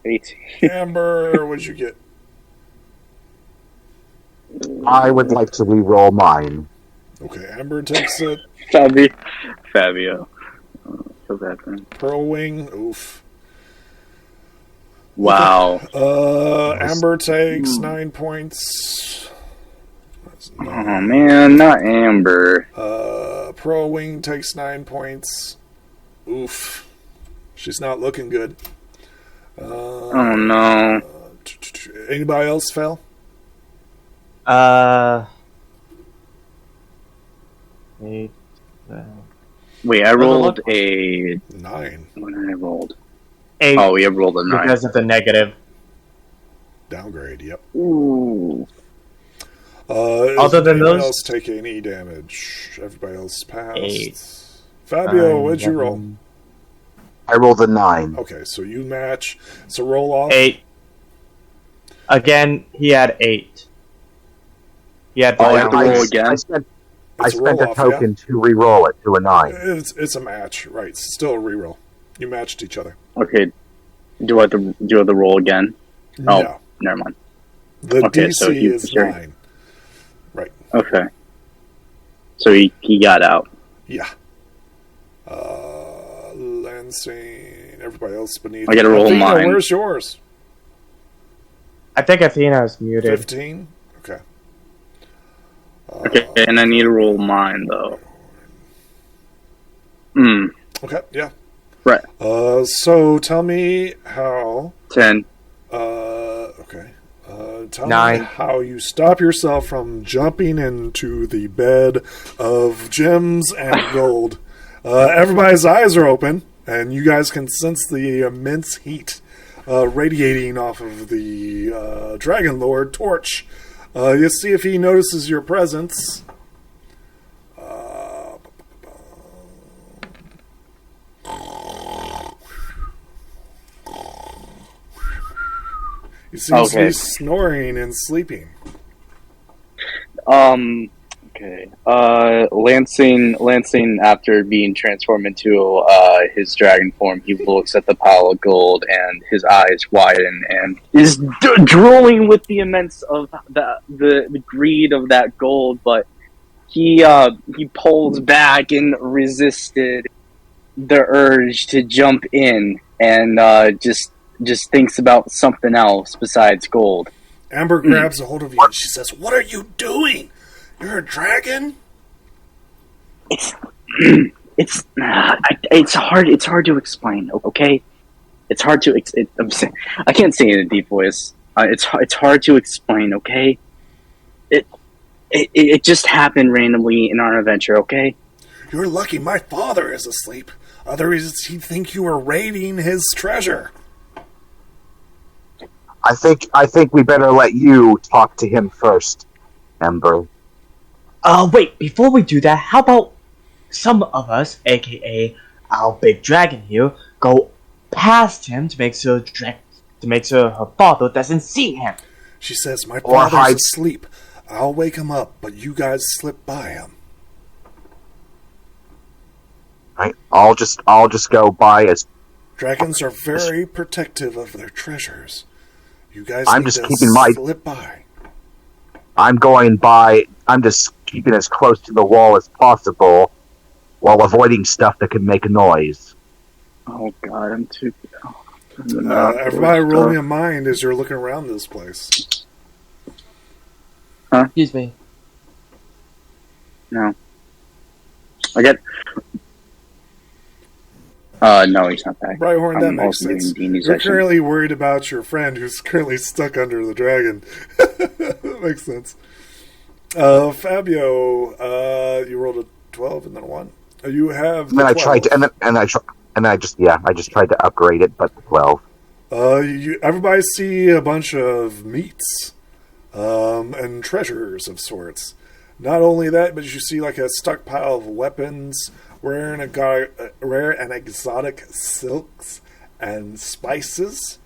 8. Amber, what'd you get? I would like to re-roll mine. Okay, Amber takes it. Fabio. Feel bad for him. Pearl Wing, oof. Wow. Amber takes 9 points. That's Oh 9. man, not Amber. Pearl Wing takes 9 points. Oof. She's not looking good. Oh no. Anybody else fail? Eight, Wait, I rolled a 9. What did I rolled? 8 Oh, we have rolled a 9. because of the negative. Downgrade, yep. Ooh. Other than anyone those- else take any damage? Everybody else passed. 8. Fabio, what'd you roll? I rolled a 9. Okay, so you match. So roll off. 8. Again, he had 8. He had Oh, I have to roll I again? spent It's a a roll-off, token to re-roll it to a 9. It's a match, right? Still a reroll. You matched each other. Okay. Do I have to roll again? Oh, No. never mind. The Okay, DC so is sure. 9. Right. Okay. So he got out. Yeah. Lansing, everybody else beneath. I gotta roll Athena, mine. Where's yours? I think Athena is muted. 15? Okay. Okay, and I need to roll mine though. Okay, yeah. Right. So tell me how... 10. Okay. Tell me 9. how you stop yourself from jumping into the bed of gems and gold. Everybody's eyes are open, and you guys can sense the immense heat radiating off of the Dragon Lord torch. You see if he notices your presence. He seems to be snoring and sleeping. Okay. Lansing, after being transformed into his dragon form, he looks at the pile of gold and his eyes widen and is drooling with the immense of the greed of that gold. But he pulls back and resisted the urge to jump in and just thinks about something else besides gold. Amber grabs a hold of you and she says, "What are you doing? You're a dragon?" It's hard to explain. Okay, it's hard to. I can't say it in a deep voice. It's hard to explain. Okay, it just happened randomly in our adventure. Okay. You're lucky my father is asleep. Otherwise, he'd think you were raiding his treasure. I think we better let you talk to him first, Ember. Wait, before we do that, how about some of us, aka our big dragon here, go past him to make sure her father doesn't see him. She says, "My father's asleep. I'll wake him up, but you guys slip by him." Right? I'll just go by as Dragons are very protective of their treasures. You guys I'm need just to keeping my slip by. I'm going by. I'm just keeping as close to the wall as possible while avoiding stuff that can make a noise. Oh God, I'm too. Everybody roll me a mind as you're looking around this place. Huh? Excuse me. No. I get. No, he's not back. Brighthorn, that I'm makes also doing sense. D&D You're session. currently worried about your friend who's currently stuck under the dragon. That makes sense. Fabio, you rolled a 12 and then a 1. You have the And then I 12. tried to, I just tried to upgrade it, but 12. Everybody see a bunch of meats and treasures of sorts. Not only that, but you see like a stockpile of weapons, rare and exotic silks and spices.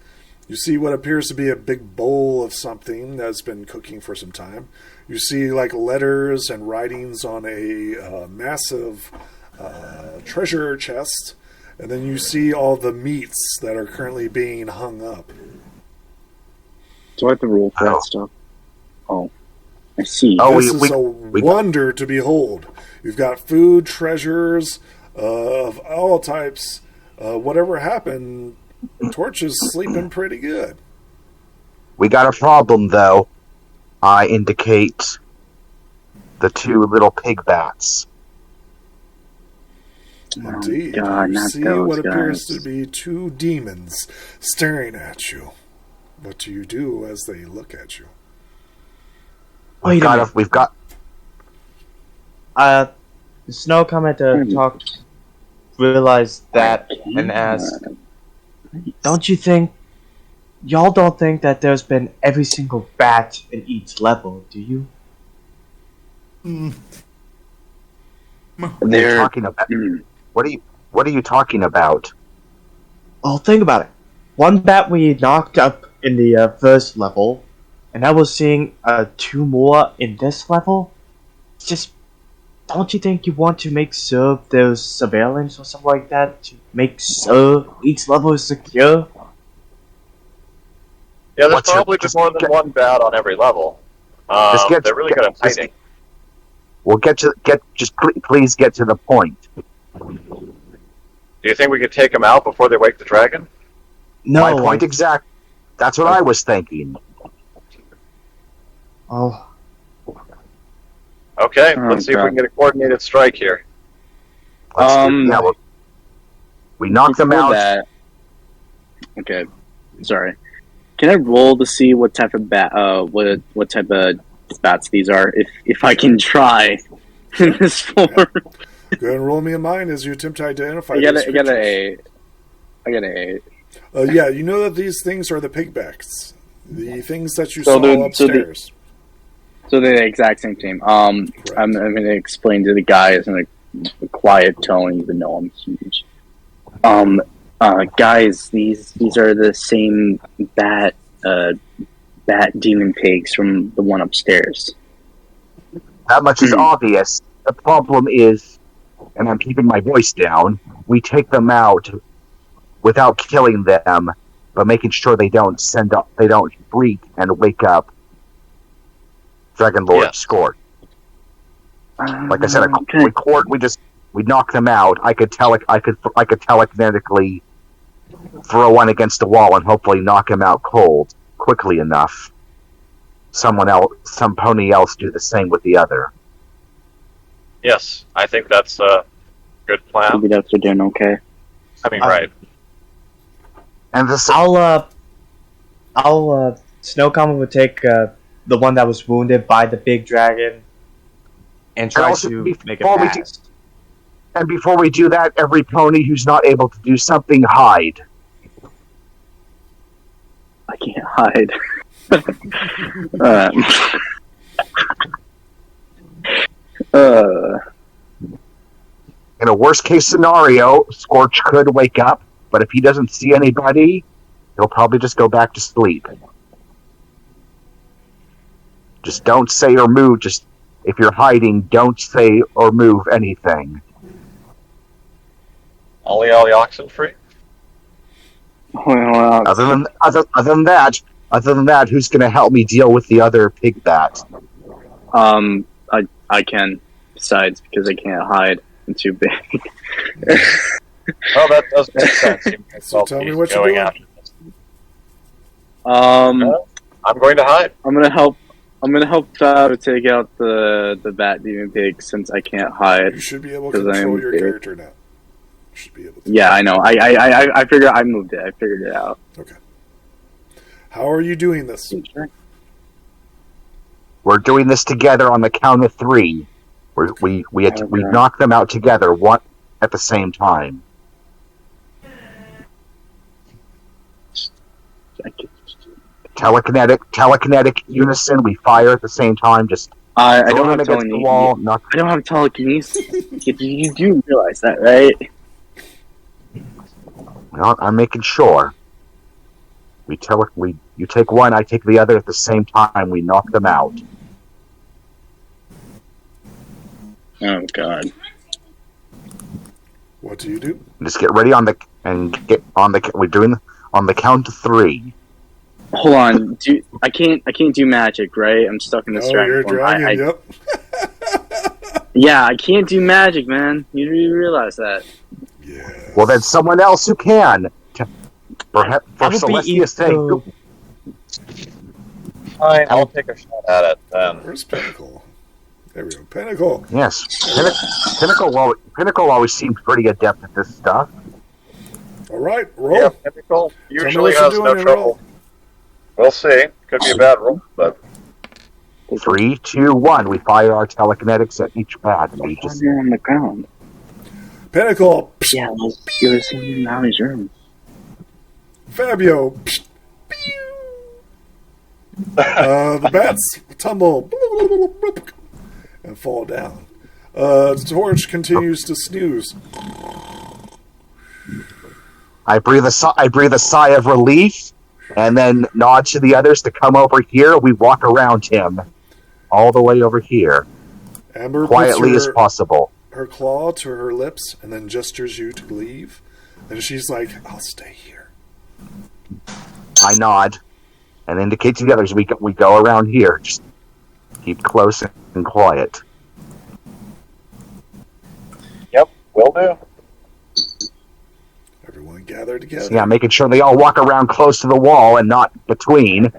You see what appears to be a big bowl of something that's been cooking for some time. You see like letters and writings on a massive treasure chest. And then you see all the meats that are currently being hung up. Do I have to roll for that stuff? Oh, I see. This is a wonder to behold. You've got food, treasures of all types. Whatever happened, Torch is sleeping pretty good. We got a problem, though. I indicate the 2 little pig bats. Indeed. God, you not see those what appears guys. to be 2 demons staring at you. What do you do as they look at you? We've got. Snow commented realized that and asked, y'all don't think that there's been every single bat in each level, do you? They're talking about. What are you talking about? Well, think about it. One bat we knocked up in the first level, and I was seeing 2 more in this level. It's just, don't you think you want to make sure there's surveillance or something like that to make sure each level is secure? Yeah, there's probably more than one bat on every level. They're really good at hiding. Well, please get to the point. Do you think we could take them out before they wake the dragon? No. My point exact. That's what I was thinking. Oh, Okay, Oh, let's see if we God. can get a coordinated strike here. We knock them Before out. that, okay, sorry. Can I roll to see what type of what type of bats these are? If I can try in this form. Go ahead and roll me a mind as you attempt to identify I these got creatures. an 8. I got an 8. Yeah, you know that these things are the pigbacks. The things that you So saw they're- upstairs. So they're the exact same team. I'm going to explain to the guys in a quiet tone, even though I'm huge. Guys, these are the same bat demon pigs from the one upstairs. That much is obvious. The problem is, and I'm keeping my voice down, we take them out without killing them, but making sure they don't freak and wake up Dragon Lord Yes. Scourge. Like I said, Okay. we knock them out. I could telekinetically throw one against the wall and hopefully knock him out cold quickly enough. Some pony else do the same with the other. Yes, I think that's a good plan. Maybe that's what doing okay. I mean, right. And this, I'll Snowcomet would take the one that was wounded by the big dragon and try also, to make it before we fast. and before we do that, every pony who's not able to do something, hide. I can't hide. In a worst case scenario, Scorch could wake up, but if he doesn't see anybody, he'll probably just go back to sleep. Just don't say or move. Just if you're hiding, don't say or move anything. Ollie oxen free? Well, Other than that, who's going to help me deal with the other pig bat? I can. Besides, because I can't hide. I'm too big. Well, that does make sense. So tell me what you're going doing. after this. I'm I'm going to hide. gonna help. I'm gonna help to take out the bat demon pig since I can't hide. You should be able to 'Cause control I'm your big. character now. You should be able to. Yeah, I know. I figured I moved it. I figured it out. Okay. How are you doing this? We're doing this together on the count of 3. We knock them out together, one at the same time. Telekinetic unison. We fire at the same time. Just I throw don't them have against the wall. Knock. I don't have telekinesis. you do realize that, right? Well, I'm making sure. You take one, I take the other at the same time. We knock them out. Oh God. What do you do? Just get ready We're doing on the count of 3. Hold on. I can't do magic, right? I'm stuck in this Oh, dragon you're a form. dragon. Yep. Yeah, I can't do magic, man. You realize that? Yeah. Well, then someone else who can. Perhaps for That would be Celestia's sake. equal- Fine, I'll take a shot at it then. Where's Pinnacle? There we go. Pinnacle. Yes, Pinnacle always seemed pretty adept at this stuff. All right. Roll. Yeah, Pinnacle me usually what you're has doing no and trouble. roll. We'll see. Could be a bad roll, but 3, 2, 1. We fire our telekinetics at each bat. We just You're on the ground. Pinnacle. Yeah, you were sitting in Maui's room. Fabio. The bats tumble and fall down. Torch continues to snooze. I breathe a sigh of relief, and then nod to the others to come over here. We walk around him, all the way over here, Amber quietly puts as possible. her claw to her lips and then gestures you to leave. And she's like, I'll stay here. I nod and indicate to the others we go around here. Just keep close and quiet. yep, will do. Everyone gather together. Yeah, making sure they all walk around close to the wall and not between.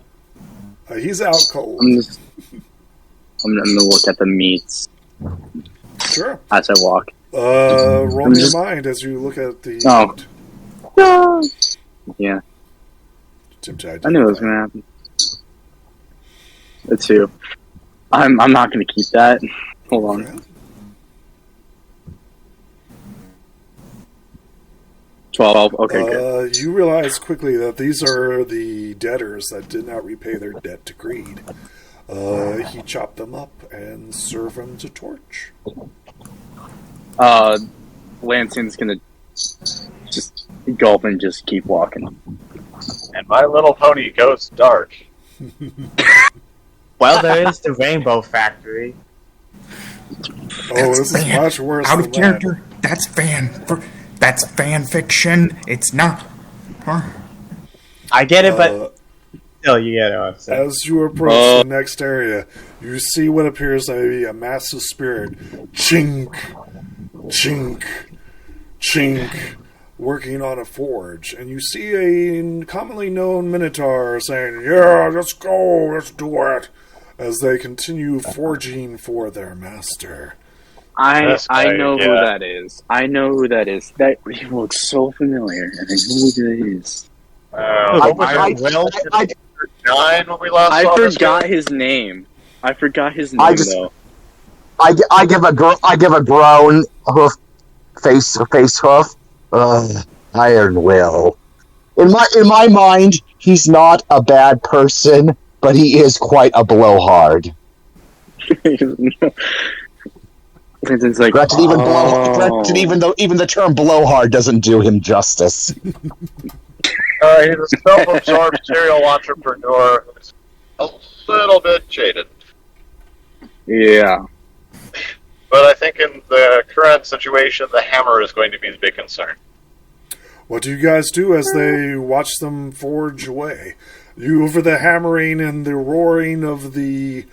He's out cold. I'm gonna look at the meats Sure. as I walk. Roll me your mind as you look at the. Oh. Yeah, I knew it was gonna happen. The 2. I'm not gonna keep that. Hold on. Okay. 12. Okay, good. You realize quickly that these are the debtors that did not repay their debt to greed. He chopped them up and served them to torch. Lanson's gonna just gulp and just keep walking. And My Little Pony goes dark. Well, there is the Rainbow Factory. Oh, this is much worse Out than of character. That's fan fiction. It's not. Huh? I get it, but still, you get it. So. As you approach the next area, you see what appears to be a massive spirit. Chink, chink, chink, working on a forge. And you see a commonly known Minotaur saying, "Yeah, let's go, let's do it," as they continue forging for their master. I know yeah. who that is. I know who that is. That he looks so familiar, and I know who that is. What was it? 9 when we last I saw this forgot guy? his name. I forgot his name though. I give a groan, hoof, face hoof. Iron Will. In my mind, he's not a bad person, but he is quite a blowhard. It's like, Granted, even the term blowhard doesn't do him justice. He's a self-absorbed serial entrepreneur who's a little bit jaded. Yeah. But I think in the current situation, the hammer is going to be the big concern. What do you guys do as they watch them forge away? You, over the hammering and the roaring of the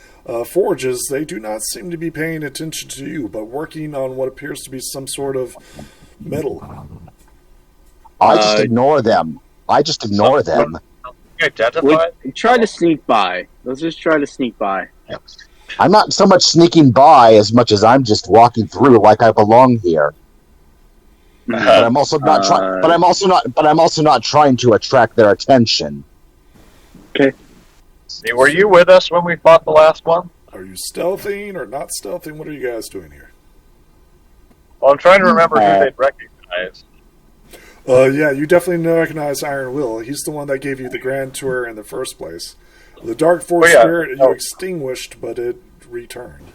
forges, they do not seem to be paying attention to you, but working on what appears to be some sort of metal. I just ignore them. Identified? Try to sneak by. Let's just try to sneak by. I'm not so much sneaking by as much as I'm just walking through like I belong here. But I'm also not trying to attract their attention. Okay. See, were you with us when we fought the last one? Are you stealthing or not stealthing? What are you guys doing here? Well, I'm trying to remember who they'd recognize. Yeah, you definitely recognize Iron Will. He's the one that gave you the grand tour in the first place. The Dark Force Spirit you extinguished, but it returned.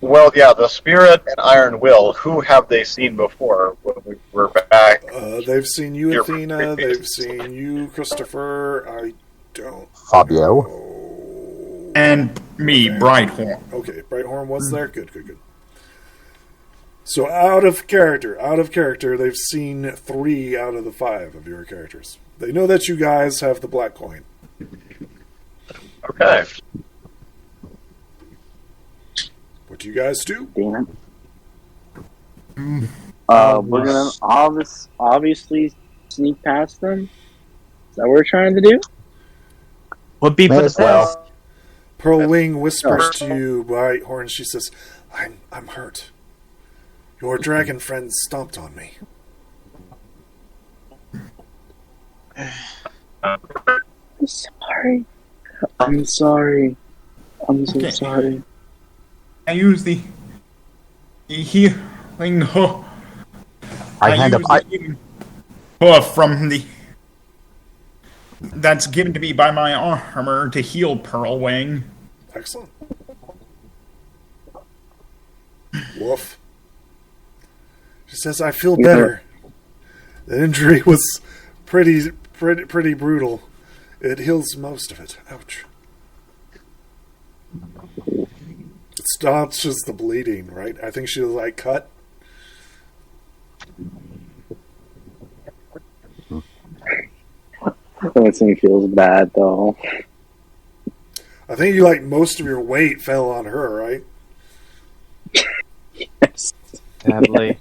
Well, yeah, the Spirit and Iron Will, who have they seen before when we were back? They've seen you, Athena. They've seen you, Christopher. I don't Fabio. know. And me, Brighthorn. Okay, Brighthorn was there? Good. So out of character, they've seen 3 out of the 5 of your characters. They know that you guys have the black coin. Okay. What do you guys do? Damn it. We're gonna obviously sneak past them. Is that what we're trying to do? Would be for the best. Pearl Wing whispers to you, Brighthorn. She says, I'm hurt. Your dragon friend stomped on me. I'm sorry. I'm so sorry. I use the healing hoof. Hoof from the that's given to me by my armor to heal Pearl Wing. Excellent. Woof. She says, I feel better. The injury was pretty brutal. It heals most of it. Ouch. It staunches the bleeding, right? I think she was like cut. That feels bad though. I think you like most of your weight fell on her, right? Sadly.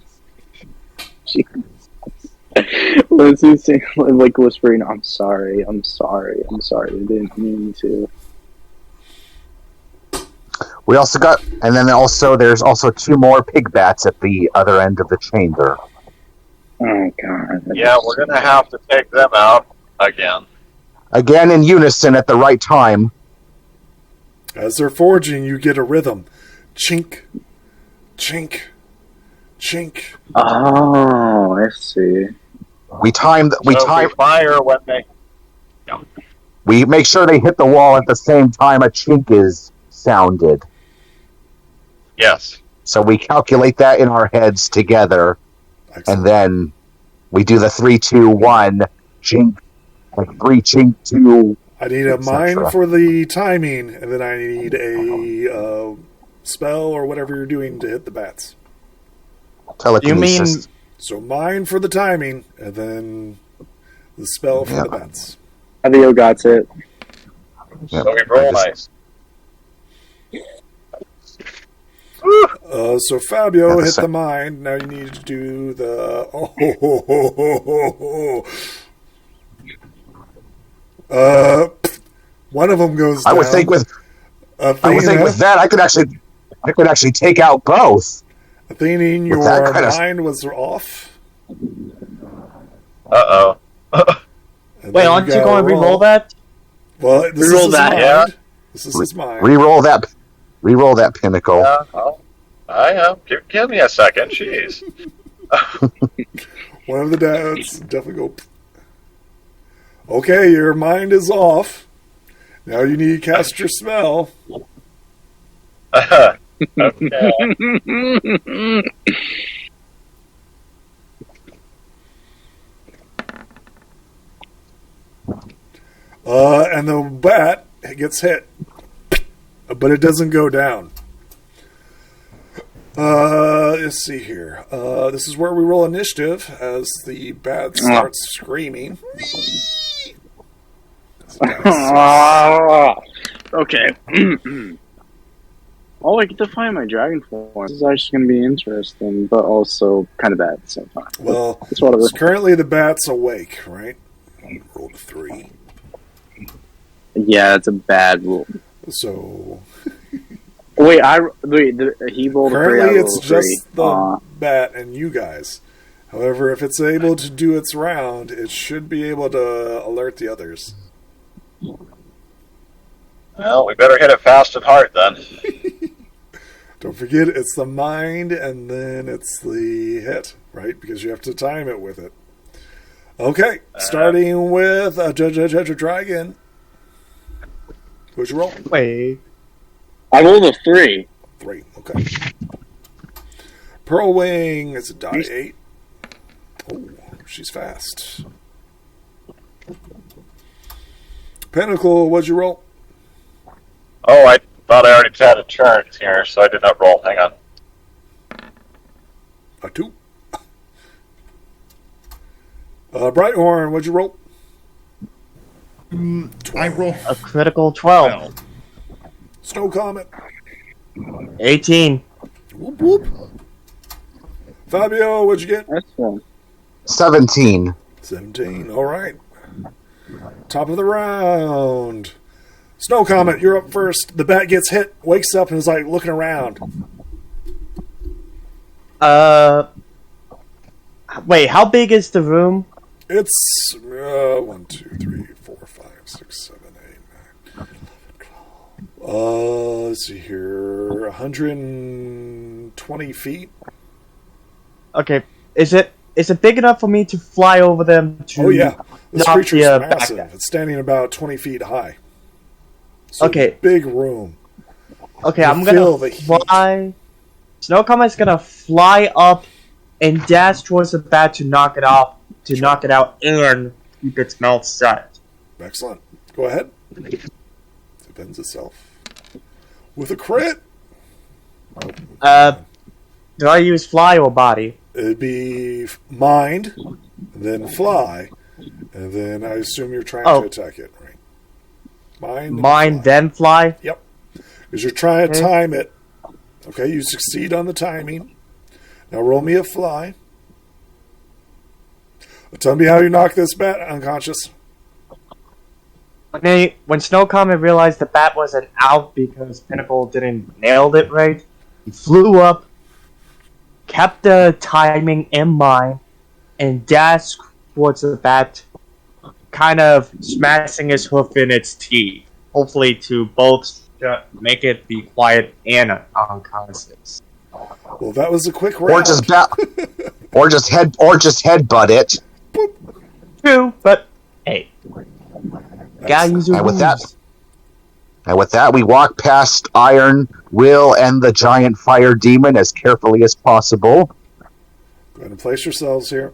Lindsay's saying, like whispering, I'm sorry, I didn't mean to. We also got, and then also there's also 2 more pig bats at the other end of the chamber. Oh, God. Yeah, we're gonna have to take them out again. Again in unison at the right time. As they're forging, you get a rhythm. Chink, chink, chink. Oh, I see. We time. We fire when they. Yeah. We make sure they hit the wall at the same time a chink is sounded. Yes. So we calculate that in our heads together, Excellent. and then we do the 3, 2, 1 chink, like 3 chink 2. I need a mind for the timing, and then I need a spell or whatever you're doing to hit the bats. Telekinesis. You mean So mind for the timing, and then the spell for the bats. Fabio got it. Yep. So we roll nice. So Fabio hit the mind. Now you need to do the one of them goes down. I would think with that I could actually take out both. Athenian, your mind was off. Uh-oh. wait, aren't you going to re-roll that? Well, this Re-roll is that, mind. yeah. This is his mind. Reroll that pinnacle. Yeah, I am. Give me a second. Jeez. One of the dads definitely go. Okay, your mind is off. Now you need to cast your spell. Okay. And the bat gets hit, but it doesn't go down. Let's see here. This is where we roll initiative as the bat starts screaming. Okay. Oh, I get to find my dragon form. This is actually going to be interesting, but also kind of bad at the same time. Well, It's whatever. currently the bat's awake, right? Rolled a 3. Yeah, it's a bad rule. So Wait, he rolled a 3. I currently rolled it's a 3. just the bat and you guys. However, if it's able to do its round, it should be able to alert the others. Well, we better hit it fast and hard then. Don't forget, it's the mind and then it's the hit, right? Because you have to time it with it. Okay, starting with Judge Dragon. Who's your roll? Wait. I rolled a 3. 3, okay. Pearl Wing is a die 8. Oh, she's fast. Pinnacle, what'd you roll? Oh, I thought I already had a turn here, so I did not roll. Hang on. A 2. Brighthorn, what'd you roll? I roll A critical 12. 12. Snow Comet. 18. Whoop whoop. Fabio, what'd you get? That's fun. 17. 17. All right. Top of the round. Snow Comet, you're up first. The bat gets hit, wakes up, and is like looking around. Wait, how big is the room? It's 1, 2, 3, 4, 5, 6, 7, 8, 9, 12. Let's see here. 120 feet. Okay, is it big enough for me to fly over them to Oh, yeah. This knock creature is the massive. back? It's standing about 20 feet high. So Okay. big room. Okay, You I'm feel gonna the heat. fly. Snow Comet's gonna fly up and dash towards the bat to knock it off, to knock it out and keep its mouth shut. Excellent. Go ahead. Defends itself. With a crit. Do I use fly or body? It'd be mind, then fly, and then I assume you're trying to attack it, right? Mind. Mine, then fly? Yep. Because you're trying to Okay. time it. Okay, you succeed on the timing. Now roll me a fly. Tell me how you knock this bat unconscious. When Snow Comet realized the bat wasn't out because Pinnacle didn't nailed it right, he flew up, kept the timing in mind, and dashed towards the bat, kind of smashing his hoof in its teeth, hopefully to both make it be quiet and unconscious. Well, that was a quick round. Or just headbutt it. True, but hey, gotta use your And with moves. that, we walk past Iron, Will, and the giant fire demon as carefully as possible. Go ahead and place yourselves here.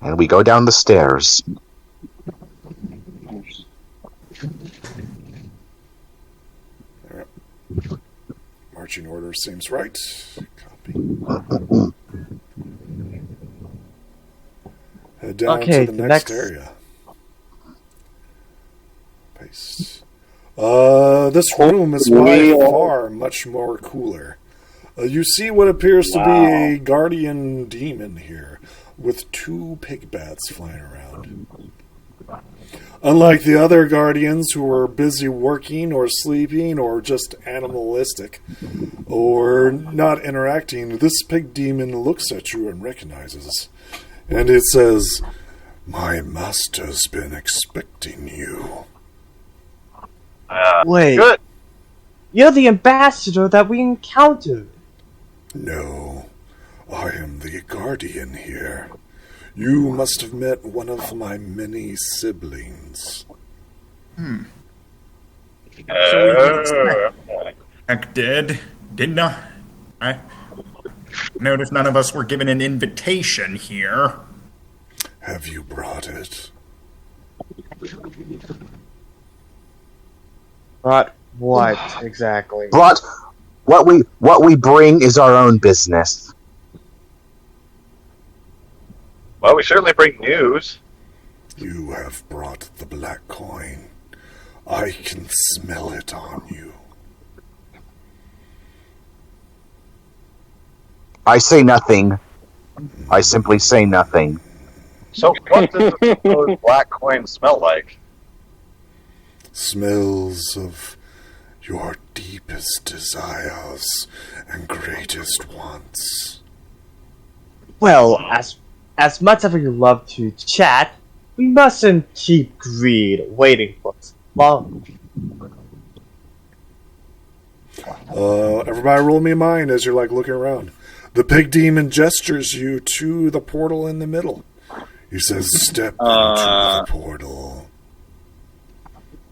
And we go down the stairs. Marching order seems right. Copy. Head down to the next area. Paste. This room is by far much more cooler. You see what appears to be a guardian demon here, with 2 pig bats flying around. Unlike the other guardians who were busy working or sleeping or just animalistic or not interacting, this pig demon looks at you and recognizes. And it says, "My master's been expecting you." Wait, Good. you're the ambassador that we encountered. No, I am the guardian here. You must have met one of my many siblings. So we did expect didn't I? I noticed none of us were given an invitation here. Have you brought it? But what exactly? But what we bring is our own business. Well, we certainly bring news. You have brought the black coin. I can smell it on you. I say nothing. I simply say nothing. So, what does the supposed black coin smell like? Smells of your deepest desires and greatest wants. Well, as much as we love to chat, we mustn't keep greed waiting for us long. Everybody roll me a mind as you're looking around. The pig demon gestures you to the portal in the middle. He says, "Step into the portal."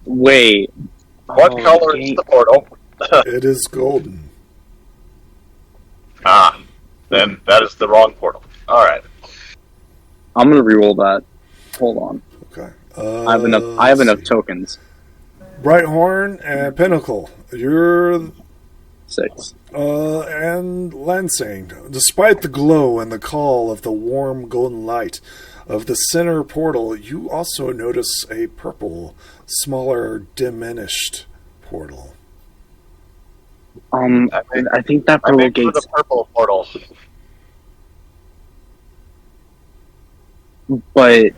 Wait. What color is the portal? It is golden. Then that is the wrong portal. Alright. I'm gonna reroll that. Hold on. Okay. I have enough tokens. Brighthorn and Pinnacle. You're 6. and Lansing. Despite the glow and the call of the warm golden light of the center portal, you also notice a purple, smaller, diminished portal. I think that I'm portal into gates. the purple portal. But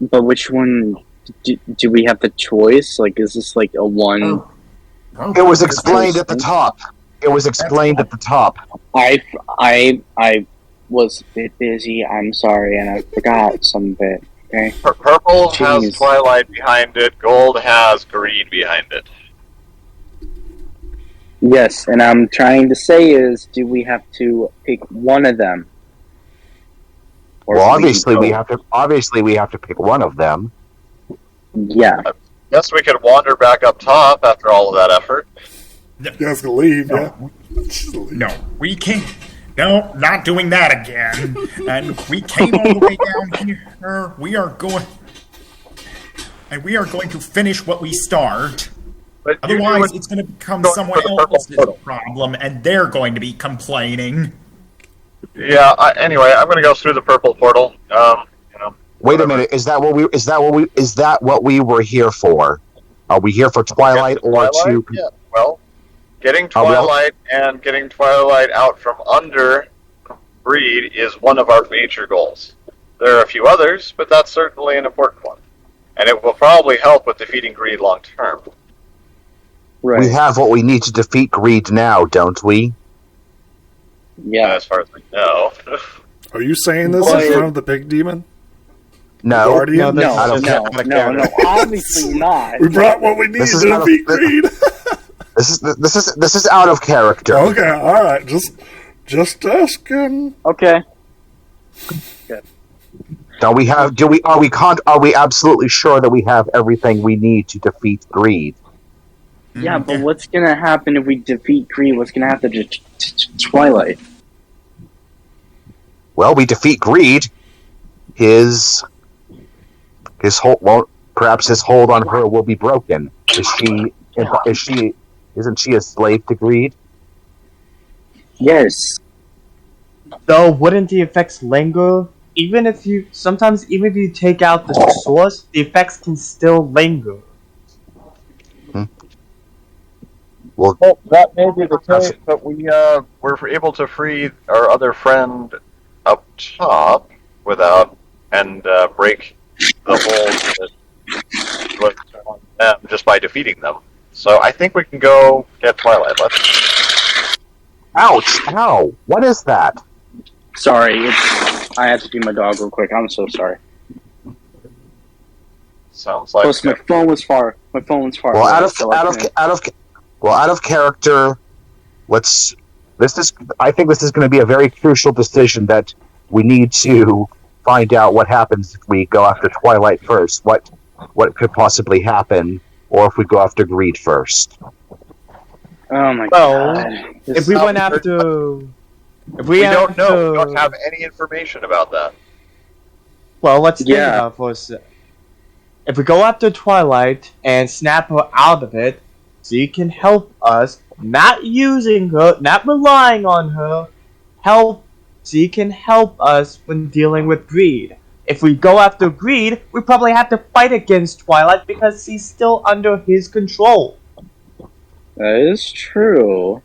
which one do we have the choice? Like, is this like a one? It was explained at the top. It was explained at the top. I was a bit busy. I'm sorry, and I forgot some of it. Okay. Purple has Jeez. twilight behind it. Gold has greed behind it. Yes, and I'm trying to say is, do we have to pick one of them? Or Well, can obviously go- we have to pick one of them. Yeah. Guess we could wander back up top after all of that effort. You guys can leave, yeah? No, we can't. No, not doing that again. And we came all the way down here. We are going to finish what we start. But you Otherwise, do it's going to become Going someone for the purple else's portal. problem, and they're going to be complaining. Yeah. Anyway, I'm going to go through the purple portal. Wait a minute. Is that what we were here for? Are we here for Twilight or to? Yeah. Well, getting Oh, well. Twilight and getting Twilight out from under greed is one of our major goals. There are a few others, but that's certainly an important one. And it will probably help with defeating greed long term. Right. We have what we need to defeat greed now, don't we? Yeah. As far as I know. Are you saying this in front of the big demon? No. Guardian? No, I don't care. no, obviously not. We brought what we need This is to not a- defeat greed. This is out of character. Okay, all right. Just asking. Okay. Are we absolutely sure that we have everything we need to defeat greed? Yeah, but what's gonna happen if we defeat greed? What's gonna happen to Twilight? Well, we defeat greed. His hold, well, perhaps his hold on her will be broken. Isn't she a slave to greed? Yes. Though, wouldn't the effects linger? Even if you take out the source, the effects can still linger. Well, That may be the case, but we were able to free our other friend up top without and break the hold that on them just by defeating them. So I think we can go get Twilight. Let's. ouch! Ow! What is that? Sorry, I had to do my dog real quick. I'm so sorry. Sounds like. Plus, my phone was far. My phone was far. Well, away, out of so I couldn't- character. I think this is going to be a very crucial decision that we need to find out what happens if we go after Twilight first. What could possibly happen, or if we go after greed first. Oh my Well, god! If we went after... We don't know. We don't have any information about that. Well, let's think Yeah. about it for a sec. If we go after Twilight and snap her out of it, she can help us, not using her, not relying on her, she can help us when dealing with greed. If we go after greed, we probably have to fight against Twilight because she's still under his control. That is true.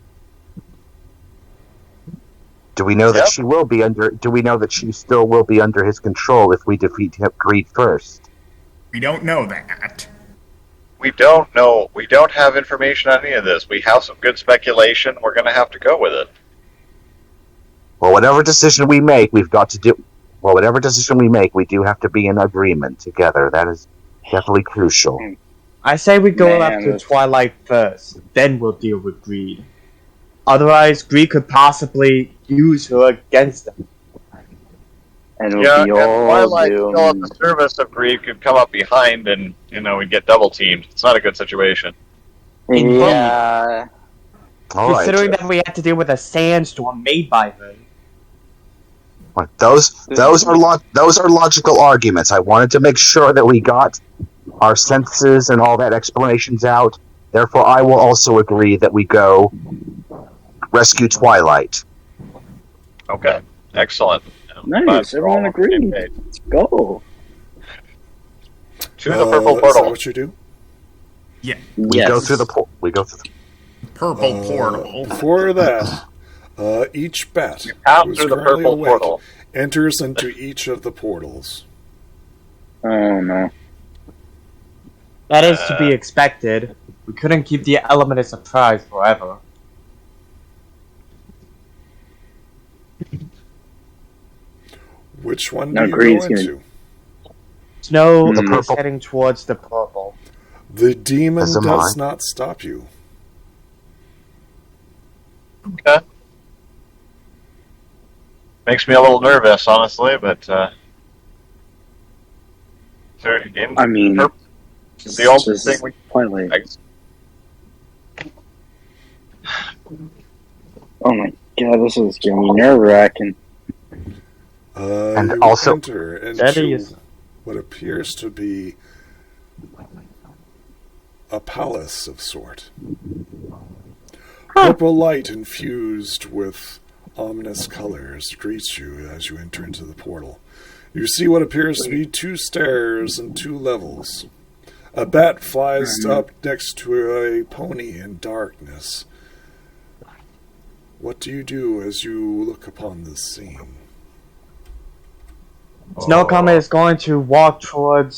Do we know that Yep. she will be under? Do we know that she still will be under his control if we defeat greed first? We don't know that. We don't know. We don't have information on any of this. We have some good speculation. We're going to have to go with it. Well, whatever decision we make, we've got to do. Well, whatever decision we make, we do have to be in agreement together. That is definitely crucial. I say we go Man, after that's- Twilight first, then we'll deal with greed. Otherwise, greed could possibly use her against them. And it'll Yeah, be and all Twilight still at doomed. the service of greed could come up behind and, we'd get double teamed. It's not a good situation. Yeah. All right. Considering that we had to deal with a sandstorm made by her. Those are logical arguments. I wanted to make sure that we got our senses and all that explanations out. Therefore, I will also agree that we go rescue Twilight. Okay, excellent. Nice, We're all everyone on the same agreed. page. Let's go. To the purple Is that portal. what you do? Yeah. We Yes. go through the we go through. Purple portal. Before that, each bat Out who's through the currently purple awake portal. enters into each of the portals. Oh no. That is to be expected. We couldn't keep the element of surprise forever. Which one No, do you Greed's go gonna- into? Snow The is purple. heading towards the purple. The demon As am does I. not stop you. Okay. Makes me a little nervous, honestly, but so in I mean, purple is the only thing we Twilight. I- Oh my god, this is getting me nerve wracking. And You also- enter That into is- what appears to be a palace of sort. Purple light infused with ominous colors greets you as you enter into the portal. You see what appears to be 2 stairs and 2 levels. A bat flies up next to a pony in darkness. What do you do as you look upon this scene? Snow Comet is going to walk on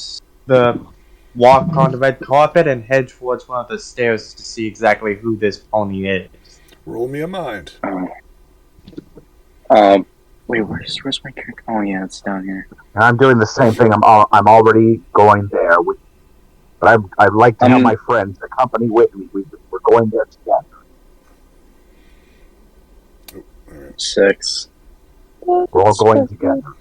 the red carpet and head towards one of the stairs to see exactly who this pony is. Roll me a mind. Wait, where's my character? Oh yeah, it's down here. And I'm doing the same thing. I'm already going there. But I'd like to have my friends accompany with me. We're going there together. Oh, all right. 6. We're all going together.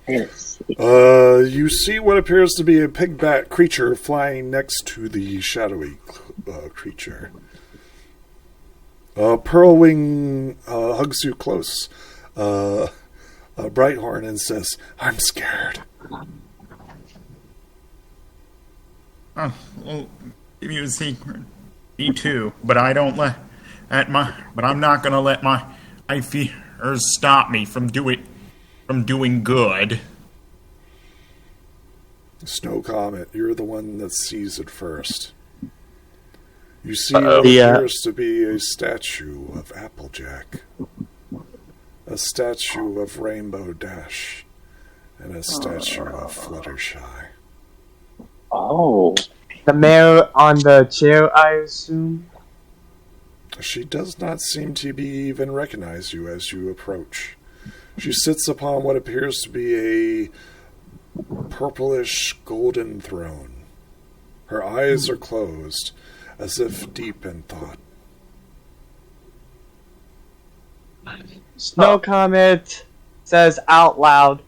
Yes. You see what appears to be a pigbat creature flying next to the shadowy creature. Pearlwing hugs you close, Brighthorn, and says, "I'm scared." Well, give you a secret. Me too, but I don't but I'm not gonna let my fears stop me from doing good. Snow Comet, you're the one that sees it first. You see what appears to be a statue of Applejack, a statue of Rainbow Dash, and a statue of Fluttershy. Oh. The mare on the chair, I assume? She does not seem to be even recognize you as you approach. She sits upon what appears to be a purplish golden throne. Her eyes are closed, as if deep in thought. Snow Comet says out loud,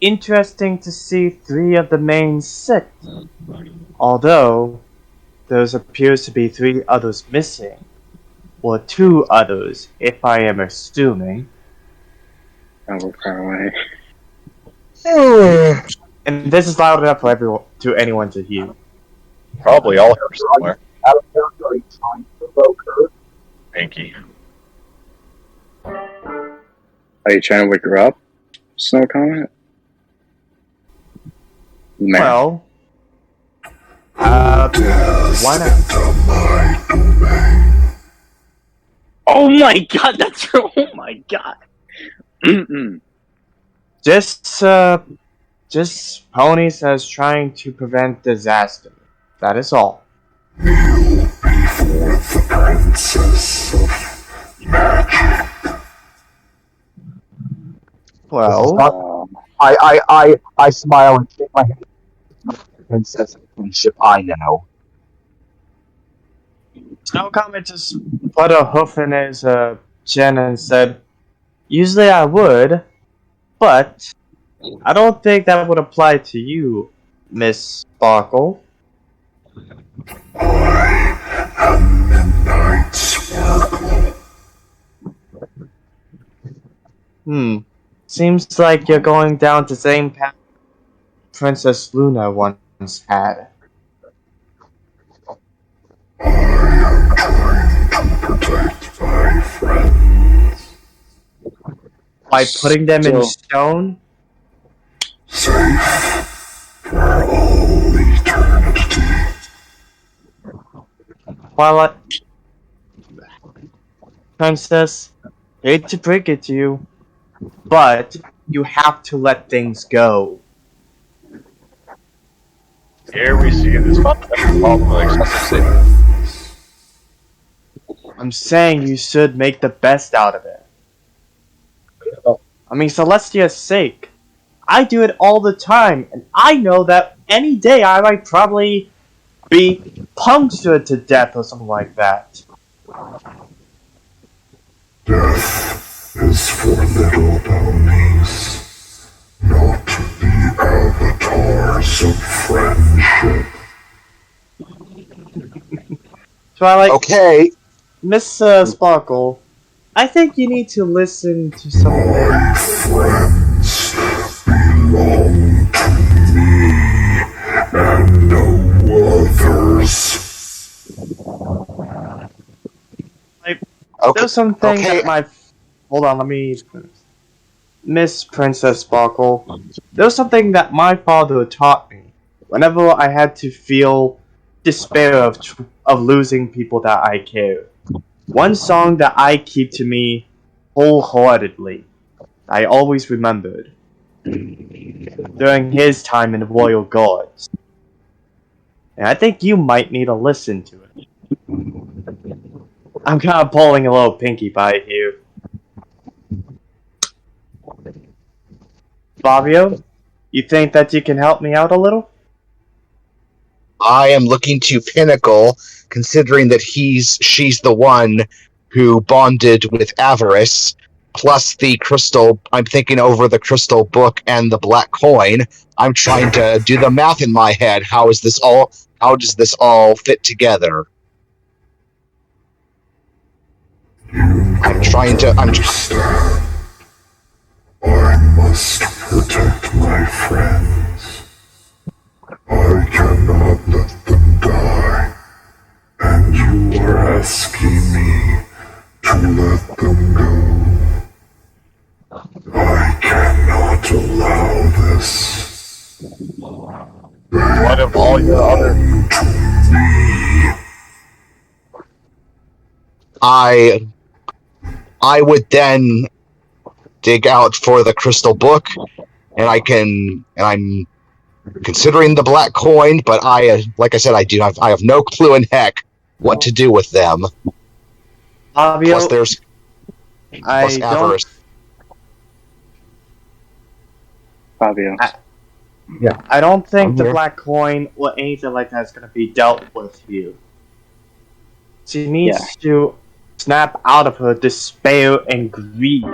"Interesting to see 3 of the main 6. Although, there appears to be 3 others missing. Or 2 others, if I am assuming." Oh, we're far away. And this is loud enough for anyone to hear. Probably all here somewhere. Out of character, are you trying to provoke her? Pinky. Are you trying to wake her up, Snow Comet? Man. Well, why not? Oh my god, that's true. Oh my god. Just ponies as trying to prevent disaster. That is all. Kneel before the princess of magic. Well, I smile and shake my head. Princess of friendship, I know. Snow Comet just put a hoof in his chin and said, "Usually I would, but I don't think that would apply to you, Miss Sparkle." I am Midnight Sparkle. Seems like you're going down the same path Princess Luna once had. I am trying to protect my friends. By putting them in stone? Safe for all eternity. Twilight Princess, hate to break it to you, but you have to let things go. Here we see this fundamental excessive statement. I'm saying you should make the best out of it. I mean, Celestia's sake. I do it all the time, and I know that any day I might probably be punctured to death or something like that. Death is for little ponies, not the avatars of friendship. Twilight, Okay, Miss Sparkle, I think you need to listen to something. My friends belong to me and no others. okay. There's something Okay. that my... Hold on, let me... Miss Princess Sparkle, there's something that my father taught me whenever I had to feel despair of losing people that I care. one song that I keep to me wholeheartedly, I always remembered during his time in the Royal Guards. And I think you might need to listen to it. I'm kind of pulling a little pinky pie here. Fabio, you think that you can help me out a little? I am looking to Pinnacle, considering that she's the one who bonded with Avarice, plus the crystal. I'm thinking over the crystal book and the black coin. I'm trying to do the math in my head. How does this all fit together? I'm trying to. I must protect my friends. I cannot let them die. And you are asking me to let them go. I cannot allow this. What of all your other... To me. I would then dig out for the crystal book, and I'm considering the black coin, but like I said, I have no clue in heck what to do with them. Fabio, Plus there's Avarice. Fabio. I don't think I'm the here. black coin or anything like that is going to be dealt with here. She needs to snap out of her despair and greed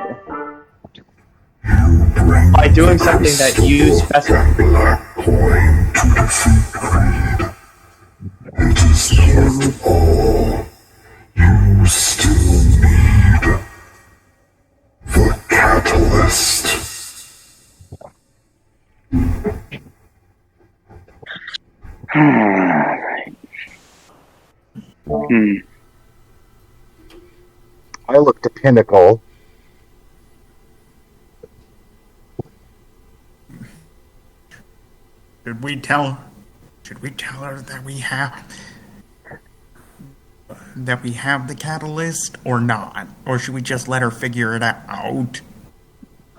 by doing something that you specify. Black coin to defeat greed. It is not all. You still need the catalyst. Alright. I look to Pinnacle. Should we tell her that we have the catalyst or not? Or should we just let her figure it out?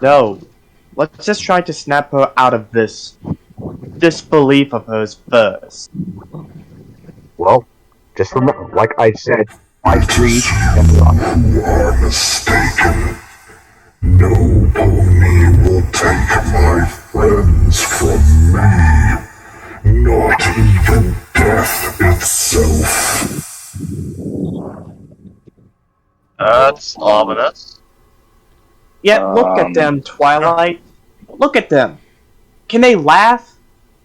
No. Let's just try to snap her out of this disbelief of hers first. Well, just remember, like I said, my greed You are mistaken. No pony will take my friends from me. Not even death itself. That's ominous. Yet look at them, Twilight. Look at them. Can they laugh?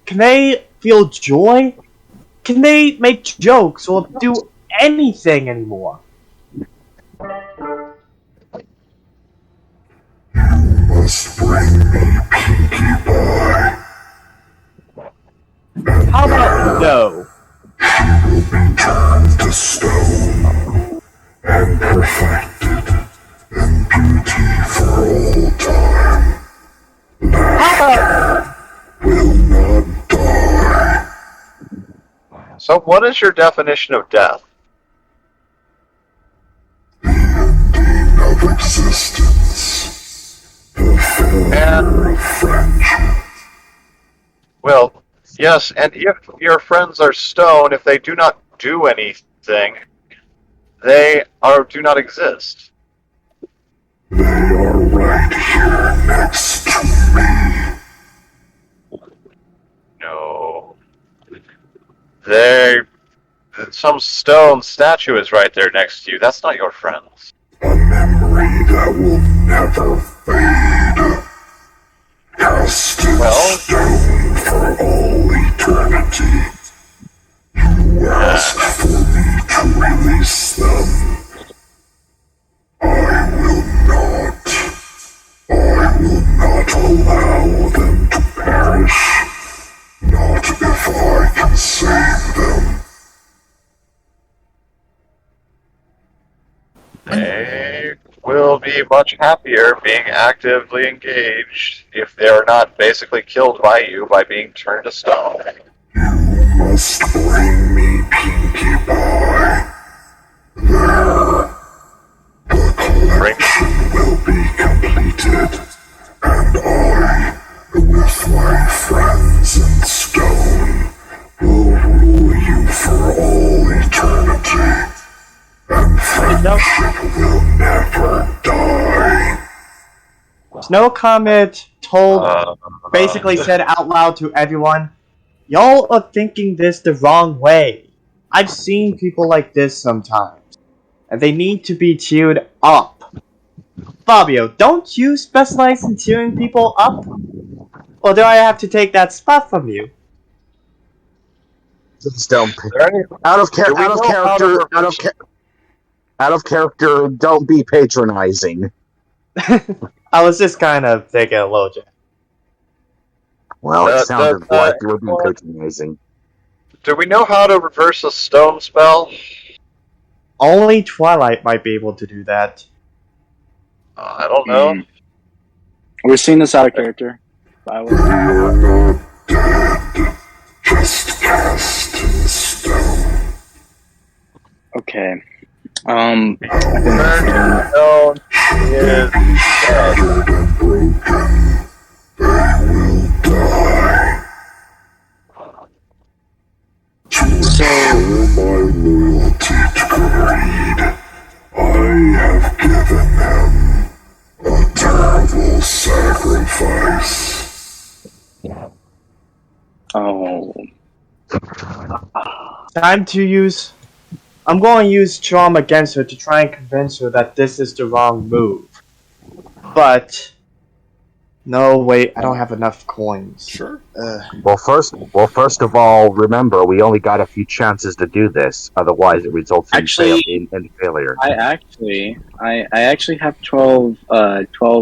Can they feel joy? Can they make jokes or do anything anymore? You must bring me Pinkie Pie. How about no? She will be turned to stone and perfected in beauty for all time. How about Will not die. So what is your definition of death? The ending of existence. The failure of friendship. Well, yes, and if your friends are stone, if they do not do anything, they do not exist. They are right here next to me. No. Some stone statue is right there next to you. That's not your friends. A memory that will never fade. Cast in stone for all eternity. You asked for me to release them. I will not. I will not allow them to perish. Not if I can save them. They will be much happier being actively engaged if they're not basically killed by you by being turned to stone. You must bring me Pinkie Pie. There. friendship will never die. Snow Comet basically said out loud to everyone, y'all are thinking this the wrong way. I've seen people like this sometimes, and they need to be cheered up. Fabio, don't you specialize in cheering people up? Or do I have to take that spot from you? Please don't. there any- Out of Do we know how to reverse- out of character. Don't be patronizing. I was just kind of taking a little jab. Well, it That- sounded that- like you were being patronizing. Do we know how to reverse a stone spell? Only Twilight might be able to do that. I don't know. We're seeing this out of character. By the way. You're not dead, just cast in stone. Okay. Stone is Shattered and broken, they will die. To ensure my loyalty to greed, I have given them a terrible sacrifice. Oh. Time to use... I'm going to use Charm against her to try and convince her that this is the wrong move. But... No, wait, I don't have enough coins. Sure. Well, first of all, remember we only got a few chances to do this. Otherwise, it results in, Actually- in failure. I actually have 12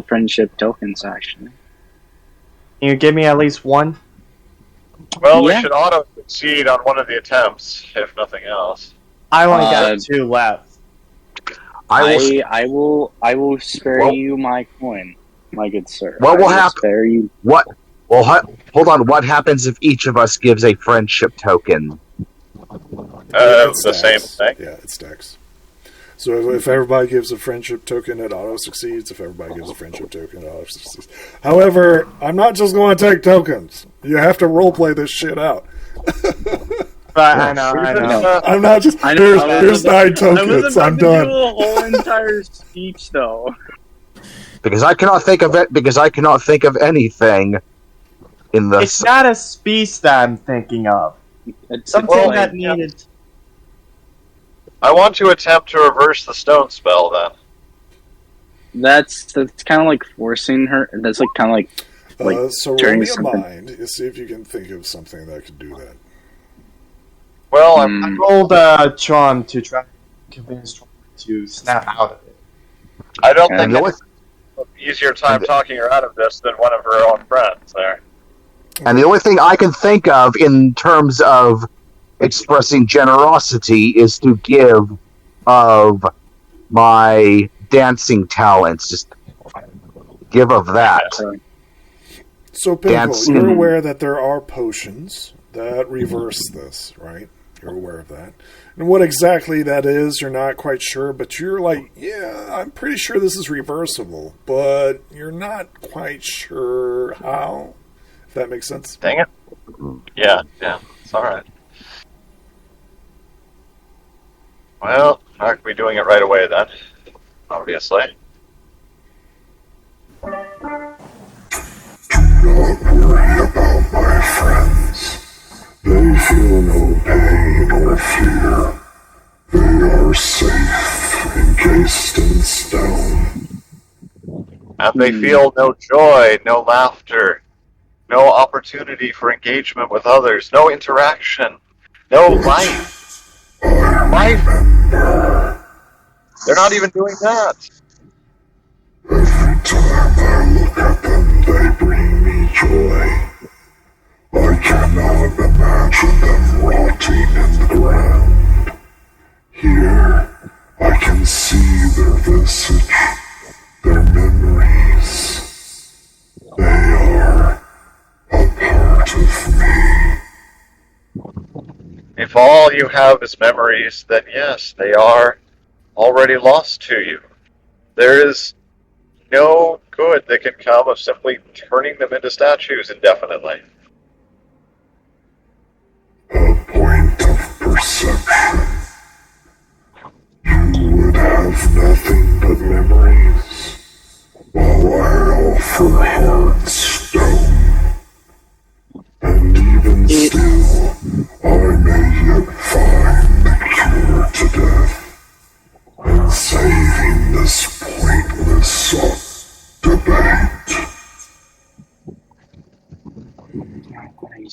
friendship tokens, actually. Can you give me at least one? well. We Yeah. should auto succeed on one of the attempts, if nothing else. I only got 2 left. I will spare Well- you my coin, my good sir. What I will happen? Spare you. What? Well, hold on. What happens if each of us gives a friendship token? It The same stacks. thing. Yeah, it stacks. So if everybody gives a friendship token, it auto succeeds. If everybody gives a friendship token, it auto succeeds. However, I'm not just going to take tokens. You have to roleplay this shit out. But I know. I'm not just. I know. Here's 9 tokens. I was about I'm to done. do a whole entire speech, though. Because I cannot think of it. Because I cannot think of anything in the. It's not a speech that I'm thinking of. Something Well, that yeah. needed... I want to attempt to reverse the stone spell then. That's kind of like forcing her. That's like kind of like So roll turning me a something- mind and see if you can think of something that could do that. Well, I rolled a charm to try to convince Twilight to snap out of it. I don't And think the only, it's an easier time talking her out of this than one of her own friends there. and the only thing I can think of in terms of expressing generosity is to give of my dancing talents. Just give of that. So, Pinnacle, Dance. you're aware that there are potions that reverse this, right? You're aware of that. And what exactly that is, you're not quite sure, but you're like, yeah, I'm pretty sure this is reversible, but you're not quite sure how, if that makes sense. Dang it. Yeah, it's alright. Well, aren't we doing it right away then? Obviously. Do not worry about my friends. They feel no pain or fear. They are safe, encased in stone. And they feel no joy, no laughter, no opportunity for engagement with others, no interaction, no life. Life? They're not even doing that. Every time I look at them, they bring me joy. I cannot imagine them rotting in the ground. Here, I can see their visage, their memories. They are a part of me. If all you have is memories, then yes, they are already lost to you. There is no good that can come of simply turning them into statues indefinitely. A point of perception. You would have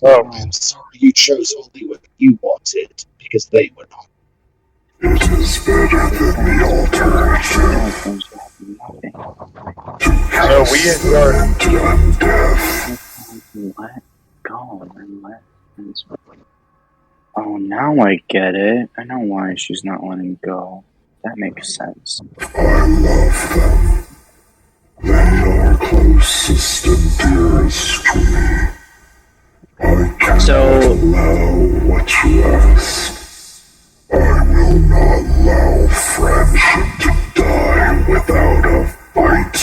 So, I'm sorry you chose only what you wanted, because they would not. It is better than the alternative. so we are. Into undeath. Let go and let things. Oh, now I get it. I know why she's not letting go. That makes sense. I love them. They are closest and dearest to me. I cannot allow what you ask. I will not allow friendship to die without a fight.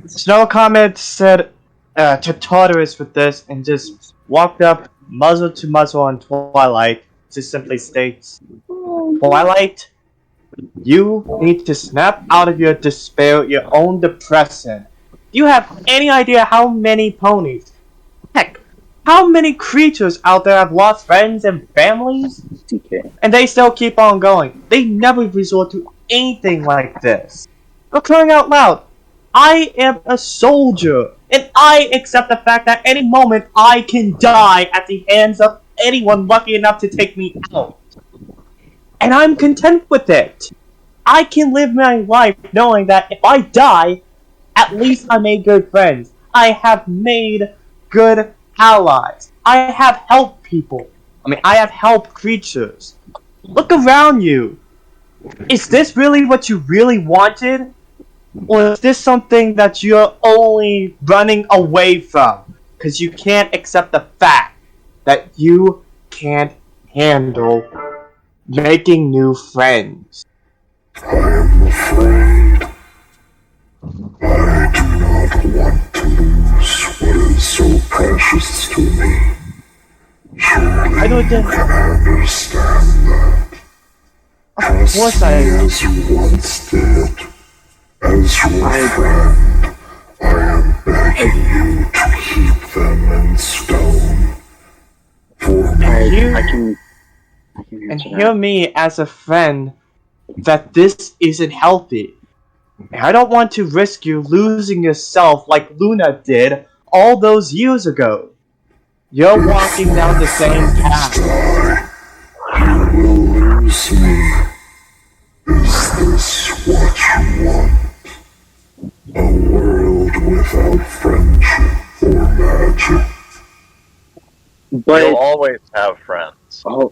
Snow Comet said to Tartarus with this and just walked up muzzle to muzzle on Twilight. Just simply states, Twilight, you need to snap out of your despair, your own depression. Do you have any idea how many ponies, heck, how many creatures out there have lost friends and families? Okay. And they still keep on going. They never resort to anything like this. For crying out loud, I am a soldier, and I accept the fact that any moment I can die at the hands of anyone lucky enough to take me out. And I'm content with it. I can live my life knowing that if I die, at least I made good friends. I have made good allies. I have helped people. I have helped creatures. Look around you. Is this really what you really wanted? Or is this something that you're only running away from? Because you can't accept the fact that you can't handle making new friends. I am afraid. I do not want to lose what is so precious to me. Surely I don't you think- can understand that. Of course I am. As you once did. As your friend, I am begging you to keep them in stone. For me, I can And answer hear me as a friend that this isn't healthy. And I don't want to risk you losing yourself like Luna did all those years ago. You're walking down the same path. die, you will lose me. Is this what you want? A world without friendship or magic? But You'll always have friends. oh,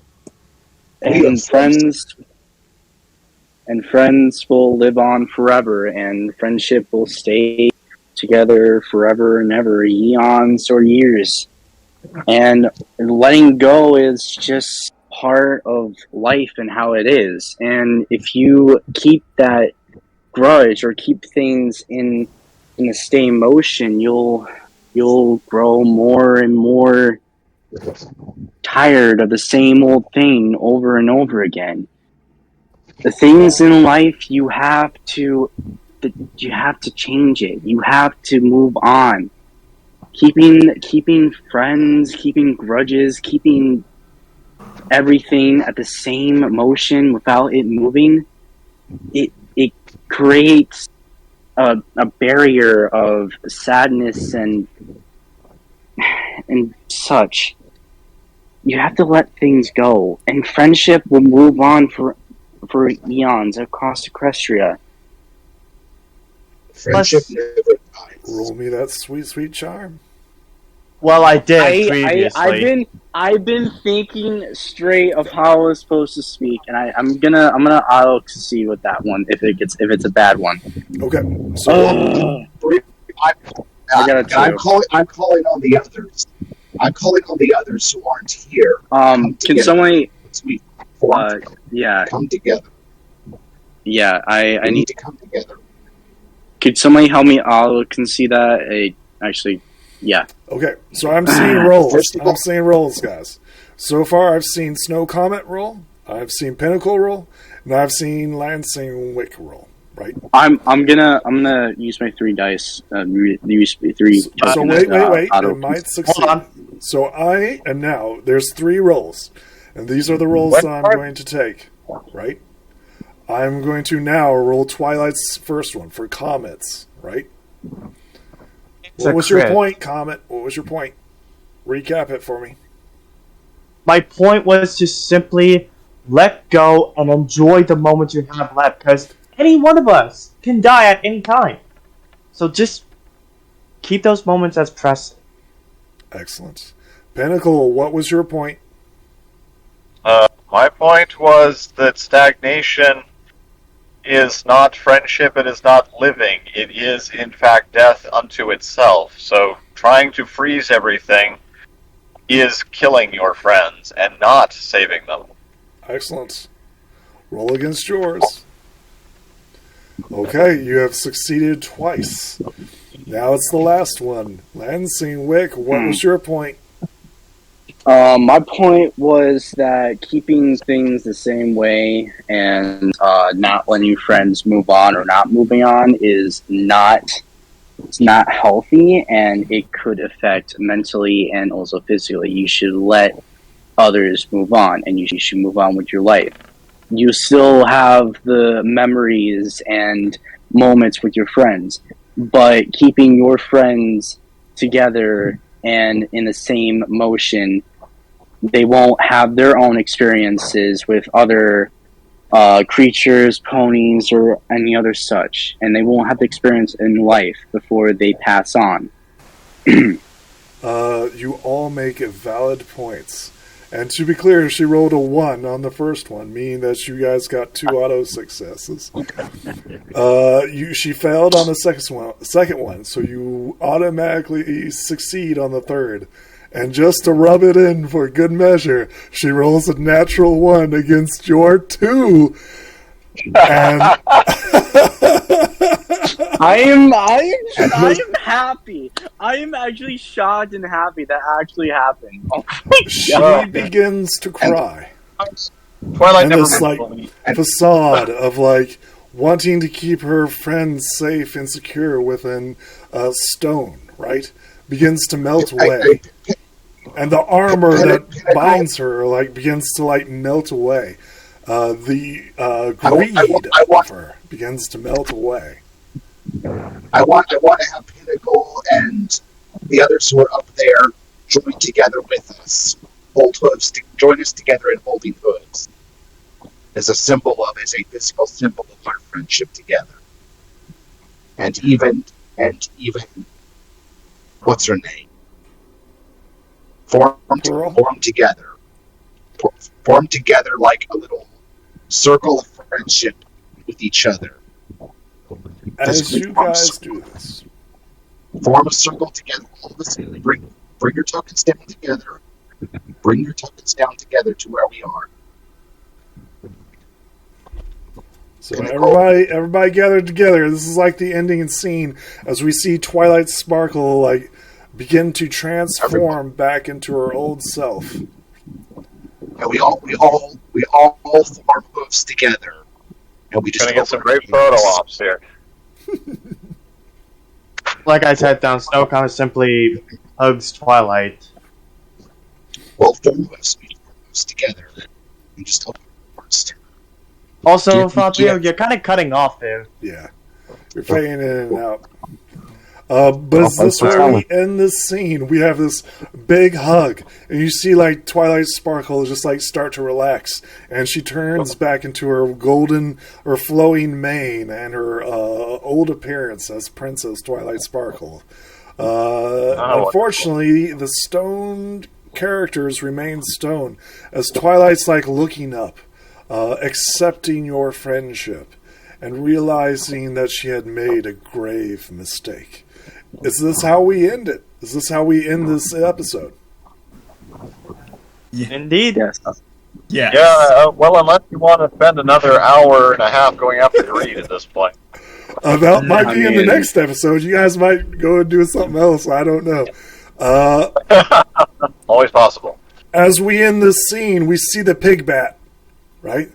and friends will live on forever, and friendship will stay together forever and ever, eons or years. And letting go is just part of life and how it is. And if you keep that grudge or keep things in a same motion, you'll grow more and more tired of the same old thing over and over again. The things in life you have to change it. You have to move on. Keeping friends, keeping grudges, keeping everything at the same motion without it moving, it creates a barrier of sadness and such. You have to let things go, and friendship will move on for eons across Equestria. Friendship never dies. Roll me that sweet, sweet charm. Well, I did previously. I've been thinking straight of how I was supposed to speak, and I'm gonna auto see with that one if it's a bad one. Okay. So I got a two. I'm calling on the others. I'm calling on the others who aren't here. Can somebody? Sweet. Yeah, Come together. yeah. I We need. need to come together. Could somebody help me? I can see that. Actually, yeah. okay. So I'm seeing rolls. First of all- I'm seeing rolls, guys. So far, I've seen Snow Comet roll. I've seen Pinnacle roll. And I've seen Lansing Wick roll. Right. I'm gonna use my 3 dice. Use 3. So tokens, wait. auto- It might succeed. Hold on. So I am now. There's 3 rolls, and these are the rolls What that I'm part? going to take. Right. I'm going to now roll Twilight's first one for comets. Right. It's What a was your crit. point, Comet? What was your point? Recap it for me. My point was to simply let go and enjoy the moment you have left, because any one of us can die at any time. So just keep those moments as precious. Excellent. Pinnacle, what was your point? My point was that stagnation is not friendship, it is not living. It is, in fact, death unto itself. So trying to freeze everything is killing your friends and not saving them. Excellent. Roll against yours. Okay, you have succeeded twice. Now it's the last one. Lansing Wick, what was your point? My point was that keeping things the same way and not letting your friends move on or not moving on is not healthy, and it could affect mentally and also physically. You should let others move on, and you should move on with your life. You still have the memories and moments with your friends, but keeping your friends together and in the same motion, they won't have their own experiences with other creatures, ponies, or any other such, and they won't have the experience in life before they pass on. You all make valid points. And to be clear, she rolled a 1 on the first one, meaning that you guys got 2 auto successes. She failed on the second one, so you automatically succeed on the third. And just to rub it in for good measure, she rolls a natural 1 against your 2. And I am happy. I am actually shocked and happy that actually happened. Oh she begins to cry. Twilight And never this facade of wanting to keep her friends safe and secure within a stone, right, begins to melt away. And the armor that binds her begins to melt away. The greed of her begins to melt away. I want to have Pinnacle and the others who are up there join together with us. Hold hooves. Join us together in holding hooves. As a physical symbol of our friendship together. And even, what's her name? Form together. Form together like a little circle of friendship with each other. As you guys do this, form a circle together. All of us, bring your tokens down together. Bring your tokens down together to where we are. So everybody gathered together. This is like the ending scene as we see Twilight Sparkle begin to transform back into her old self. And we all form hooves together. And we just gonna get some great photo ops here. Like I said, Snowcon simply hugs Twilight. Well, form hooves together. We just hold first. Also, Fabio, you're kind of cutting off there. Yeah, you're fading in and out. But is this where we end this scene? We have this big hug, and you see Twilight Sparkle just start to relax, and she turns back into her golden or flowing mane and her old appearance as Princess Twilight Sparkle. Unfortunately, the stoned characters remain stone as Twilight's looking up, accepting your friendship, and realizing that she had made a grave mistake. Is this how we end it? Is this how we end this episode? Yeah. Indeed. Yes. Yes. Yeah, well, unless you want to spend another hour and a half going after Greed at this point. That might be in the next episode. You guys might go and do something else. I don't know. Always possible. As we end this scene, we see the pig bat, right?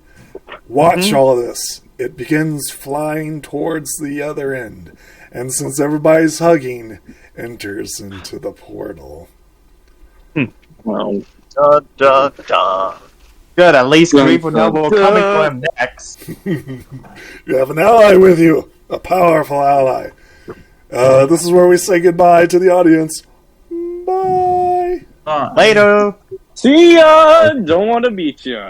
Watch all of this. It begins flying towards the other end. And since everybody's hugging, enters into the portal. Well, Dun, dun, dun. Good, at least Creep will know we're coming for him next. You have an ally with you. A powerful ally. This is where we say goodbye to the audience. Bye. Later. See ya! Don't want to beat ya.